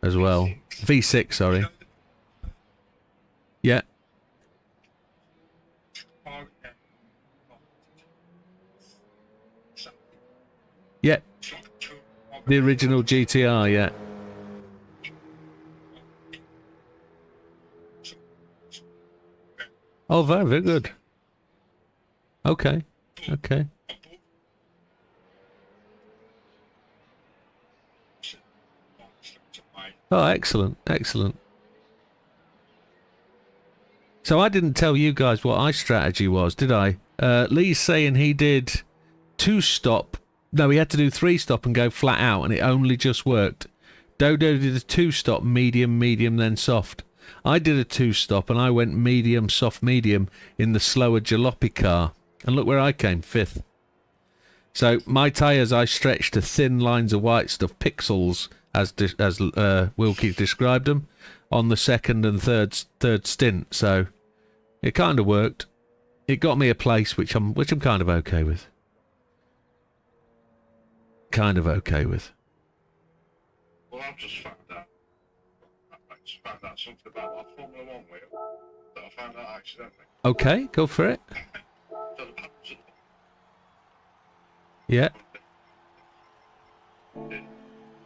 as well. V6, sorry. Yeah. Yeah. The original GTR, yeah. Oh, very, very good. Okay. Okay. Oh, excellent, excellent. So I didn't tell you guys what my strategy was, did I? Lee's saying he did 2-stop. No, he had to do 3-stop and go flat out, and it only just worked. Dodo did a 2-stop, medium, medium, then soft. I did a 2-stop, and I went medium, soft, medium in the slower jalopy car. And look where I came, 5th. So my tyres I stretched to thin lines of white stuff, pixels, as Wilkie described them, on the second and third stint. So it kind of worked. It got me a place which I'm kind of okay with. Kind of okay with. Well, I've just found out. I just found out something about my Formula 1 wheel that I found out accidentally. Okay, go for it. So the patterns Yeah. in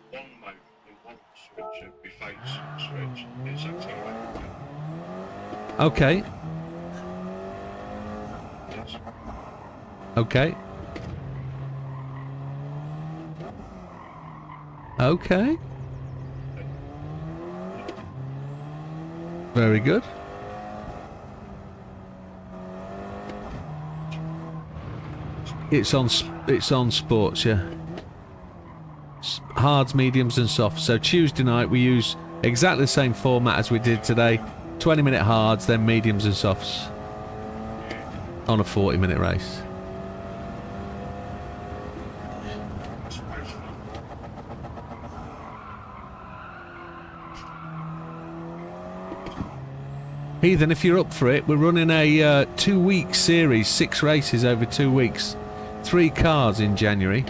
one mode, in one switch, it'd be face switch, it's accelerator. Okay. Yes. Okay. Okay. Very good. It's on sports, yeah. Hards, mediums and softs. So Tuesday night we use exactly the same format as we did today. 20-minute hards, then mediums and softs. On a 40-minute race. Heathen, if you're up for it, we're running a 2-week series, 6 races over 2 weeks. 3 cars in January.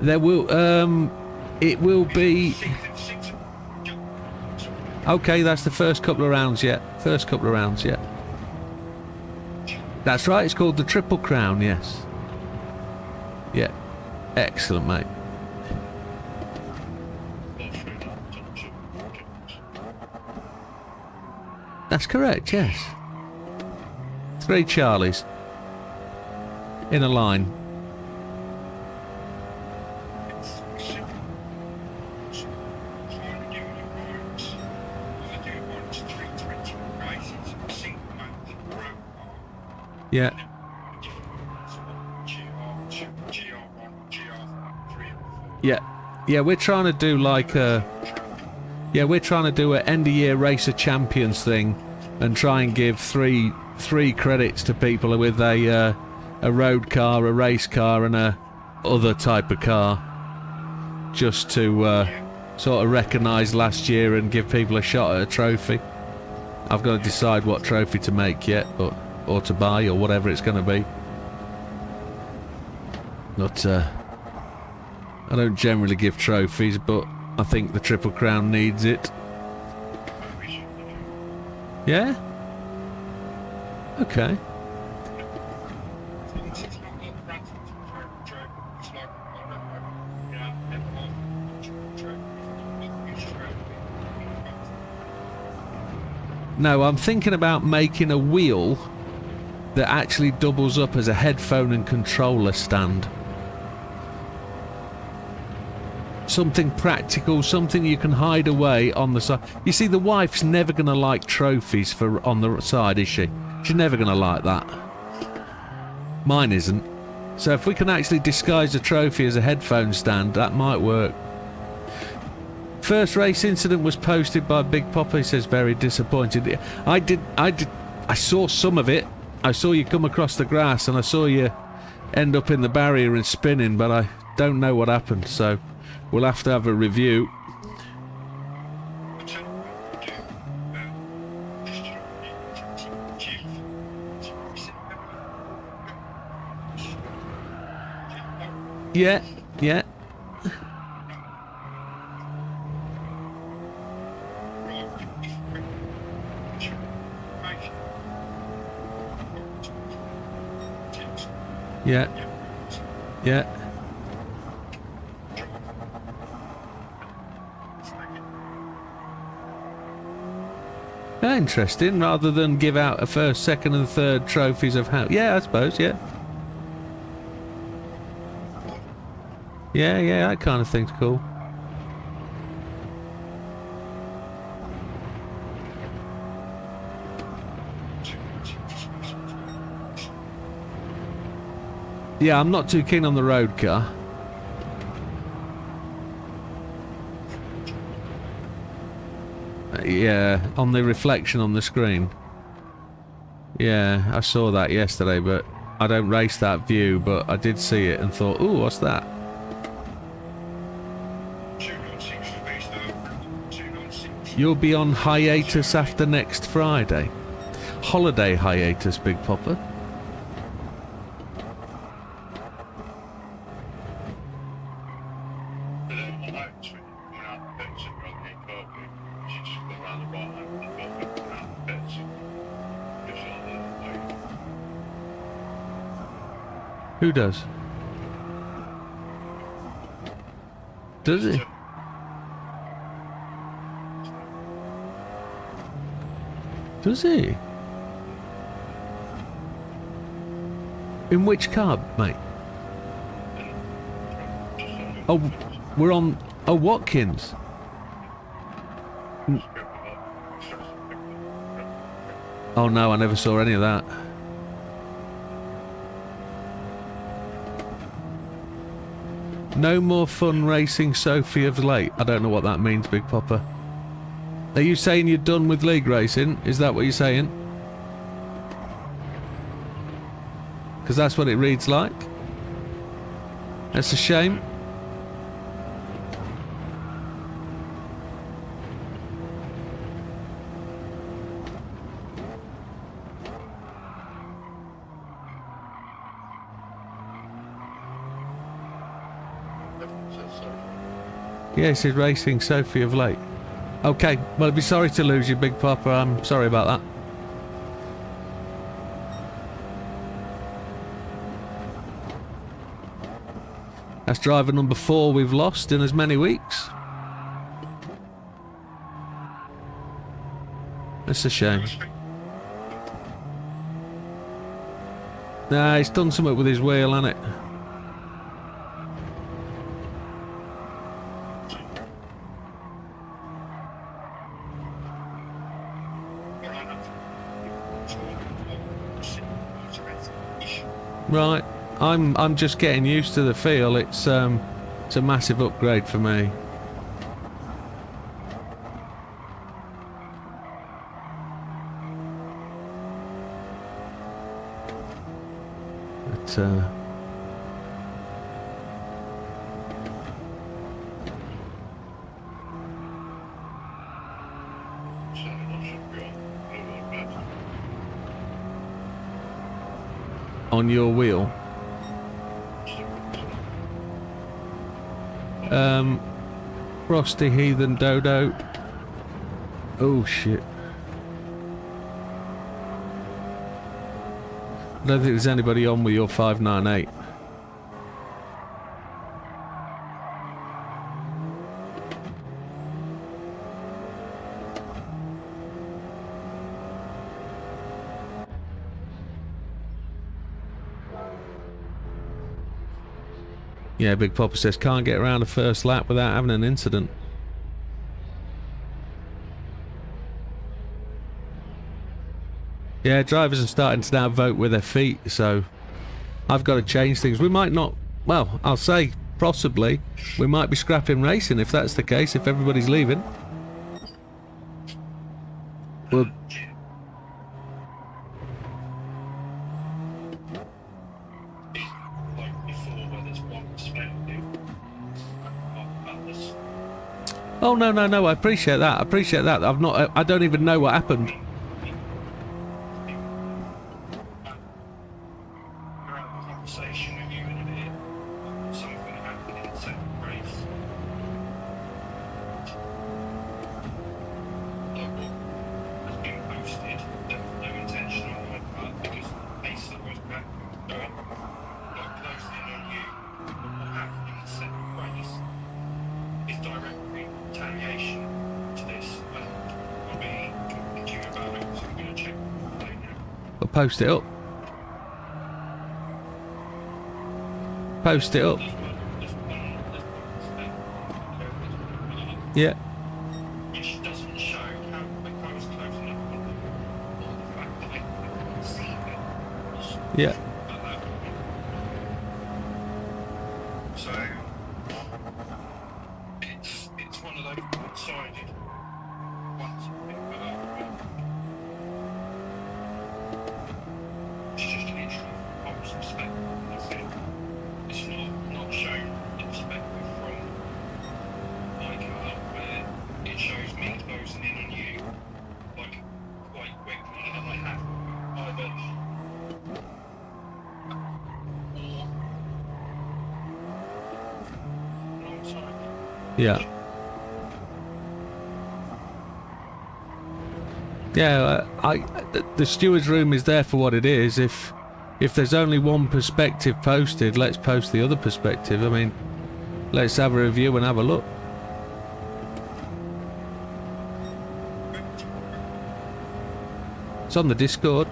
There will, it will be... Okay, that's the first couple of rounds, yeah. First couple of rounds, yeah. That's right, it's called the Triple Crown, yes. Yeah. Excellent, mate. That's correct, yes. 3 Charlies. In a line. Yeah. Yeah. Yeah, we're trying to do like a... Yeah, we're trying to do an end-of-year Race of Champions thing and try and give three credits to people with a road car, a race car and a other type of car. Just to sort of recognise last year and give people a shot at a trophy. I've got to decide what trophy to make yet, or to buy, or whatever it's going to be. But I don't generally give trophies, but I think the Triple Crown needs it. Yeah? Okay. No, I'm thinking about making a wheel that actually doubles up as a headphone and controller stand. Something practical, something you can hide away on the side. You see, the wife's never going to like trophies for on the side, is she? She's never going to like that. Mine isn't. So if we can actually disguise a trophy as a headphone stand, that might work. First race incident was posted by Big Papa. He says very disappointed. I saw some of it. I saw you come across the grass and I saw you end up in the barrier and spinning, but I don't know what happened, so we'll have to have a review. Yeah, yeah. Yeah. Yeah. Interesting, rather than give out a first, second and third trophies of how... Yeah, I suppose, yeah. Yeah, yeah, that kind of thing's cool. Yeah, I'm not too keen on the road car. Yeah, on the reflection on the screen. Yeah, I saw that yesterday, but I don't race that view, but I did see it and thought, ooh, what's that? You'll be on hiatus after next Friday. Holiday hiatus, Big Papa. Who does? Does he? Does he? In which car, mate? Oh, we're on... Oh, Watkins. Oh no, I never saw any of that. No more fun racing Sophie of late. I don't know what that means, Big Papa. Are you saying you're done with league racing? Is that what you're saying? Because that's what it reads like. That's a shame. Yes, he's racing Sophie of late. Okay, well, I'd be sorry to lose you, Big Papa. I'm sorry about that. That's driver number 4 we've lost in as many weeks. That's a shame. Nah, he's done something with his wheel, hasn't it? Right. I'm just getting used to the feel. It's a massive upgrade for me. But on your wheel. Frosty Heathen Dodo. Oh shit. I don't think there's anybody on with your 598. Yeah, Big Papa says can't get around the first lap without having an incident. Yeah, drivers are starting to now vote with their feet, so I've got to change things. We might not, well, I'll say possibly, we might be scrapping racing if that's the case, if everybody's leaving. Well, oh no, I appreciate that. I appreciate that. I don't even know what happened. Post it up. Post it up. Yeah. Which doesn't show how quick I was closing up on them, or the fact that I couldn't see it. Yeah. So it's one of those one-sided ones. It's just literally from perspective. That's it. It's not shown the perspective from my car where it shows me closing in on you like quite quickly, and I have either or alongside. Yeah. Yeah, the steward's room is there for what it is. If there's only one perspective posted, let's post the other perspective. I mean, let's have a review and have a look. It's on the Discord.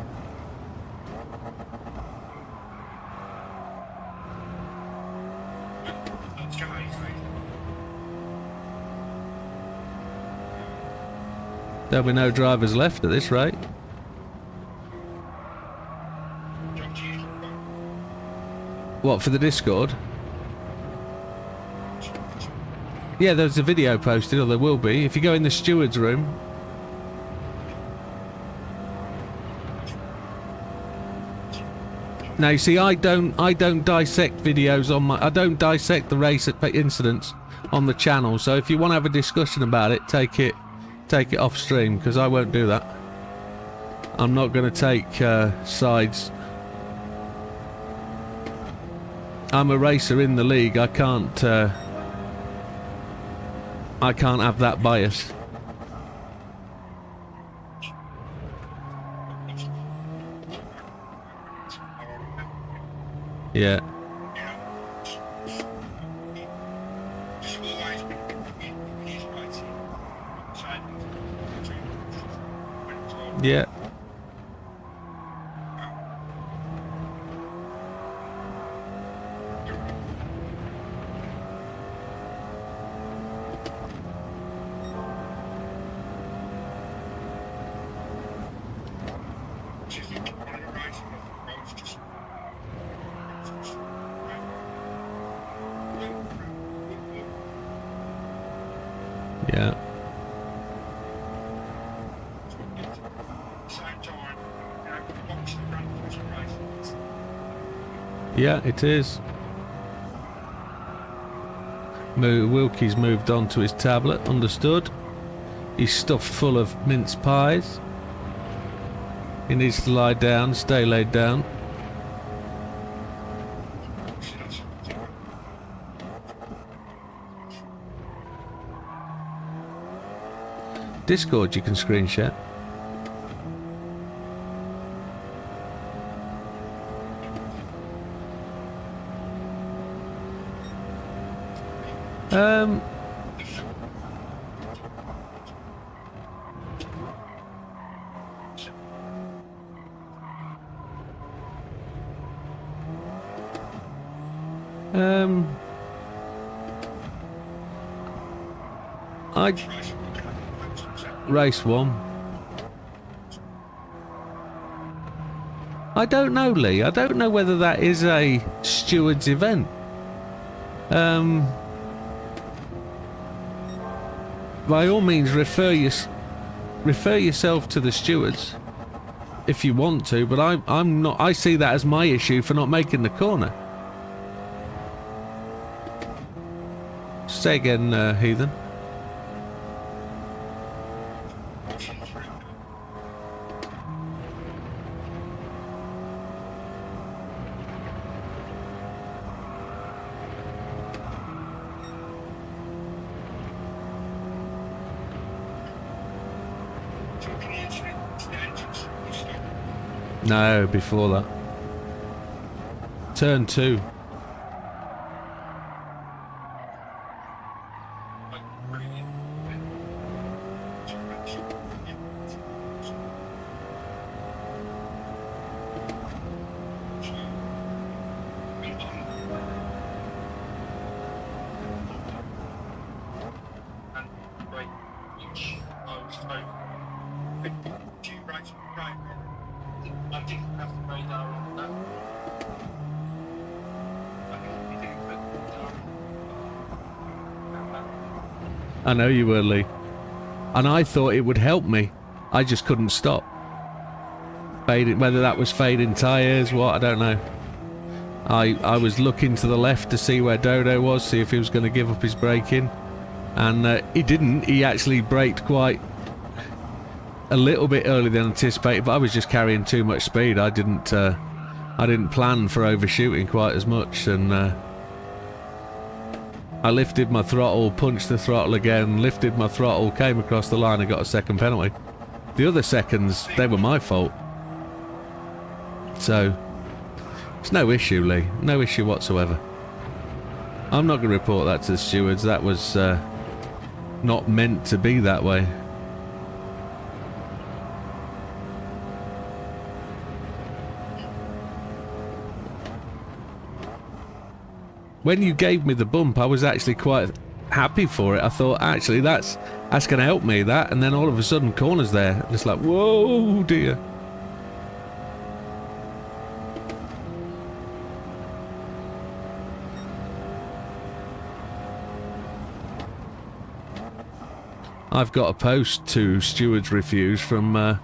Let's go, There'll be no drivers left at this rate. What, for the Discord? Yeah, there's a video posted, or there will be. If you go in the steward's room. Now you see, I don't dissect videos on my. I don't dissect the race incidents on the channel. So if you want to have a discussion about it, take it off stream, because I won't do that. I'm not going to take sides. I'm a racer in the league. I can't I can't have that bias. Yeah. Yeah. Yeah. Yeah, it is. Wilkie's moved on to his tablet, understood. He's stuffed full of mince pies. He needs to lie down, stay laid down. Discord you can screen share. Race 1. I don't know, Lee. I don't know whether that is a steward's event. By all means, refer yourself to the stewards if you want to, but I'm not. I see that as my issue for not making the corner. Say again, Heathen. No, before that. Turn 2. I know you were, Lee. And I thought it would help me. I just couldn't stop. Fading, whether that was fading tyres, what, I don't know. I was looking to the left to see where Dodo was, see if he was going to give up his braking. And he didn't. He actually braked quite a little bit earlier than anticipated, but I was just carrying too much speed. I didn't plan for overshooting quite as much, and I lifted my throttle, punched the throttle again, lifted my throttle, came across the line and got a second penalty. The other seconds, they were my fault. So, it's no issue, Lee. No issue whatsoever. I'm not going to report that to the stewards. That was not meant to be that way. When you gave me the bump, I was actually quite happy for it. I thought, actually, that's going to help me, that. And then all of a sudden, corner's there. Just like, whoa, dear. I've got a post to Stewards Refuse from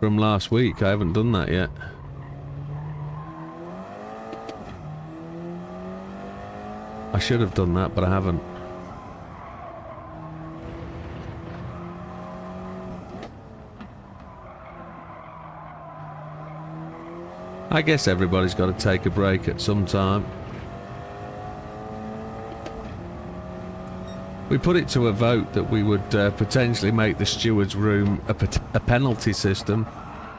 last week. I haven't done that yet. I should have done that, but I haven't. I guess everybody's got to take a break at some time. We put it to a vote that we would potentially make the steward's room a penalty system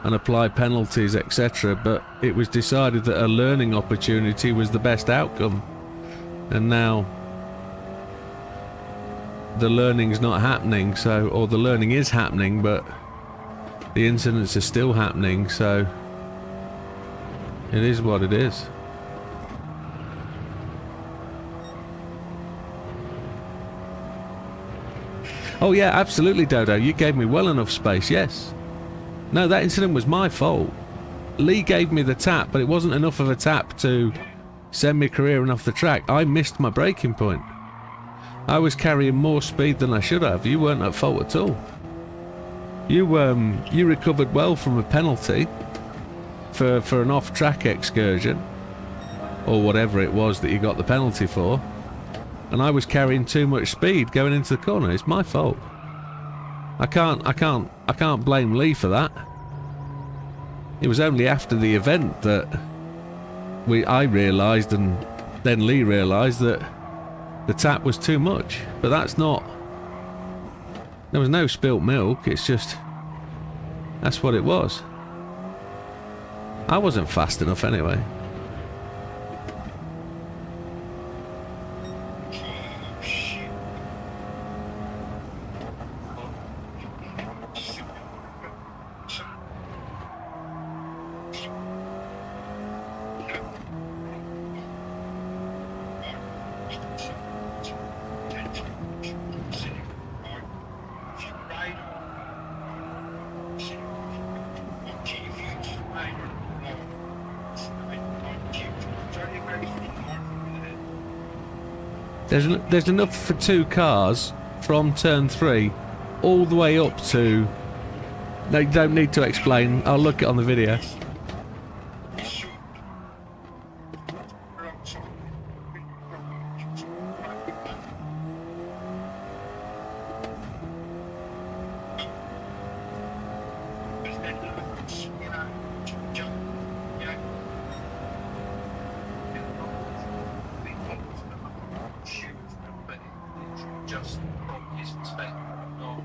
and apply penalties, etc. But it was decided that a learning opportunity was the best outcome. And now the learning's not happening, so, or the learning is happening, but the incidents are still happening, so it is what it is. Oh yeah, absolutely, Dodo. You gave me well enough space, yes. No, that incident was my fault. Lee gave me the tap, but it wasn't enough of a tap to send me careering off the track. I missed my braking point. I was carrying more speed than I should have. You weren't at fault at all. You recovered well from a penalty for an off-track excursion, or whatever it was that you got the penalty for. And I was carrying too much speed going into the corner. It's my fault. I can't blame Lee for that. It was only after the event that I realised, and then Lee realised, that the tap was too much. But that's not... There was no spilt milk, it's just... That's what it was. I wasn't fast enough anyway. There's enough for 2 cars from turn 3 all the way up to... They don't need to explain, I'll look it on the video. Just from his perspective, not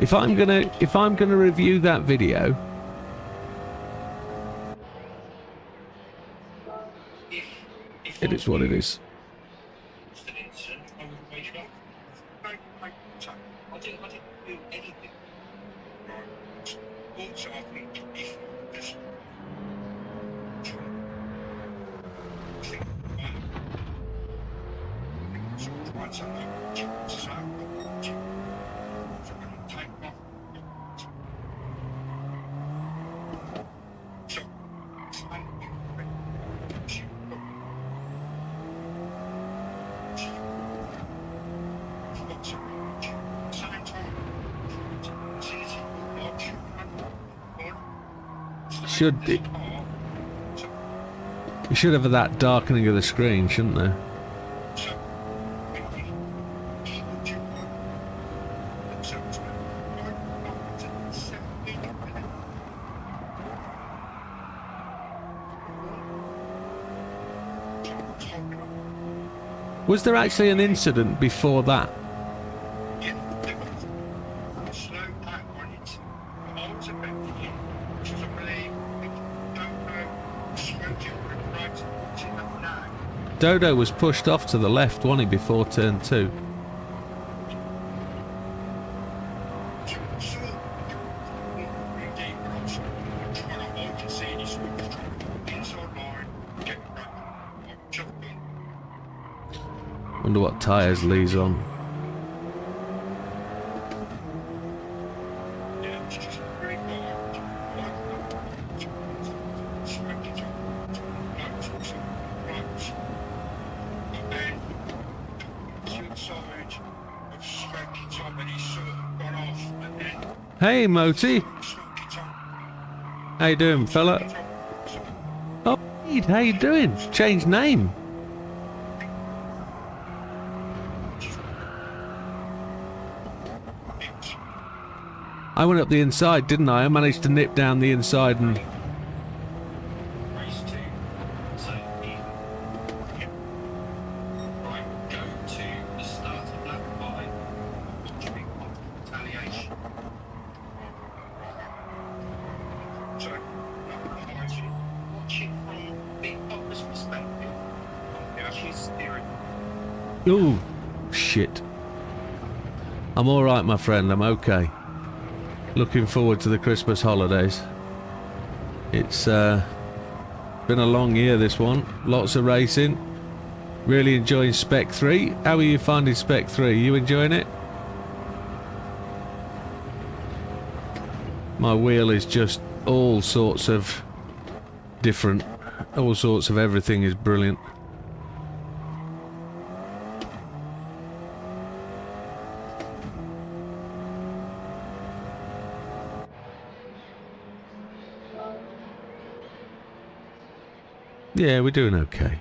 If I'm gonna review that video, it is what it is. You should have that darkening of the screen, shouldn't there? Was there actually an incident before that? Slow back on it. I was a bit Dodo was pushed off to the left, wasn't he, before turn 2? Wonder what tyres Lee's on. Hey, Moti. How you doing, fella? Oh, Pete, how you doing? Changed name. I went up the inside, didn't I? I managed to nip down the inside and... Race 2. So, right, go to the start of lap 5, watching retaliation. So, watch it from the opera's perspective. Yeah, she's steering. Ooh, shit. I'm alright, my friend, I'm okay. Looking forward to the Christmas holidays. It's been a long year, this one. Lots of racing. Really enjoying Spec 3. How are you finding Spec 3? You enjoying it? My wheel is just all sorts of different. All sorts of everything is brilliant. Yeah, we're doing okay.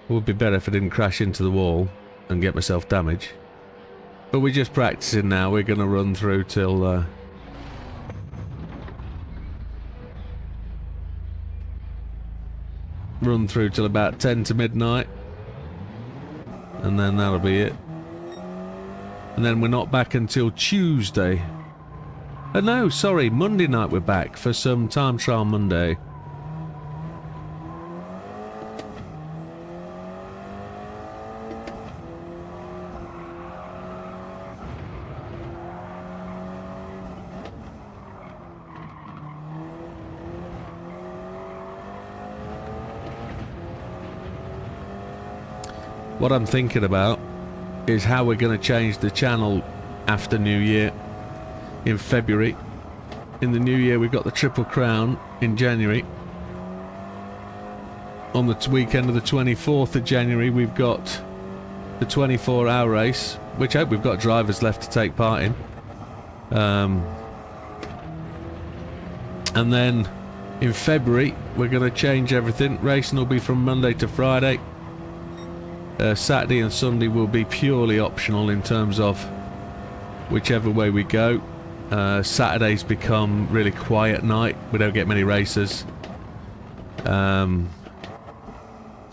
It would be better if I didn't crash into the wall and get myself damaged. But we're just practicing now. We're going to run through till... run through till about 10 to midnight. And then that'll be it. And then we're not back until Tuesday. No, sorry, Monday night we're back for some Time Trial Monday. What I'm thinking about is how we're going to change the channel after New Year. In February. In the new year we've got the Triple Crown in January. On the weekend of the 24th of January we've got the 24-hour race, which I hope we've got drivers left to take part in. And then in February we're going to change everything. Racing will be from Monday to Friday. Saturday and Sunday will be purely optional in terms of whichever way we go. Saturdays become really quiet night. We don't get many races. So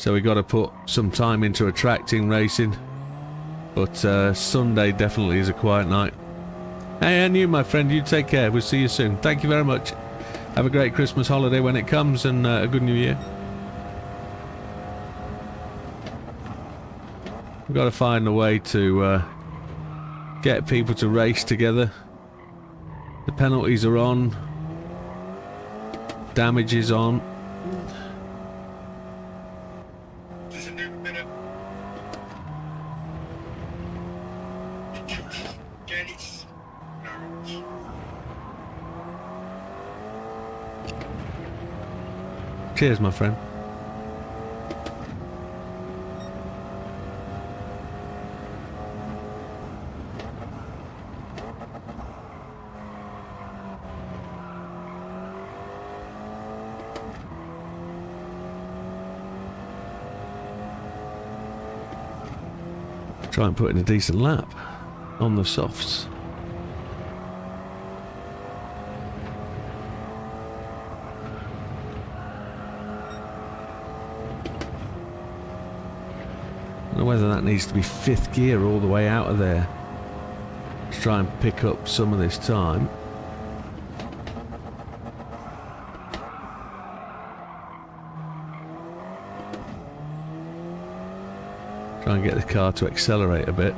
we got to put some time into attracting racing. But Sunday definitely is a quiet night. Hey, and you, my friend, you take care. We'll see you soon. Thank you very much. Have a great Christmas holiday when it comes, and a good New Year. We've got to find a way to get people to race together. The penalties are on. Damage is on. There's a new bit of... Get it. Cheers, my friend. Try and put in a decent lap on the softs. I don't know whether that needs to be 5th gear all the way out of there to try and pick up some of this time. Try and get the car to accelerate a bit.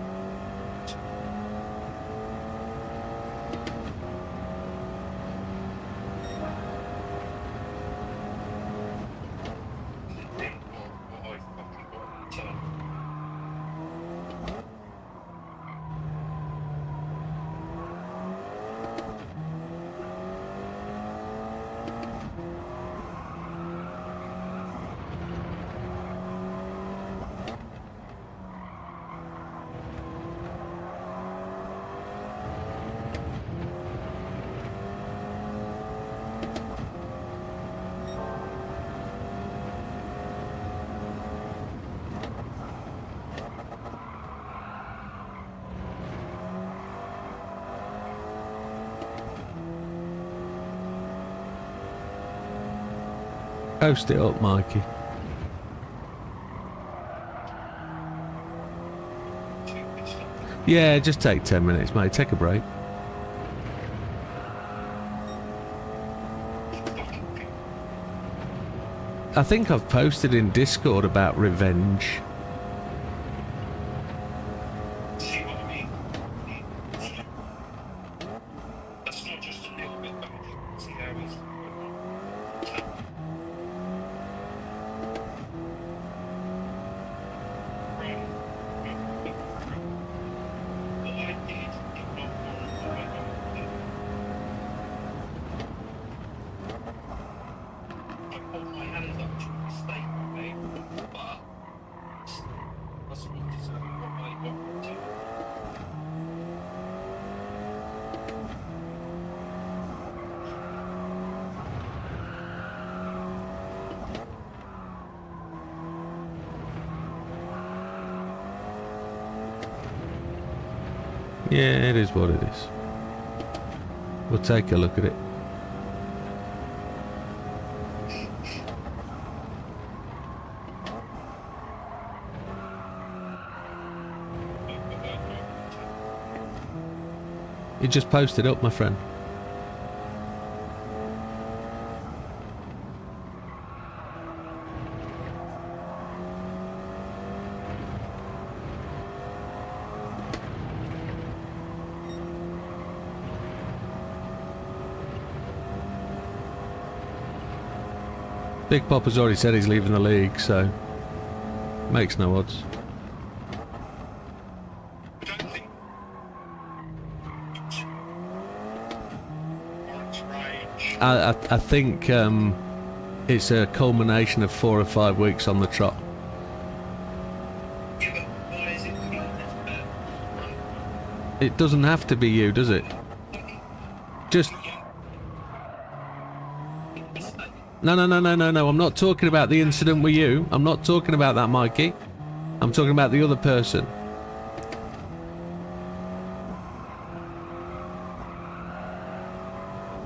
Post it up, Mikey. Yeah, just take 10 minutes, mate. Take a break. I think I've posted in Discord about revenge. See what I mean? That's not just a little bit back. See how he's. What I did in not one of I put my hands up to a mistake I made, but that's not deserving what I got to. Yeah, it is what it is. We'll take a look at it. You just posted up, my friend. Big Papa's already said he's leaving the league, so makes no odds. I don't think Orange Rage. I think it's a culmination of 4 or 5 weeks on the trot. Yeah, but why is it me that's bad? It doesn't have to be you, does it? Just no. I'm not talking about the incident with you. I'm not talking about that, Mikey. I'm talking about the other person.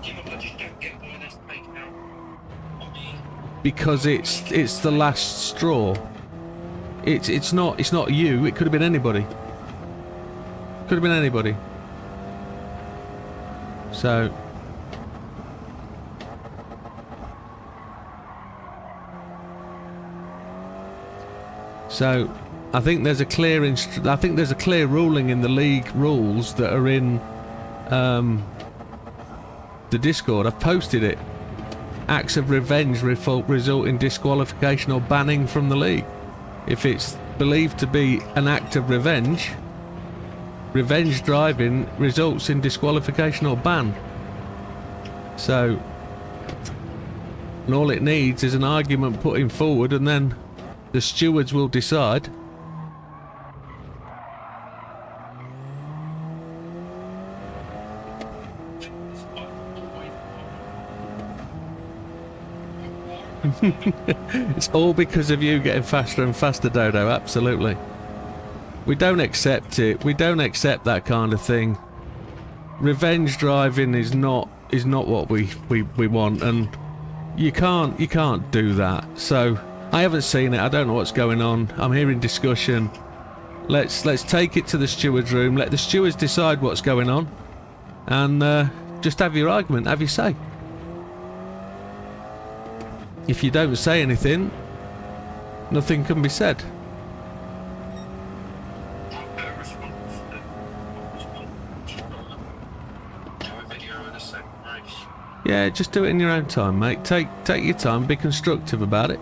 Yeah, but I just don't get why that's taken out on me. Because it's the last straw. It's not you. It could have been anybody. Could have been anybody. So I think there's a clear ruling in the league rules that are in the Discord. I've posted it. Acts of revenge result in disqualification or banning from the league. If it's believed to be an act of revenge driving results in disqualification or ban. So, and all it needs is an argument putting forward, and then the stewards will decide. It's all because of you getting faster and faster, Dodo. Absolutely. We don't accept it. We don't accept that kind of thing. Revenge driving is not what we want, and you can't do that. So I haven't seen it. I don't know what's going on. I'm hearing discussion. Let's take it to the stewards' room. Let the stewards decide what's going on, and just have your argument. Have your say. If you don't say anything, nothing can be said. Yeah, just do it in your own time, mate. Take your time, be constructive about it.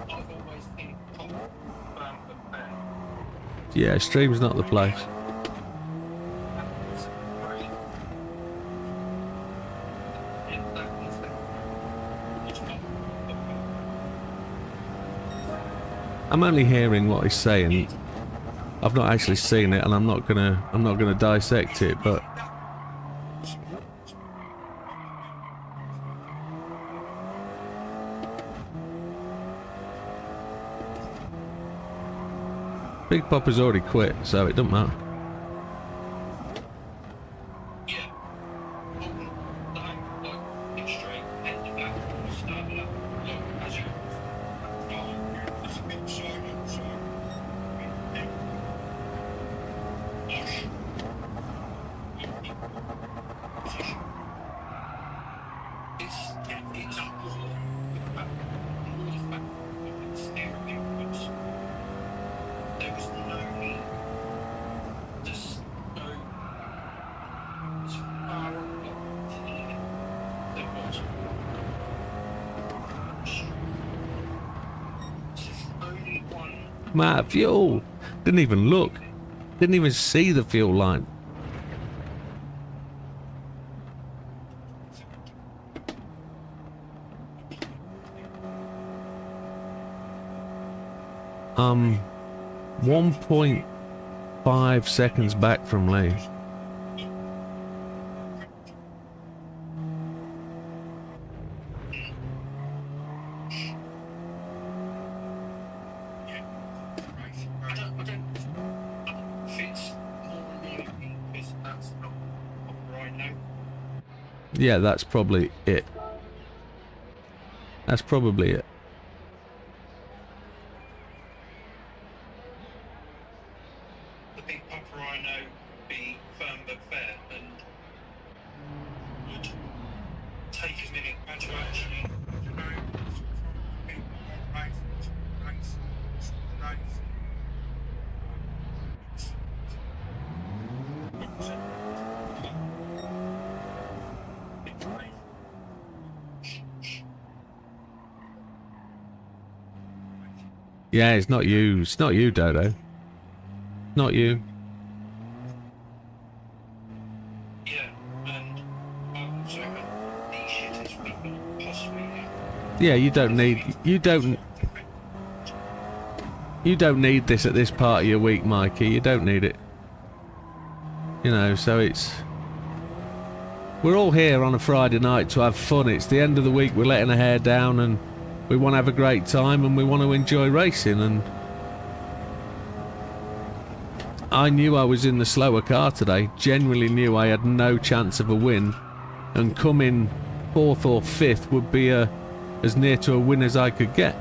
I've always think Yeah, stream's not the place. I'm only hearing what he's saying. I've not actually seen it, and I'm not gonna dissect it, but Big Papa's already quit, so it doesn't matter. Matt, fuel! Didn't even look. Didn't even see the fuel line. Um, 1.5 seconds back from Lee. Yeah, that's probably it. That's probably it. The Big Papa Rhino would be firm but fair and would take as many to actually Yeah, it's not you. It's not you, Dodo. Not you. yeah, and I've also had the shittest week I possibly have. Yeah, you don't need this at this part of your week, Mikey. You don't need it. You know, so we're all here on a Friday night to have fun. It's the end of the week. We're letting our hair down and we want to have a great time and we want to enjoy racing, and I knew I was in the slower car today, genuinely knew I had no chance of a win, and coming 4th or 5th would be as near to a win as I could get.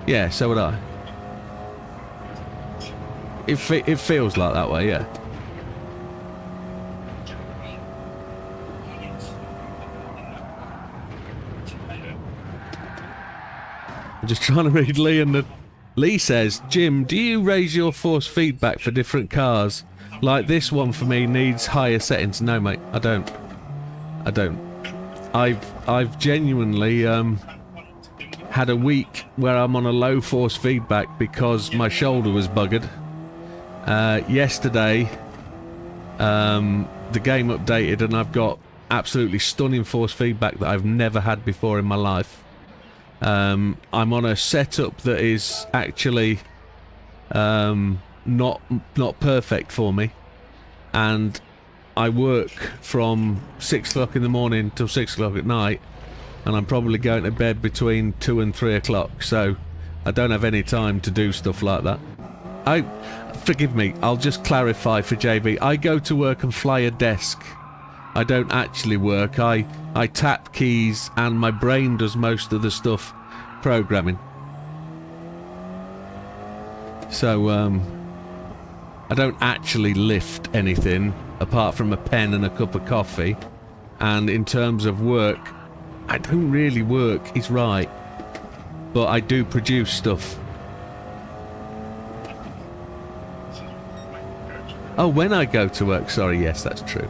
Yeah, so would I. It feels like that way, yeah. I'm just trying to read Lee, and Lee says, Jim, do you raise your force feedback for different cars? Like this one for me needs higher settings. No, mate, I don't. I've genuinely had a week where I'm on a low force feedback because my shoulder was buggered. Yesterday, the game updated and I've got absolutely stunning force feedback that I've never had before in my life. I'm on a setup that is actually not perfect for me, and I work from 6 o'clock in the morning till 6 o'clock at night, and I'm probably going to bed between 2 and 3 o'clock, so I don't have any time to do stuff like that. forgive me, I'll just clarify for JB. I go to work and fly a desk. I don't actually work. I tap keys and my brain does most of the stuff programming. So, I don't actually lift anything apart from a pen and a cup of coffee. And in terms of work, I don't really work, he's right. But I do produce stuff. Oh, when I go to work, sorry, yes, that's true.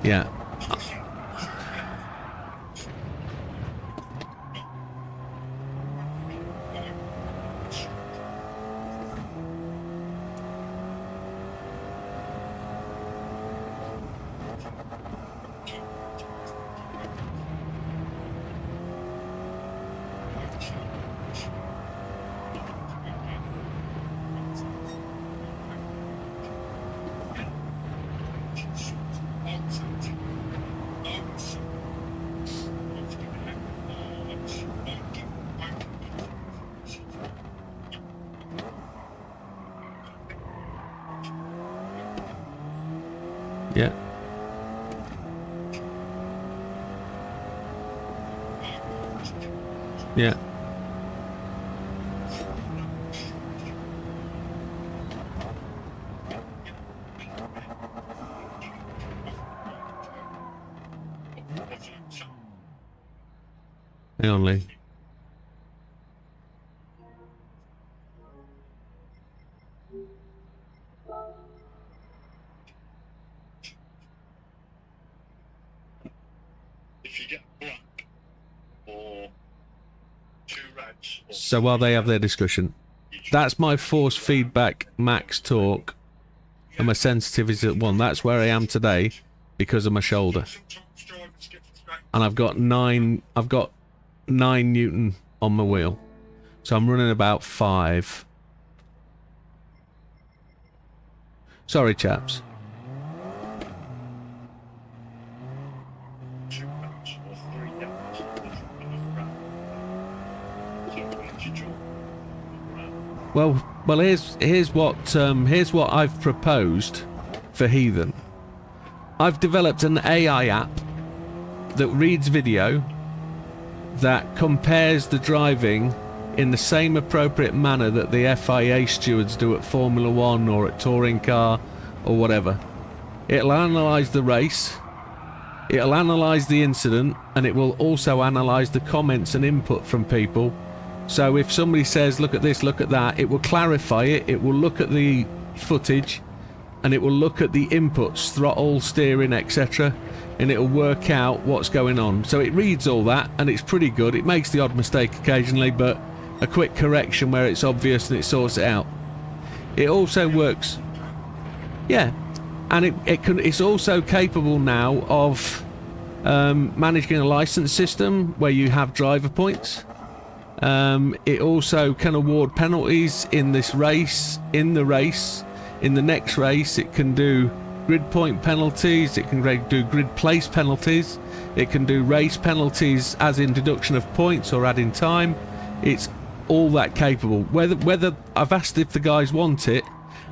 Yeah. Yeah. Yeah. Hang on, Lee. If you get black or 2 reds or So while they have their discussion, that's my force feedback max torque, and my sensitivity is at 1. That's where I am today because of my shoulder. sometimes drivers get distracted. And I've got 9 Newton on my wheel. So I'm running about 5. Sorry, chaps. 2 reds or 3 reds or 3 Well, here's what I've proposed for Heathen. I've developed an AI app that reads video, that compares the driving in the same appropriate manner that the FIA stewards do at Formula 1 or at touring car or whatever. It'll analyse the race, it'll analyse the incident, and it will also analyse the comments and input from people. So if somebody says, look at this, look at that, it will clarify it, it will look at the footage, and it will look at the inputs, throttle, steering, etc., and it'll work out what's going on. So it reads all that, and it's pretty good. It makes the odd mistake occasionally, but a quick correction where it's obvious, and it sorts it out. It also works, yeah, and it's also capable now of managing a license system where you have driver points. It also can award penalties in this race, in the next race. It can do grid point penalties, it can do grid place penalties, it can do race penalties as in deduction of points or adding time. It's all that capable. Whether I've asked if the guys want it,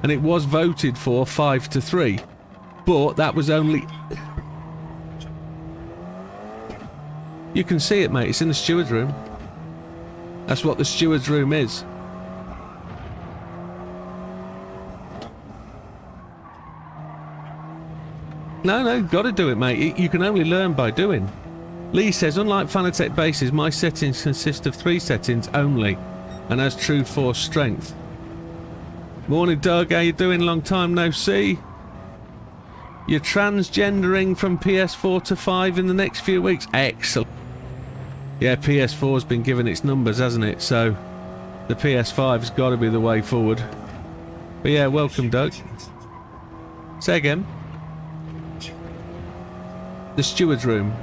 and it was voted for 5-3, but that was only... You can see it, mate, it's in the steward's room. That's what the steward's room is. No, gotta do it, mate. You can only learn by doing. Lee says, unlike Fanatec bases, my settings consist of 3 settings only, and has true force strength. Morning, Doug. How you doing? Long time no see. You're transgendering from PS4 to 5 in the next few weeks. Excellent. Yeah, PS4's been given its numbers, hasn't it? So the PS5's got to be the way forward. But yeah, welcome, Doug. Say again. The steward's room.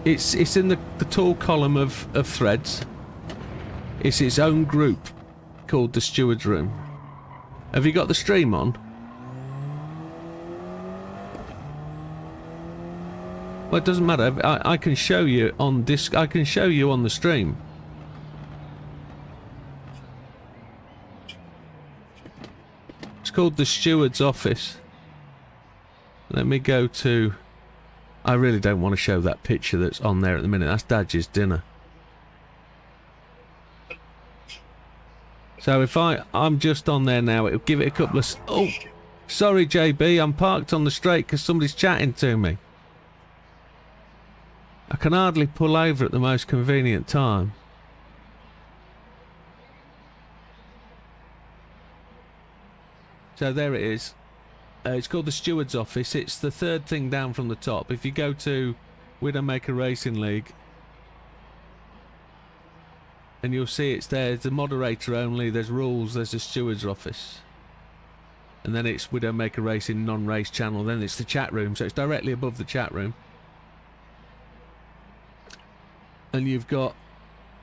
It's in the tall column of threads. It's its own group called the steward's room. Have you got the stream on? Well, it doesn't matter. I can show you on disc. I can show you on the stream. It's called the steward's office. Let me go to... I really don't want to show that picture that's on there at the minute. That's Dadge's dinner. So if I'm just on there now, it'll give it a couple of... Oh, sorry JB, I'm parked on the straight because somebody's chatting to me. I can hardly pull over at the most convenient time. So there it is. It's called the steward's office. It's the third thing down from the top. If you go to Widdowmaker Racing League, and you'll see it's there. It's the moderator only. There's rules. There's the steward's office, and then it's Widdowmaker Racing non-race channel. Then it's the chat room. So it's directly above the chat room, and you've got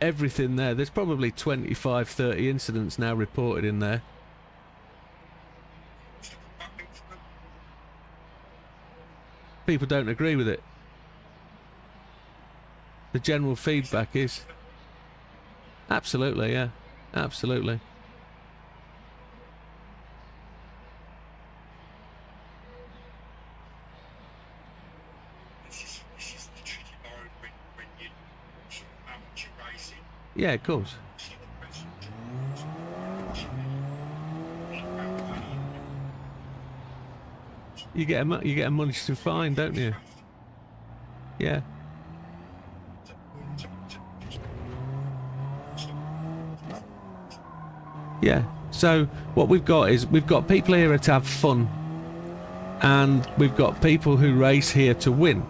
everything there. There's probably 25, 30 incidents now reported in there. People don't agree with it. The general feedback is absolutely, yeah, absolutely. This is the tricky mode when you sort of amateur racing. Yeah, of course. You get a money to fine, don't you? Yeah. Yeah. So what we've got is we've got people here to have fun, and we've got people who race here to win,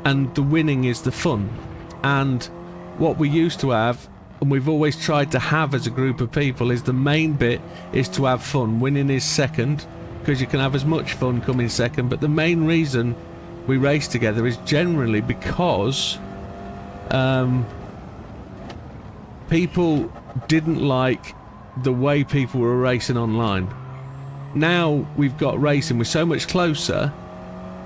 and the winning is the fun. And what we used to have, and we've always tried to have as a group of people, is the main bit is to have fun. Winning is second, because you can have as much fun coming second, but the main reason we race together is generally because people didn't like the way people were racing online. Now we've got racing, we're so much closer.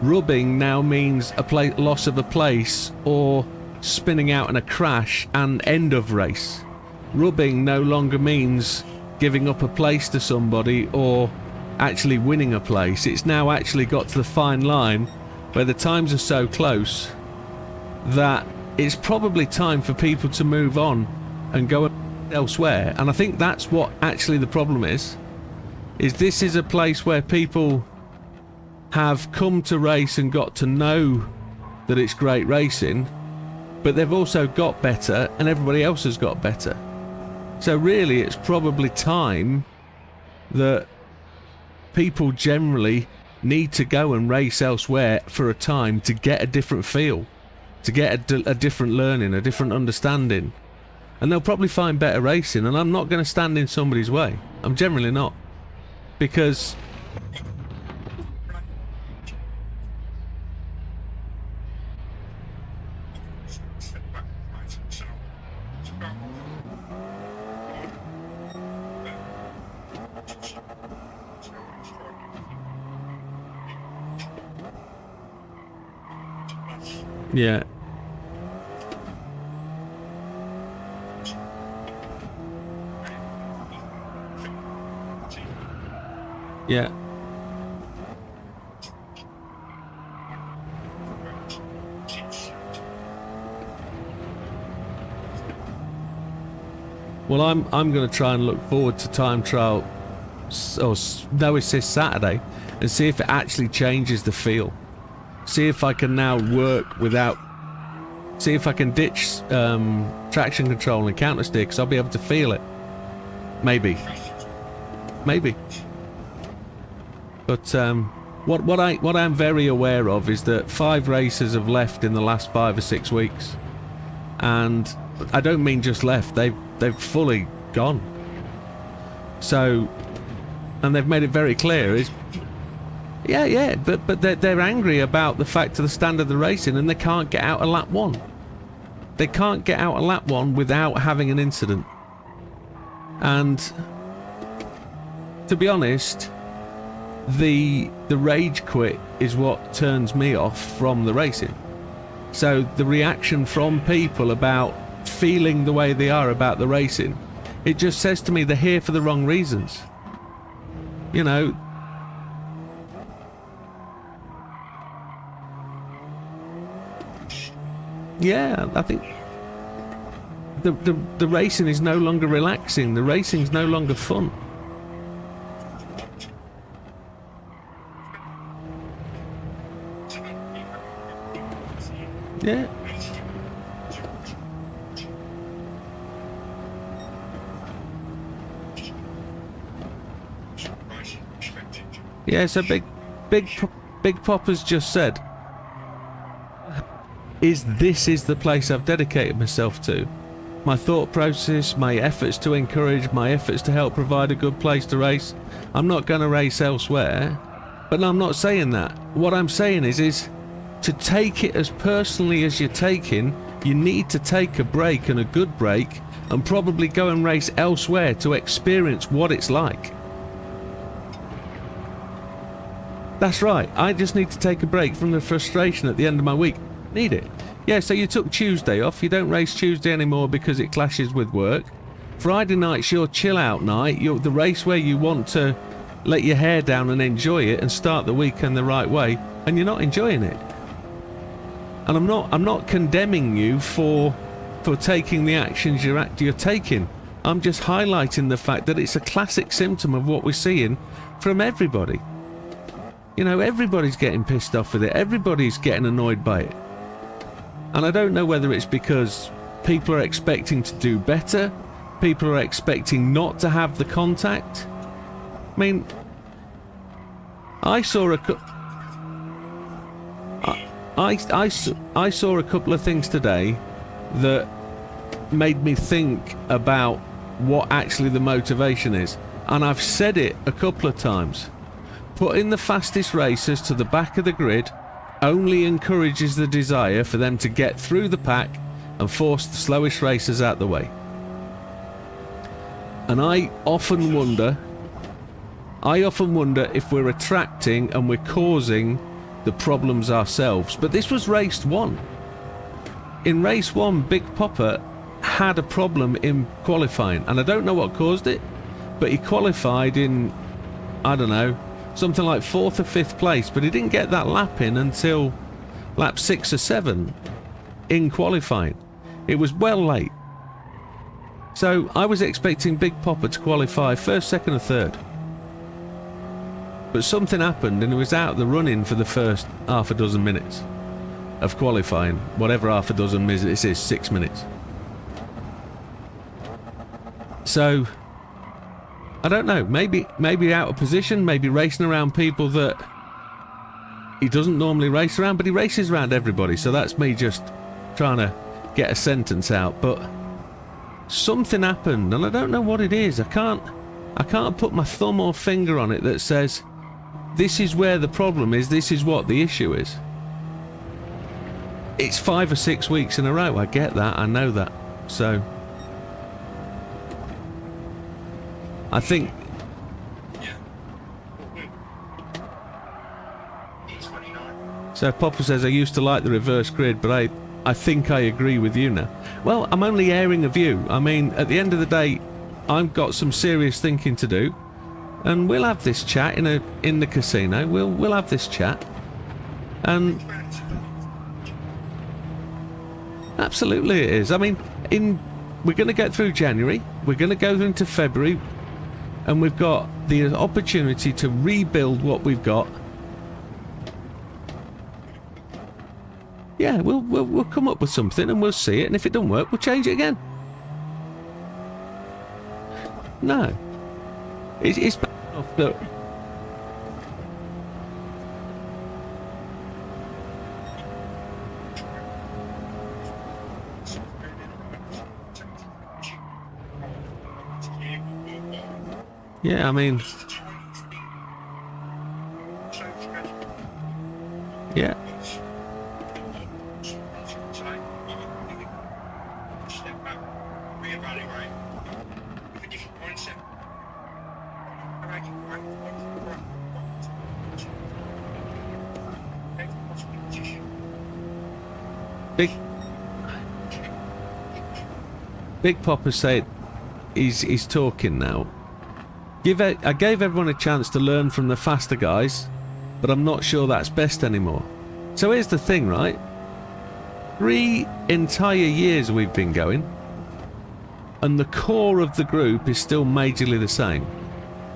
Rubbing now means a loss of a place, or spinning out in a crash and end of race. Rubbing no longer means giving up a place to somebody or actually winning a place. It's now actually got to the fine line where the times are so close that it's probably time for people to move on and go elsewhere. And I think that's what actually the problem is this is a place where people have come to race and got to know that it's great racing, but they've also got better and everybody else has got better. So really it's probably time that people generally need to go and race elsewhere for a time to get a different feel, to get a different learning, a different understanding, and they'll probably find better racing. And I'm not going to stand in somebody's way. I'm generally not, because yeah. Yeah. Well, I'm going to try and look forward to time trial, or no assist Saturday, and see if it actually changes the feel. See if I can now work without... See if I can ditch traction control and counter steer, because I'll be able to feel it. Maybe. Maybe. But what I'm very aware of is that 5 racers have left in the last 5 or 6 weeks, and I don't mean just left. They've fully gone. So, and they've made it very clear is. Yeah, but they're angry about the fact of the standard of the racing, and they can't get out of lap 1. They can't get out of lap 1 without having an incident. And to be honest, the rage quit is what turns me off from the racing. So the reaction from people about feeling the way they are about the racing, it just says to me they're here for the wrong reasons. You know, yeah, I think the racing is no longer relaxing. The racing's no longer fun. Yeah. Yeah, so Big Popper's just said, this is the place I've dedicated myself to. My thought process, my efforts to encourage, my efforts to help provide a good place to race. I'm not going to race elsewhere. But no, I'm not saying that. What I'm saying is to take it as personally as you're taking, you need to take a break, and a good break, and probably go and race elsewhere to experience what it's like. That's right, I just need to take a break from the frustration at the end of my week. Need it. Yeah, so you took Tuesday off, you don't race Tuesday anymore because it clashes with work. Friday night's your chill out night, the race where you want to let your hair down and enjoy it and start the weekend the right way, and you're not enjoying it. And I'm not condemning you for taking the actions you're taking. I'm just highlighting the fact that it's a classic symptom of what we're seeing from everybody. You know, everybody's getting pissed off with it. Everybody's getting annoyed by it. And I don't know whether it's because people are expecting to do better. People are expecting not to have the contact. I mean, I saw a couple of things today that made me think about what actually the motivation is. And I've said it a couple of times. Putting the fastest racers to the back of the grid only encourages the desire for them to get through the pack and force the slowest racers out the way. And I often wonder if we're attracting and we're causing the problems ourselves. But this was race 1. In race 1, Big Popper had a problem in qualifying, and I don't know what caused it, but he qualified in, I don't know, something like 4th or 5th place, but he didn't get that lap in until lap 6 or 7 in qualifying. It was well late. So I was expecting Big Popper to qualify 1st, 2nd or 3rd. But something happened and he was out of the running for the first half a dozen minutes of qualifying. Whatever half a dozen minutes is, 6 minutes. So I don't know, maybe out of position, maybe racing around people that he doesn't normally race around, but he races around everybody, so that's me just trying to get a sentence out. But something happened, and I don't know what it is. I can't put my thumb or finger on it that says, this is where the problem is, this is what the issue is. It's 5 or 6 weeks in a row, I get that, I know that, so I think so. Popper says, I used to like the reverse grid, but I think I agree with you now. Well, I'm only airing a view. I mean, at the end of the day, I've got some serious thinking to do, and we'll have this chat in the casino. We'll have this chat, and absolutely it is. I mean, we're going to get through January. We're going to go into February. And we've got the opportunity to rebuild what we've got. Yeah, we'll come up with something and we'll see it, and if it don't work, we'll change it again. No, it's bad enough that yeah, I mean, yeah. Big Papa said he's talking now. I gave everyone a chance to learn from the faster guys, but I'm not sure that's best anymore. So here's the thing, right? 3 entire years we've been going, and the core of the group is still majorly the same.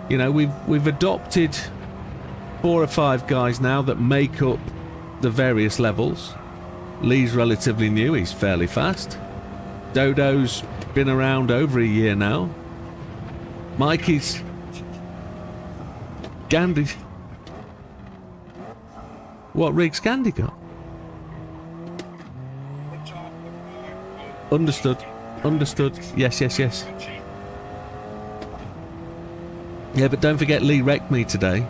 You know, we've adopted 4 or 5 guys now that make up the various levels. Lee's relatively new, he's fairly fast. Dodo's been around over a year now. Mikey's... Gandhi... What rig's Gandhi got? Understood. Understood. Yes, yes, yes. Yeah, but don't forget Lee wrecked me today.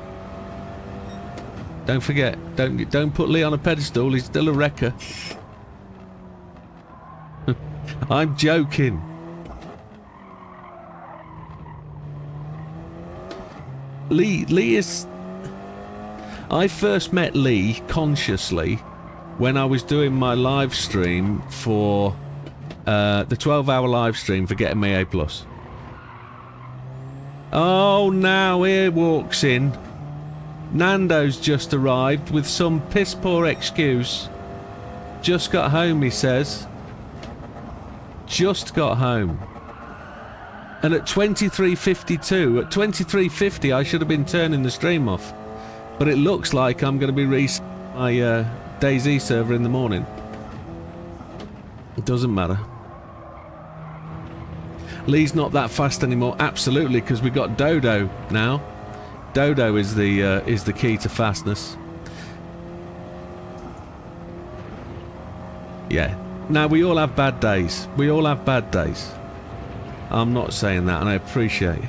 Don't forget. Don't put Lee on a pedestal. He's still a wrecker. I'm joking. Lee is... I first met Lee consciously when I was doing my live stream for the 12-hour live stream for getting me A+. Oh, now here walks in. Nando's just arrived with some piss-poor excuse. Just got home, he says. Just got home. And at 23:52, at 23:50 I should have been turning the stream off. But it looks like I'm going to be resetting my DayZ server in the morning. It doesn't matter. Lee's not that fast anymore. Absolutely, because we've got Dodo now. Dodo is the key to fastness. Yeah. Now we all have bad days. We all have bad days. I'm not saying that, and I appreciate it.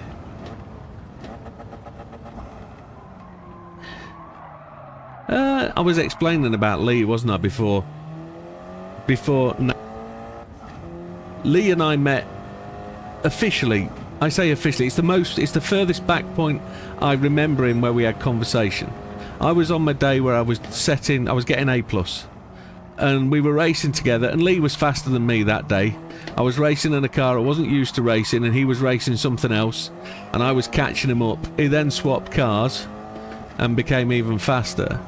I was explaining about Lee, wasn't I, before Lee and I met officially. I say officially, it's the furthest back point I remember in where we had conversation. I was on my day where I was getting A+, and we were racing together, and Lee was faster than me that day. I was racing in a car I wasn't used to racing, and he was racing something else, and I was catching him up. He then swapped cars and became even faster.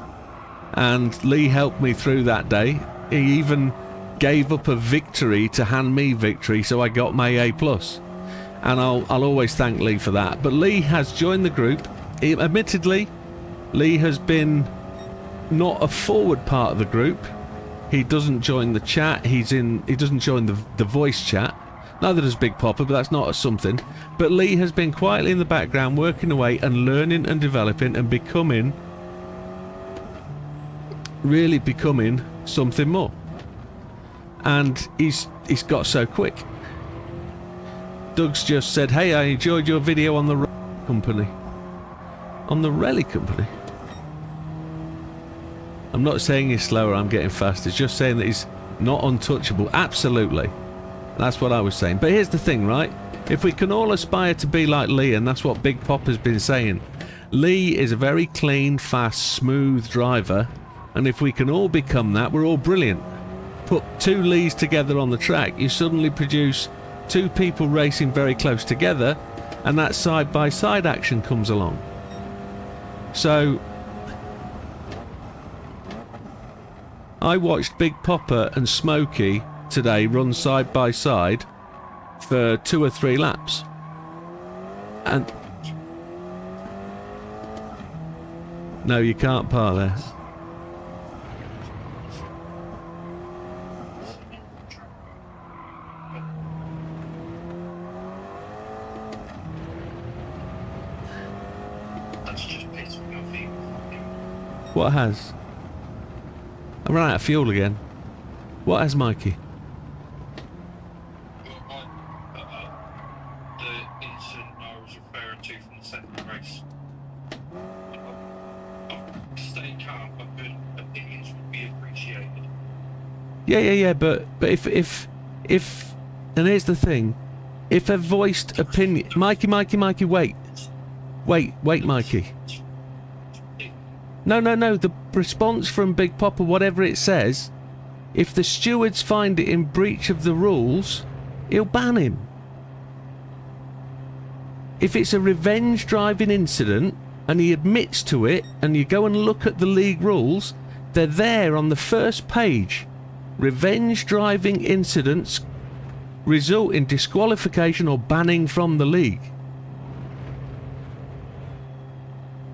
And Lee helped me through that day. He even gave up a victory to hand me victory, so I got my A+. And I'll always thank Lee for that. But Lee has joined the group. Admittedly, Lee has been not a forward part of the group. He doesn't join the chat. He doesn't join the voice chat. Neither does Big Popper, but that's not something. But Lee has been quietly in the background, working away and learning and developing and becoming... really becoming something more. And he's got so quick. Doug's just said, hey, I enjoyed your video on the company. On the rally company? I'm not saying he's slower, I'm getting faster. It's just saying that he's not untouchable. Absolutely. That's what I was saying. But here's the thing, right? If we can all aspire to be like Lee, and that's what Big Pop has been saying. Lee is a very clean, fast, smooth driver. And if we can all become that, we're all brilliant. Put 2 Lees together on the track, you suddenly produce 2 people racing very close together, and that side-by-side action comes along. So, I watched Big Popper and Smokey today run side-by-side for 2 or 3 laps. And... no, you can't park there. What has? I ran out of fuel again. What has, Mikey? The incident I was referring to from the second race. Stay calm, but good opinions would be appreciated. Yeah, but if and here's the thing, if a voiced opinion, Mikey, wait, Mikey. No, the response from Big Popper, whatever it says, If the stewards find it in breach of the rules, he'll ban him. If it's a revenge driving incident and he admits to it, and you go and look at the league rules, they're there on the first page. Revenge driving incidents result in disqualification or banning from the league.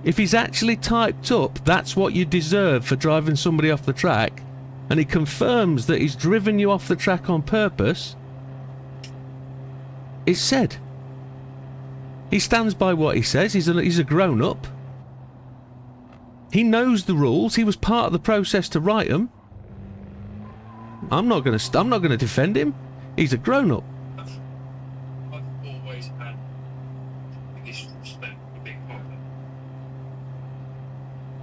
If he's actually typed up that's what you deserve for driving somebody off the track, and he confirms that he's driven you off the track on purpose, it's said. He stands by what he says. He's a grown-up. He knows the rules. He was part of the process to write them. I'm not going to defend him. He's a grown-up. I've always had this respect for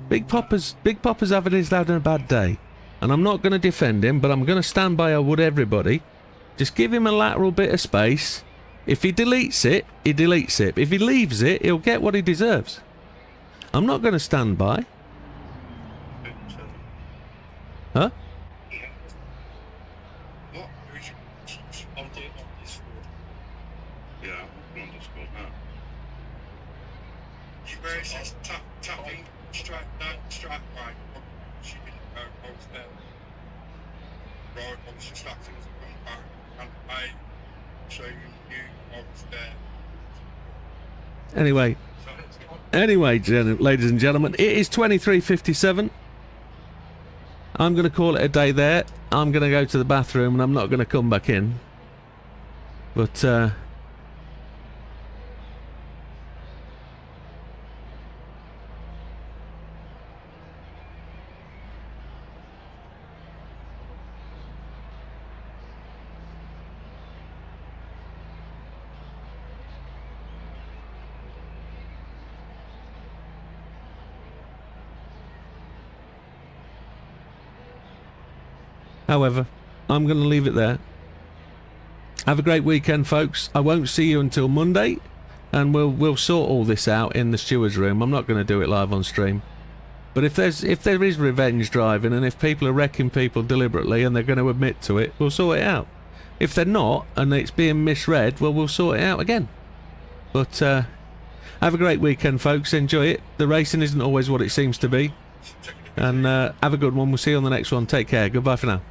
Big Papa. Big Papa's having a bad day, and I'm not going to defend him, but I'm going to stand by I would everybody. Just give him a lateral bit of space. If he deletes it, he deletes it. If he leaves it, he'll get what he deserves. I'm not going to stand by. Huh? What? I'll do it on Discord. Yeah, I'm on Discord now. Where it says tapping, strike right. She didn't know I was there. Right, I was just acting as a contact, and I so you knew I was there. Anyway, ladies and gentlemen, it is 23:57. I'm going to call it a day there. I'm going to go to the bathroom and I'm not going to come back in. But, however, I'm going to leave it there. Have a great weekend, folks. I won't see you until Monday, and we'll sort all this out in the steward's room. I'm not going to do it live on stream. But if there is revenge driving, and if people are wrecking people deliberately and they're going to admit to it, we'll sort it out. If they're not, and it's being misread, well, we'll sort it out again. But have a great weekend, folks. Enjoy it. The racing isn't always what it seems to be. And have a good one. We'll see you on the next one. Take care. Goodbye for now.